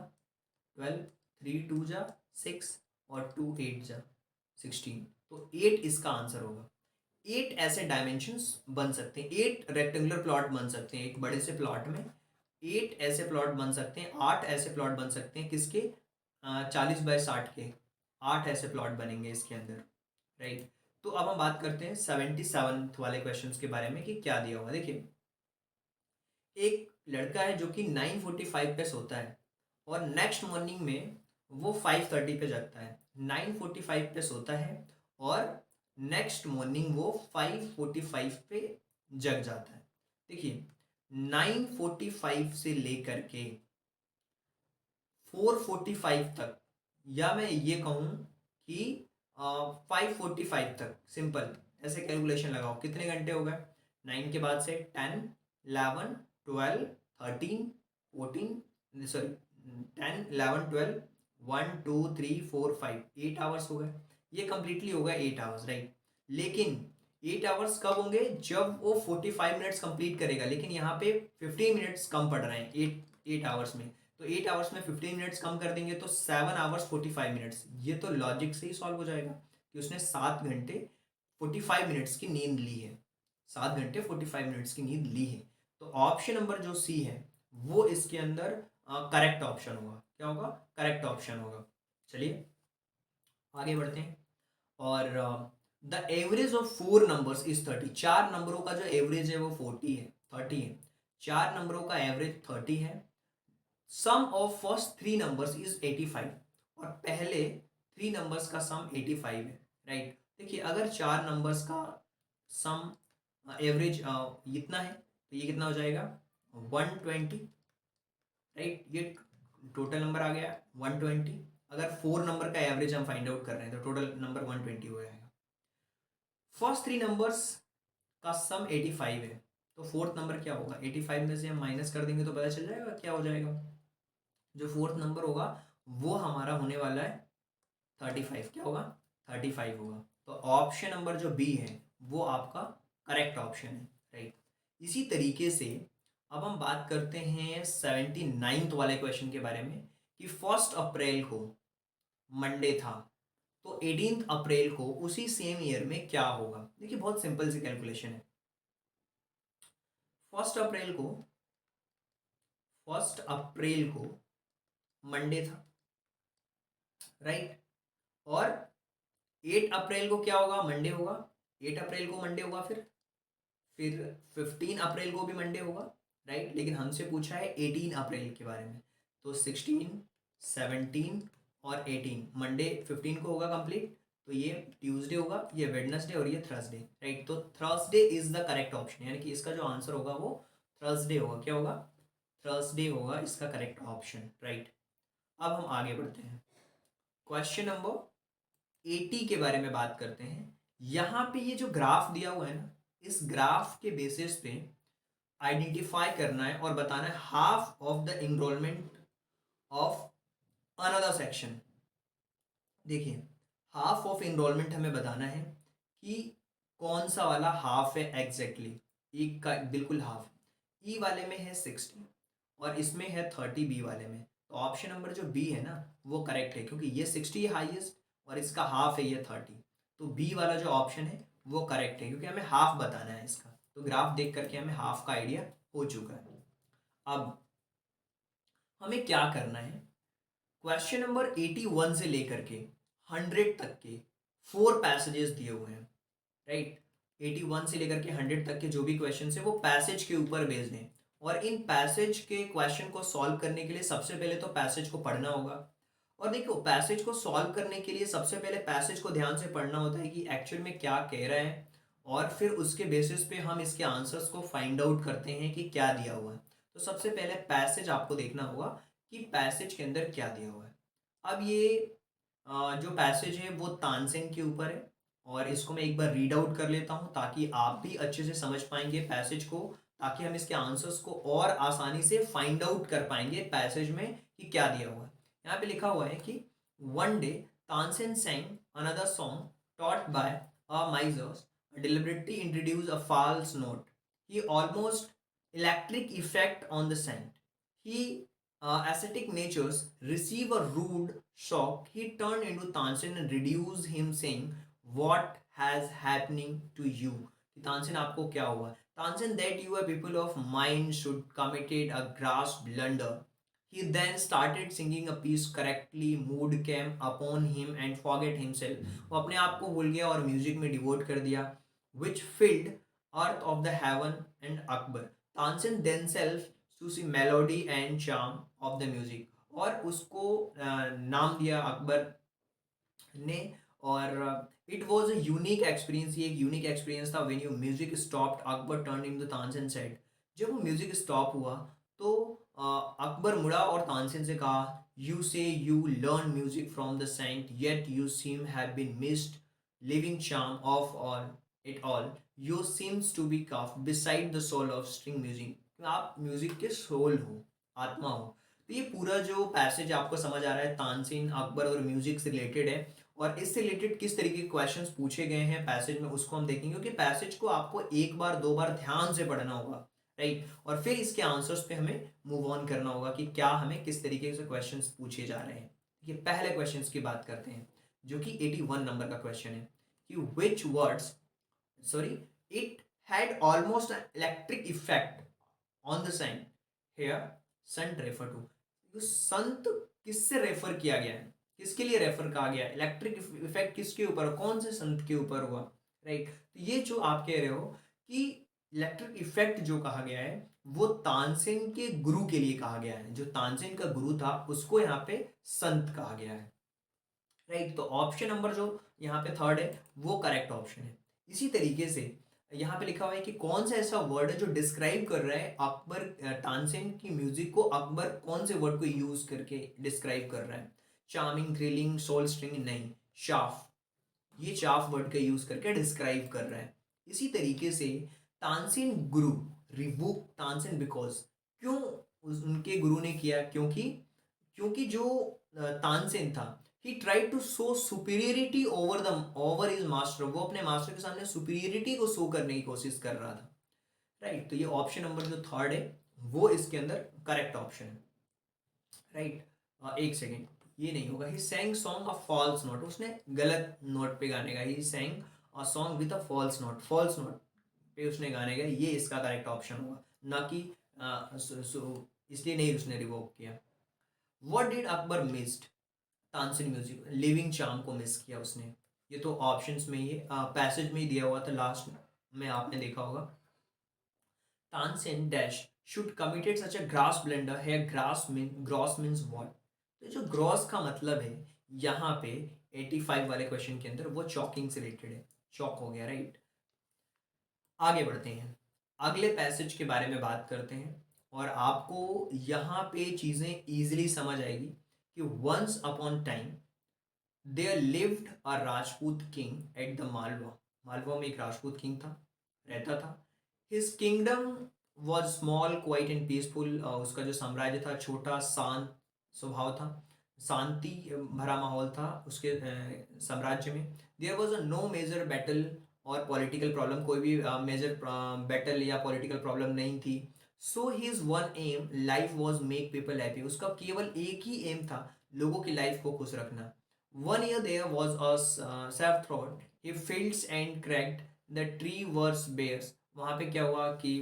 12, 3 2 जा 6 और 2 8 जा 16। तो 8 इसका आंसर होगा। 8 ऐसे डायमेंशंस बन सकते हैं, 8 रेक्टेंगुलर प्लॉट बन सकते हैं एक बड़े से प्लॉट में। 8 ऐसे प्लॉट बन सकते हैं, 8 ऐसे प्लॉट बन सकते हैं किसके, 40 बाय 60 के 8 ऐसे प्लॉट बनेंगे इसके अंदर, राइट। तो अब हम बात करते हैं 77 वाले क्वेश्चंस के बारे में कि क्या दिया हुआ। देखिए, एक लड़का है जो कि 9:45 पे सोता है और नेक्स्ट मॉर्निंग में वो 5:30 पे जगता है। 9:45 पे सोता है और नेक्स्ट मॉर्निंग वो 5:45 पे जग जाता है। देखिए, 9:45 से लेकर के 4:45 तक, या मैं ये कहूँ कि 5:45 तक, सिंपल ऐसे कैलकुलेशन लगाओ, कितने घंटे हो गए। 9 के बाद से 10 11 12 13 14, सॉरी 10 11 12 1 2 3 4 5 8 आवर्स हो गए। ये कंप्लीटली होगा 8 आवर्स, राइट। लेकिन 8 आवर्स कब होंगे, जब वो 45 मिनट्स कंप्लीट करेगा। लेकिन यहाँ पे 15 मिनट्स कम पड़ रहे हैं 8 आवर्स में। तो 8 आवर्स में 15 मिनट्स कम कर देंगे तो 7 आवर्स 45 मिनट्स। ये तो लॉजिक से ही सॉल्व हो जाएगा कि उसने 7 घंटे 45 मिनट्स की नींद ली है, 7 घंटे 45 मिनट्स की नींद ली है। तो ऑप्शन नंबर जो सी है वो इसके अंदर करेक्ट ऑप्शन होगा। क्या होगा, करेक्ट ऑप्शन होगा। चलिए आगे बढ़ते हैं। और the average of 4 numbers is 30। 4 नंबरों का जो एवरेज है वो 30 है। 4 नंबरों का एवरेज 30 है। Sum of first 3 numbers is 85। और पहले 3 नंबर्स का सम 85 है, राइट। देखिए, अगर 4 नंबर्स का सम एवरेज इतना है तो ये कितना हो जाएगा, 120, राइट। ये टोटल नंबर आ गया 120। अगर 4 नंबर का एवरेज हम फाइंड आउट कर रहे हैं तो टोटल नंबर 120 हो जाएगा। फर्स्ट 3 नंबर्स का सम 85 है, तो फोर्थ नंबर क्या होगा, 85 में से हम माइनस कर देंगे तो पता चल जाएगा क्या हो जाएगा। जो फोर्थ नंबर होगा वो हमारा होने वाला है 35। क्या होगा, 35 होगा। तो ऑप्शन नंबर जो बी है वो आपका करेक्ट ऑप्शन है, राइट। इसी तरीके से अब हम बात करते हैं 79th वाले क्वेश्चन के बारे में कि 1 अप्रैल को मंडे था, तो 18 अप्रैल को उसी सेम ईयर में क्या होगा। देखिए बहुत सिंपल सी कैलकुलेशन है। 1 अप्रैल को 1 अप्रैल को मंडे था, राइट। और 8 अप्रैल को क्या होगा, मंडे होगा। 8 अप्रैल को मंडे होगा, फिर 15 अप्रैल को भी मंडे होगा, राइट। लेकिन हमसे पूछा है 18 अप्रैल के बारे में, तो 16, 17 और 18, मंडे 15 को होगा कंप्लीट, तो ये ट्यूसडे होगा, ये वेडनेसडे और ये थर्सडे, राइट। तो Thursday is the correct option, यानी कि इसका जो आंसर होगा वो थर्सडे होगा। क्या होगा, थर्सडे होगा इसका करेक्ट ऑप्शन, राइट। अब हम आगे बढ़ते हैं, क्वेश्चन नंबर 80 के बारे में बात करते हैं। यहाँ पे ये जो ग्राफ दिया हुआ है ना, इस ग्राफ के बेसिस पे आइडेंटिफाई करना है और बताना है half of the enrolment of another section. देखिए हाफ ऑफ इनरोलमेंट हमें बताना है कि कौन सा वाला हाफ है एग्जैक्टली, एक का बिल्कुल हाफ। ई वाले में है 60 और इसमें है 30 बी वाले में, तो ऑप्शन नंबर जो बी है ना वो करेक्ट है, क्योंकि ये 60 हाईएस्ट और इसका हाफ है ये 30, तो बी वाला जो ऑप्शन है वो करेक्ट है, क्योंकि हमें हाफ बताना है इसका। तो ग्राफ देख करके हमें हाफ का आइडिया हो चुका है। अब हमें क्या करना है, क्वेश्चन नंबर 81 से लेकर के 100 तक के 4 पैसेजेस दिए हुए हैं, राइट। 81 से लेकर के 100 तक के जो भी क्वेश्चन है वो पैसेज के ऊपर बेस्ड हैं, और इन पैसेज के क्वेश्चन को सॉल्व करने के लिए सबसे पहले तो पैसेज को पढ़ना होगा। और देखो पैसेज को सॉल्व करने के लिए सबसे पहले पैसेज को ध्यान से पढ़ना होता है कि एक्चुअल में क्या कह रहा है, और फिर उसके बेसिस पे हम इसके आंसर्स को फाइंड आउट करते हैं कि क्या दिया हुआ है। तो सबसे पहले पैसेज आपको देखना होगा कि पैसेज के अंदर क्या दिया हुआ है। अब ये जो पैसेज है वो तानसेन के ऊपर है, और इसको मैं एक बार रीड आउट कर लेता हूँ ताकि आप भी अच्छे से समझ पाएंगे पैसेज को, ताकि हम इसके आंसर्स को और आसानी से फाइंड आउट कर पाएंगे पैसेज में कि क्या दिया हुआ है। यहाँ पे लिखा हुआ है कि one day Tansen sang another song taught by a miser deliberately introduced a false note. He almost electric effect on the scent. He ascetic natures receive a rude shock. He turned into Tansin and reduced him saying, what has happening to you? कि तानसेन आपको क्या हुआ। Tansen that you are people of mind should committed a gross blunder. He then started singing a piece correctly. Mood came upon him and forget himself. वो अपने आप को भूल गया और म्यूजिक में डिवोट कर दिया, which filled earth of the heaven and Akbar. Tansen themselves to see melody and charm of the music. और उसको नाम दिया अकबर ने। और it was a unique experience, ये एक यूनिक एक्सपीरियंस था। When you music stopped Akbar turn in the Tansen said, जब वो म्यूजिक स्टॉप हुआ तो अकबर मुड़ा और तानसेन से कहा, you say you learn music from the saint yet you seem have been missed living charm of all it all, you seems to be calf beside the soul of string music. आप music के soul हो, आत्मा हो। तो ये पूरा जो passage आपको समझ आ रहा है तानसेन अकबर और म्यूजिक से रिलेटेड है, और इससे रिलेटेड किस तरीके के क्वेश्चंस पूछे गए हैं पैसेज में उसको हम देखेंगे, क्योंकि पैसेज को आपको एक बार दो बार ध्यान से पढ़ना होगा, राइट। और फिर इसके आंसर्स पे हमें मूव ऑन करना होगा कि क्या हमें किस तरीके से क्वेश्चंस पूछे जा रहे हैं। ये पहले क्वेश्चंस की बात करते हैं जो कि 81 नंबर का क्वेश्चन है कि which words sorry it had almost electric effect on the sign here saint refer to. संत किससे रेफर किया गया है, किसके लिए रेफर कहा गया, इलेक्ट्रिक इफेक्ट किसके ऊपर, कौन से संत के ऊपर हुआ, राइट। तो ये जो आप कह रहे हो कि इलेक्ट्रिक इफेक्ट जो कहा गया है वो तानसेन के गुरु के लिए कहा गया है, जो तानसेन का गुरु था उसको यहाँ पे संत कहा गया है, राइट। तो ऑप्शन नंबर जो यहाँ पे थर्ड है वो करेक्ट ऑप्शन है। इसी तरीके से यहाँ पे लिखा हुआ है कि कौन सा ऐसा वर्ड है जो डिस्क्राइब कर रहा है अकबर तानसेन की म्यूजिक को, अकबर कौन से वर्ड को यूज करके डिस्क्राइब कर रहा है। चार्मिंग, थ्रिलिंग, सोल स्ट्रिंग, नहीं, शाफ, ये चाफ वर्ड का यूज करके डिस्क्राइब कर रहा है। इसी तरीके से तानसेन गुरु रिवोक तानसेन बिकॉज, क्यों उनके गुरु ने किया? क्योंकि क्योंकि जो तानसेन था, he tried to show superiority over his master, वो अपने मास्टर के सामने सुपीरियरिटी को शो करने की कोशिश कर रहा था, राइट। तो ये ऑप्शन नंबर जो थर्ड है वो इसके अंदर करेक्ट ऑप्शन है, राइट। एक सेकेंड, ये नहीं होगा। He sang song a false note, उसने गलत नोट पे गाने का, he sang a song with a false note, false note पे उसने गाने का, ये इसका करेक्ट ऑप्शन होगा, ना कि इसलिए नहीं उसने रिवोक किया। What did Akbar missed Tansen music, living charm को मिस किया उसने। ये तो ऑप्शंस में ही पैसेज में ही दिया हुआ था, लास्ट में आपने देखा होगा। Tansen dash should committed such a grass blender है, ग्रॉस मीन्स व्हाट? तो जो ग्रॉस का मतलब है यहाँ पे 85 वाले क्वेश्चन के अंदर, वो चॉकिंग से रिलेटेड है, चॉक हो गया, राइट। आगे बढ़ते हैं, अगले पैसेज के बारे में बात करते हैं, और आपको यहाँ पे चीजें इजीली समझ आएगी कि once upon time there lived a Rajput king at the Malwa, Malwa में एक राजपूत किंग था, रहता था। His kingdom was small quite and peaceful, उसका जो साम्राज्य था छोटा शांत स्वभाव था, शांति भरा माहौल था उसके साम्राज्य में। There was a no major battle और पॉलिटिकल प्रॉब्लम, कोई भी मेजर बैटल या पॉलिटिकल प्रॉब्लम नहीं थी। So his one aim life was make people happy, उसका केवल एक ही एम था, लोगों की लाइफ को खुश रखना। One year there was a saffron. He fields and cracked. The tree was bare. वहाँ पे क्या हुआ कि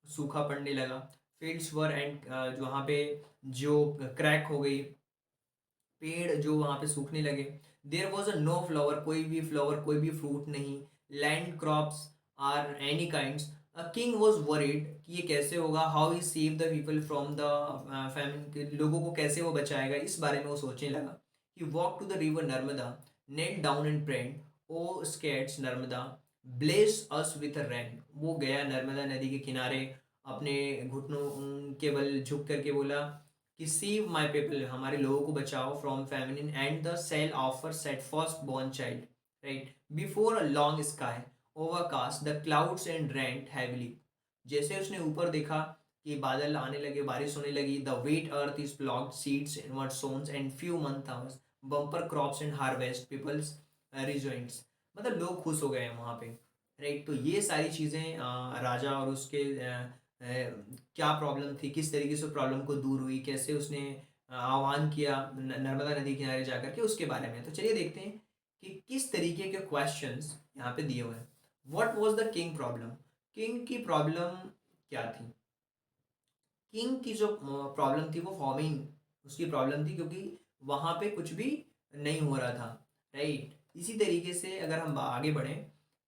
सूखा पड़ने लगा। Fields were and जो वहाँ पे जो क्रैक हो गई, पेड़ जो वहाँ पे सूखने लगे। There was a no flower, कोई भी फ्लावर, कोई भी फ्रूट नहीं। Land crops are any kinds. A king was worried कि ये कैसे होगा, how he save the people from the famine, लोगों को कैसे वो बचाएगा, इस बारे में वो सोचने लगा। He walked to the river Narmada, knelt down and prayed, O scared Narmada, bless us with a rain. वो गया नर्मदा नदी के किनारे, अपने घुटनों के बल झुक करके बोला कि save my people, हमारे लोगों को बचाओ from famine and the shall offer set first born child, right? Before a long sky overcast the clouds and rained heavily. जैसे उसने ऊपर देखा कि बादल आने लगे, बारिश होने लगी। The wet earth is ploughed, seeds invert sons and few month hours, bumper crops and harvest, peoples रिजॉइंट्स, मतलब लोग खुश हो गए हैं वहाँ पे, राइट। तो ये सारी चीज़ें राजा और उसके क्या प्रॉब्लम थी, किस तरीके से प्रॉब्लम को दूर हुई, कैसे उसने आह्वान किया नर्मदा नदी किनारे जाकर के, उसके बारे में। तो चलिए देखते हैं कि किस तरीके के क्वेश्चंस यहाँ पे दिए हुए हैं। What was the king problem, king की प्रॉब्लम क्या थी? किंग की जो प्रॉब्लम थी वो फॉर्मिंग, उसकी प्रॉब्लम थी, क्योंकि वहां पे कुछ भी नहीं हो रहा था, राइट। इसी तरीके से अगर हम आगे बढ़े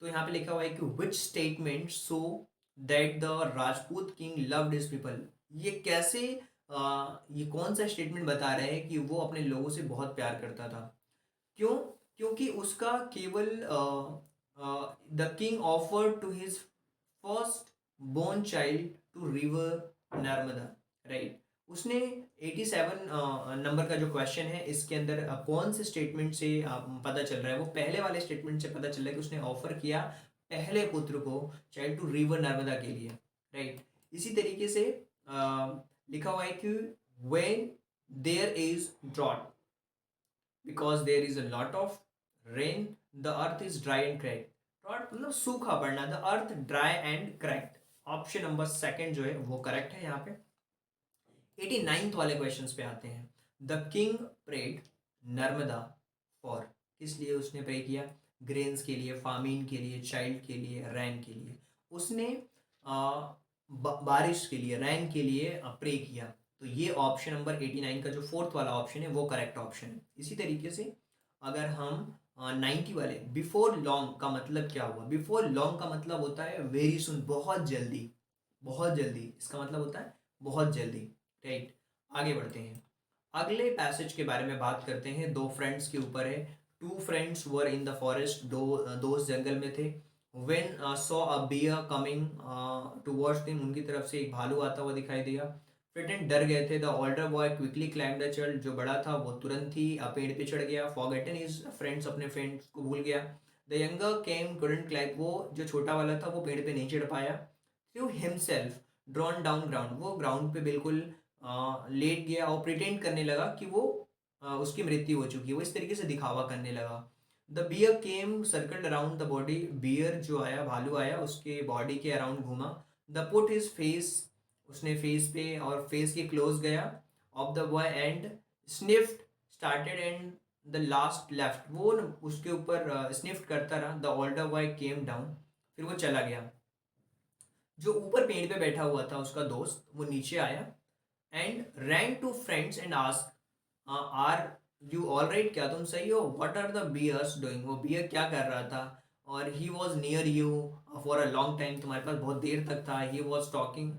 तो यहाँ पे लिखा हुआ है कि which statement so that the Rajput king loved his people, ये कैसे ये कौन सा स्टेटमेंट बता रहा है कि वो अपने लोगों से बहुत प्यार करता था? क्यों? क्योंकि उसका केवल the king offer to his first born child to river Narmada, right. उसने 87 नंबर का जो क्वेश्चन है इसके अंदर कौन से स्टेटमेंट से पता चल रहा है? वो पहले वाले स्टेटमेंट से पता चल रहा है कि उसने ऑफर किया पहले पुत्र को चाइल्ड टू रिवर नर्मदा के लिए, राइट। इसी तरीके से लिखा हुआ है कि when there is drought because there is a lot of rain the earth is dry and cracked, drought मतलब सूखा पड़ना, the earth dry and cracked, option number second जो है वो करेक्ट है। यहाँ पे 89th वाले क्वेश्चंस पे आते हैं। The king prayed Narmada for, किस लिए उसने प्रे किया? ग्रेन्स के लिए, फामीन के लिए, चाइल्ड के लिए, रैन के लिए। उसने बारिश के लिए, रैन के लिए प्रे किया। तो ये ऑप्शन नंबर 89 का जो फोर्थ वाला ऑप्शन है वो करेक्ट ऑप्शन है। इसी तरीके से अगर हम 90 वाले बिफोर लॉन्ग का मतलब क्या हुआ? बिफोर लॉन्ग का मतलब होता है वेरी सुन, बहुत जल्दी, बहुत जल्दी, इसका मतलब होता है बहुत जल्दी, राइट। आगे बढ़ते हैं, अगले पैसेज के बारे में बात करते हैं। दो फ्रेंड्स के ऊपर है। Two friends were in the forest, दो दोस्त जंगल में थे। When saw a bear coming towards them, उनकी तरफ से एक भालू आता हुआ दिखाई दिया। फ्रिटेंड, डर गए थे। The older boy quickly climb the tree, जो बड़ा था वो तुरंत ही पेड़ पे चढ़ गया। फॉरगेटन हिज फ्रेंड्स, अपने फ्रेंड्स को भूल गया। The younger came couldn't climb, वो जो छोटा वाला था वो पेड़ पे नहीं चढ़ पाया। Through himself drawn down ground, वो ग्राउंड पे बिल्कुल लेट गया और प्रिटेंड करने लगा कि वो उसकी मृत्यु हो चुकी है, वो इस तरीके से दिखावा करने लगा। The bear came circled around the body, bear जो आया, भालू आया, उसके बॉडी के अराउंड घूमा। द पुट हिज फेस, उसने फेस पे और फेस के क्लोज गया of the boy and sniffed started and the last left, वो उसके ऊपर स्निफ्ट करता रहा। The older boy came down, फिर वो चला गया। जो ऊपर पेड़ पे बैठा हुआ था उसका दोस्त, वो नीचे आया and ran to friends and ask are you all right, क्या तुम सही हो? What are the bears doing, वो बियर क्या कर रहा था? और he was near you for a long time, तुम्हारे पास बहुत देर तक था। He was talking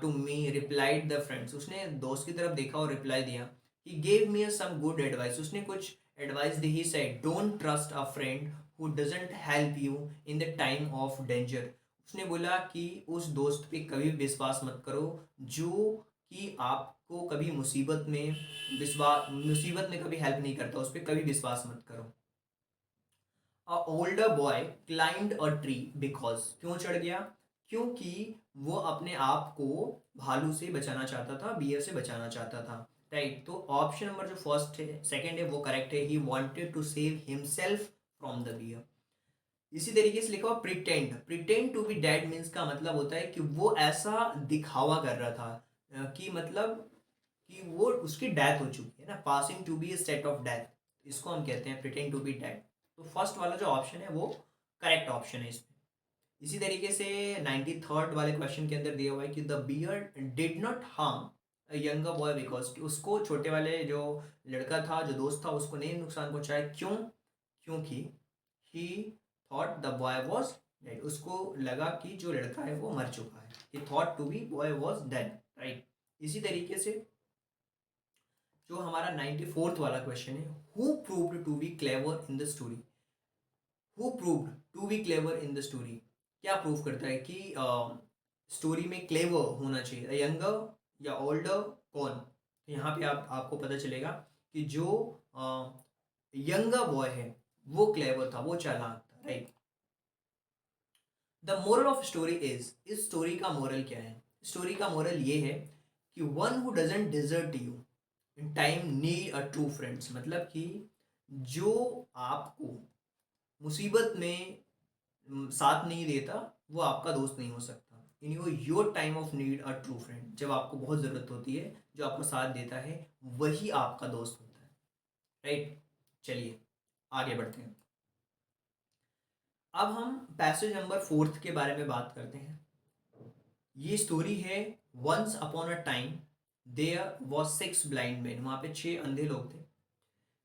to me, replied the friends, उसने दोस्त की तरफ देखा और रिप्लाई दिया। He gave me some good advice, उसने कुछ advice the. He said don't trust a friend who doesn't help you in the time of danger, उसने बोला कि उस दोस्त पे कभी विश्वास मत करो जो कि आपको कभी मुसीबत में कभी हेल्प नहीं करता, उस पर कभी विश्वास मत करो। A older boy climbed a tree because, क्यों चढ़ गया? क्योंकि वो अपने आप को भालू से बचाना चाहता था, बियर से बचाना चाहता था। राइट, तो ऑप्शन नंबर जो फर्स्ट है, सेकंड है, वो करेक्ट है। He wanted to save himself from the bear. इसी तरीके से लिखा हुआ pretend, pretend to be dead means का मतलब होता है कि वो ऐसा दिखावा कर रहा था कि मतलब कि वो उसकी डेथ हो चुकी है ना, passing to be state of death, इसको हम कहते हैं प्रिटेंड टू बी डेड। तो फर्स्ट वाला जो ऑप्शन है वो करेक्ट ऑप्शन है इसमें। इसी तरीके से 93rd वाले क्वेश्चन के अंदर दिया हुआ है कि the bear did not harm younger boy because, उसको छोटे वाले जो लड़का था, जो दोस्त था, उसको नहीं नुकसान पहुंचाया। क्यों? क्योंकि ही thought the boy was dead, उसको लगा कि जो लड़का है वो मर चुका है। He thought to be boy was dead. Right, इसी तरीके से जो हमारा 94th वाला क्वेश्चन है, who proved to be clever in the story, who proved to be clever in the story, क्या प्रूव करता है कि स्टोरी में क्लेवर होना चाहिए, यंगर या ओल्डर, कौन? तो यहाँ पे आपको पता चलेगा कि जो यंगर बॉय है वो क्लेवर था, वो चालाक था। Right, the moral of story is, इस स्टोरी का मोरल क्या है? स्टोरी का मोरल ये है कि one who doesn't desert you in time need a true friends, मतलब कि जो आपको मुसीबत में साथ नहीं देता वो आपका दोस्त नहीं हो सकता। In your time of need a true friend, जब आपको बहुत ज़रूरत होती है जो आपको साथ देता है वही आपका दोस्त होता है। राइट, चलिए आगे बढ़ते हैं। अब हम पैसेज नंबर 4 के बारे में बात करते हैं। ये स्टोरी है, once upon a time there was 6 blind man, वहां पे 6 अंधे लोग थे।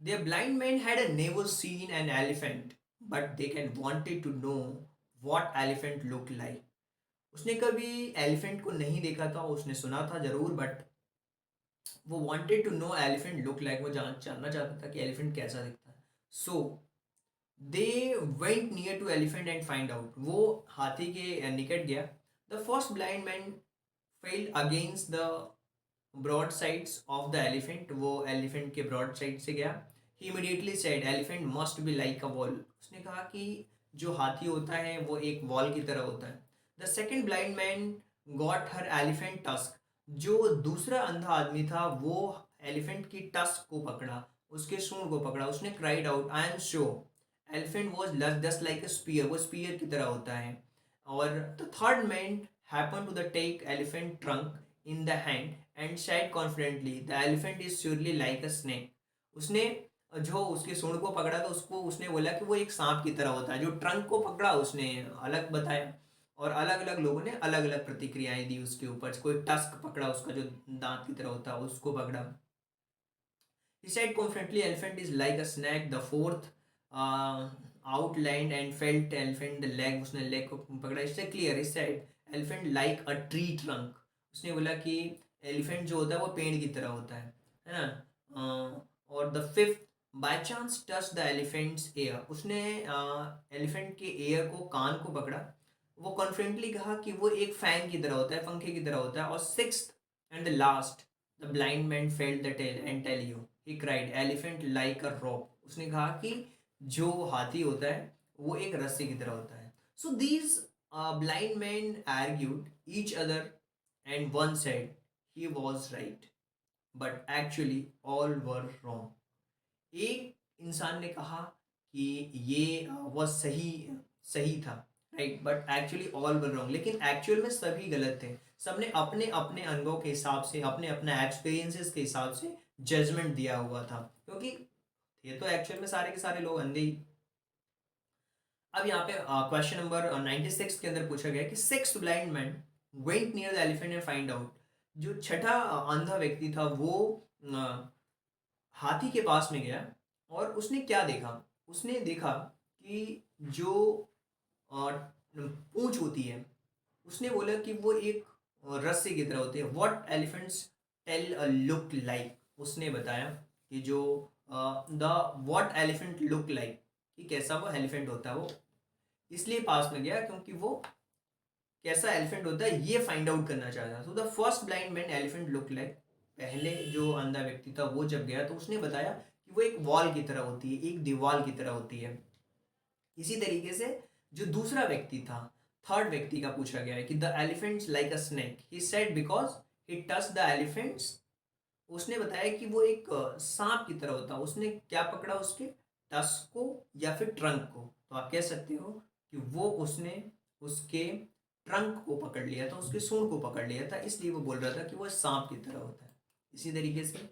There blind man had never seen an elephant but they can wanted to know what elephant look like, उसने कभी एलिफेंट को नहीं देखा था, उसने सुना था जरूर, बट वो wanted to know elephant look like, वो जानना चाहता था कि एलिफेंट कैसा दिखता है। So they went near to elephant and find out, वो हाथी के निकट गया। The first blind man fell against the broad sides of the elephant, वो एलिफेंट के ब्रॉड साइड से गया। He immediately said elephant must be like a wall, उसने कहा कि जो हाथी होता है वो एक वॉल की तरह होता है। The second blind man got her elephant tusk, जो दूसरा अंधा आदमी था वो एलिफेंट की टस्क को पकड़ा, उसके सूंड को पकड़ा। उसने cried out I am sure elephant was just like a spear, वो स्पीयर की तरह होता है। और the third man happen to the take elephant trunk in the hand and said confidently the elephant is surely like a snake, उसने जो उसके सूंड को पकड़ा था उसको उसने बोला कि वो एक सांप की तरह होता है। जो ट्रंक को पकड़ा उसने अलग बताया, और अलग अलग लोगों ने अलग अलग प्रतिक्रियाएं दी उसके ऊपर। कोई टस्क पकड़ा, उसका जो दांत की तरह होता है उसको पकड़ा। he said confidently elephant is like a snake, the fourth outlined and felt elephant the leg, उसने leg को पकड़ा। इससे clear, he said elephant like a tree trunk, उसने बोला कि एलिफेंट जो होता है वो पेड़ की तरह होता है ना। और the fifth by chance touch the elephants air, उसने एलिफेंट के एयर को, कान को पकड़ा। वो कॉन्फिडेंटली कहा कि वो एक फैन की तरह होता है, पंखे की तरह होता है। और sixth and the last the blind man felt the tail and tail you he cried elephant like a rope, उसने कहा कि जो हाथी होता है वो एक रस्सी की तरह होता है। So these blind man argued each other and one said he was right, but actually all were wrong. एक इंसान ने कहा कि ये वह सही सही था, right, but actually all were wrong, लेकिन एक्चुअल में सभी गलत थे। सबने अपने अपने अनुभव के हिसाब से, अपने अपने एक्सपीरियंसेस के हिसाब से जजमेंट दिया हुआ था, क्योंकि ये तो एक्चुअल में सारे के सारे लोग अंधे ही। अब यहाँ पे क्वेश्चन नंबर 96 के अंदर पूछा गया कि six blind man went near the elephant and find out. जो छठा अंधा व्यक्ति था वो हाथी के पास में गया और उसने क्या देखा? उसने देखा कि जो पूंछ होती है, उसने बोला कि वो एक रस्से की तरह होती है। What elephant's tail look like, उसने बताया कि जो the what elephant look like, कि कैसा वो एलिफेंट होता है। वो इसलिए पास में गया क्योंकि वो कैसा एलिफेंट होता है ये फाइंड आउट करना चाहता था। So the first blind man elephant look like, पहले जो अंधा व्यक्ति था वो जब गया तो उसने बताया कि वो एक वॉल की तरह होती है, एक दीवार की तरह होती है। इसी तरीके से जो दूसरा व्यक्ति था, थर्ड व्यक्ति का पूछा गया है कि the elephants like a snake, he said because he touch the elephants. उसने बताया कि वो एक सांप की तरह होता है। उसने क्या पकड़ा? उसके टस्क को या फिर ट्रंक को। तो आप कह सकते हो कि वो उसने उसके ट्रंक को पकड़ लिया था, उसके सूंड को पकड़ लिया था, इसलिए वो बोल रहा था कि वो सांप की तरह होता है। इसी तरीके से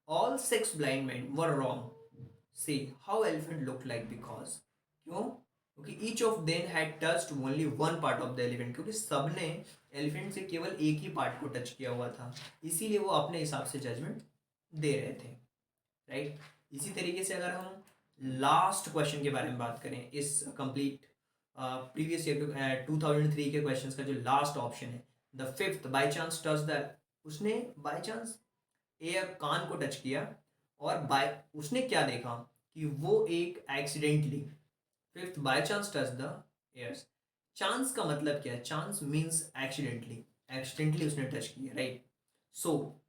all six blind man were wrong, see how elephant look like, because क्यों? क्योंकि each of them had touched only one part of the elephant, क्योंकि सबने एलिफेंट से केवल एक ही पार्ट को टच किया हुआ था, इसीलिए वो अपने हिसाब से जजमेंट दे रहे थे, राइट। इसी तरीके से अगर हम लास्ट क्वेश्चन के बारे में बात करें इस कंप्लीट प्रीवियस ईयर 2003 के क्वेश्चन का, जो लास्ट ऑप्शन है the fifth, by chance touch the, उसने बाय चांस एक कान को टच किया और बाय उसने क्या देखा कि वो एक accidentally, fifth by chance touch the ears. Chance का मतलब क्या है? चांस मीन्स एक्सीडेंटली, एक्सीडेंटली उसने टच किया, राइट। सो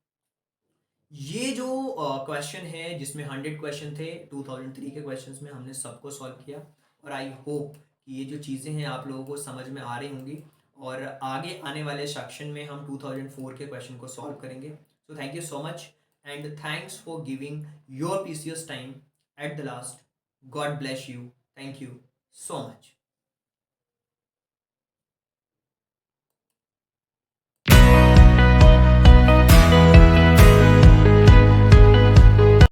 ये जो क्वेश्चन है जिसमें 100 क्वेश्चन थे 2003 के क्वेश्चंस में, हमने सबको सॉल्व किया और आई होप कि ये जो चीज़ें हैं आप लोगों को समझ में आ रही होंगी और आगे आने वाले सेक्शन में हम 2004 के क्वेश्चन को सॉल्व करेंगे। So thank you so much and thanks for giving your precious time at the last. God bless you, thank you so much.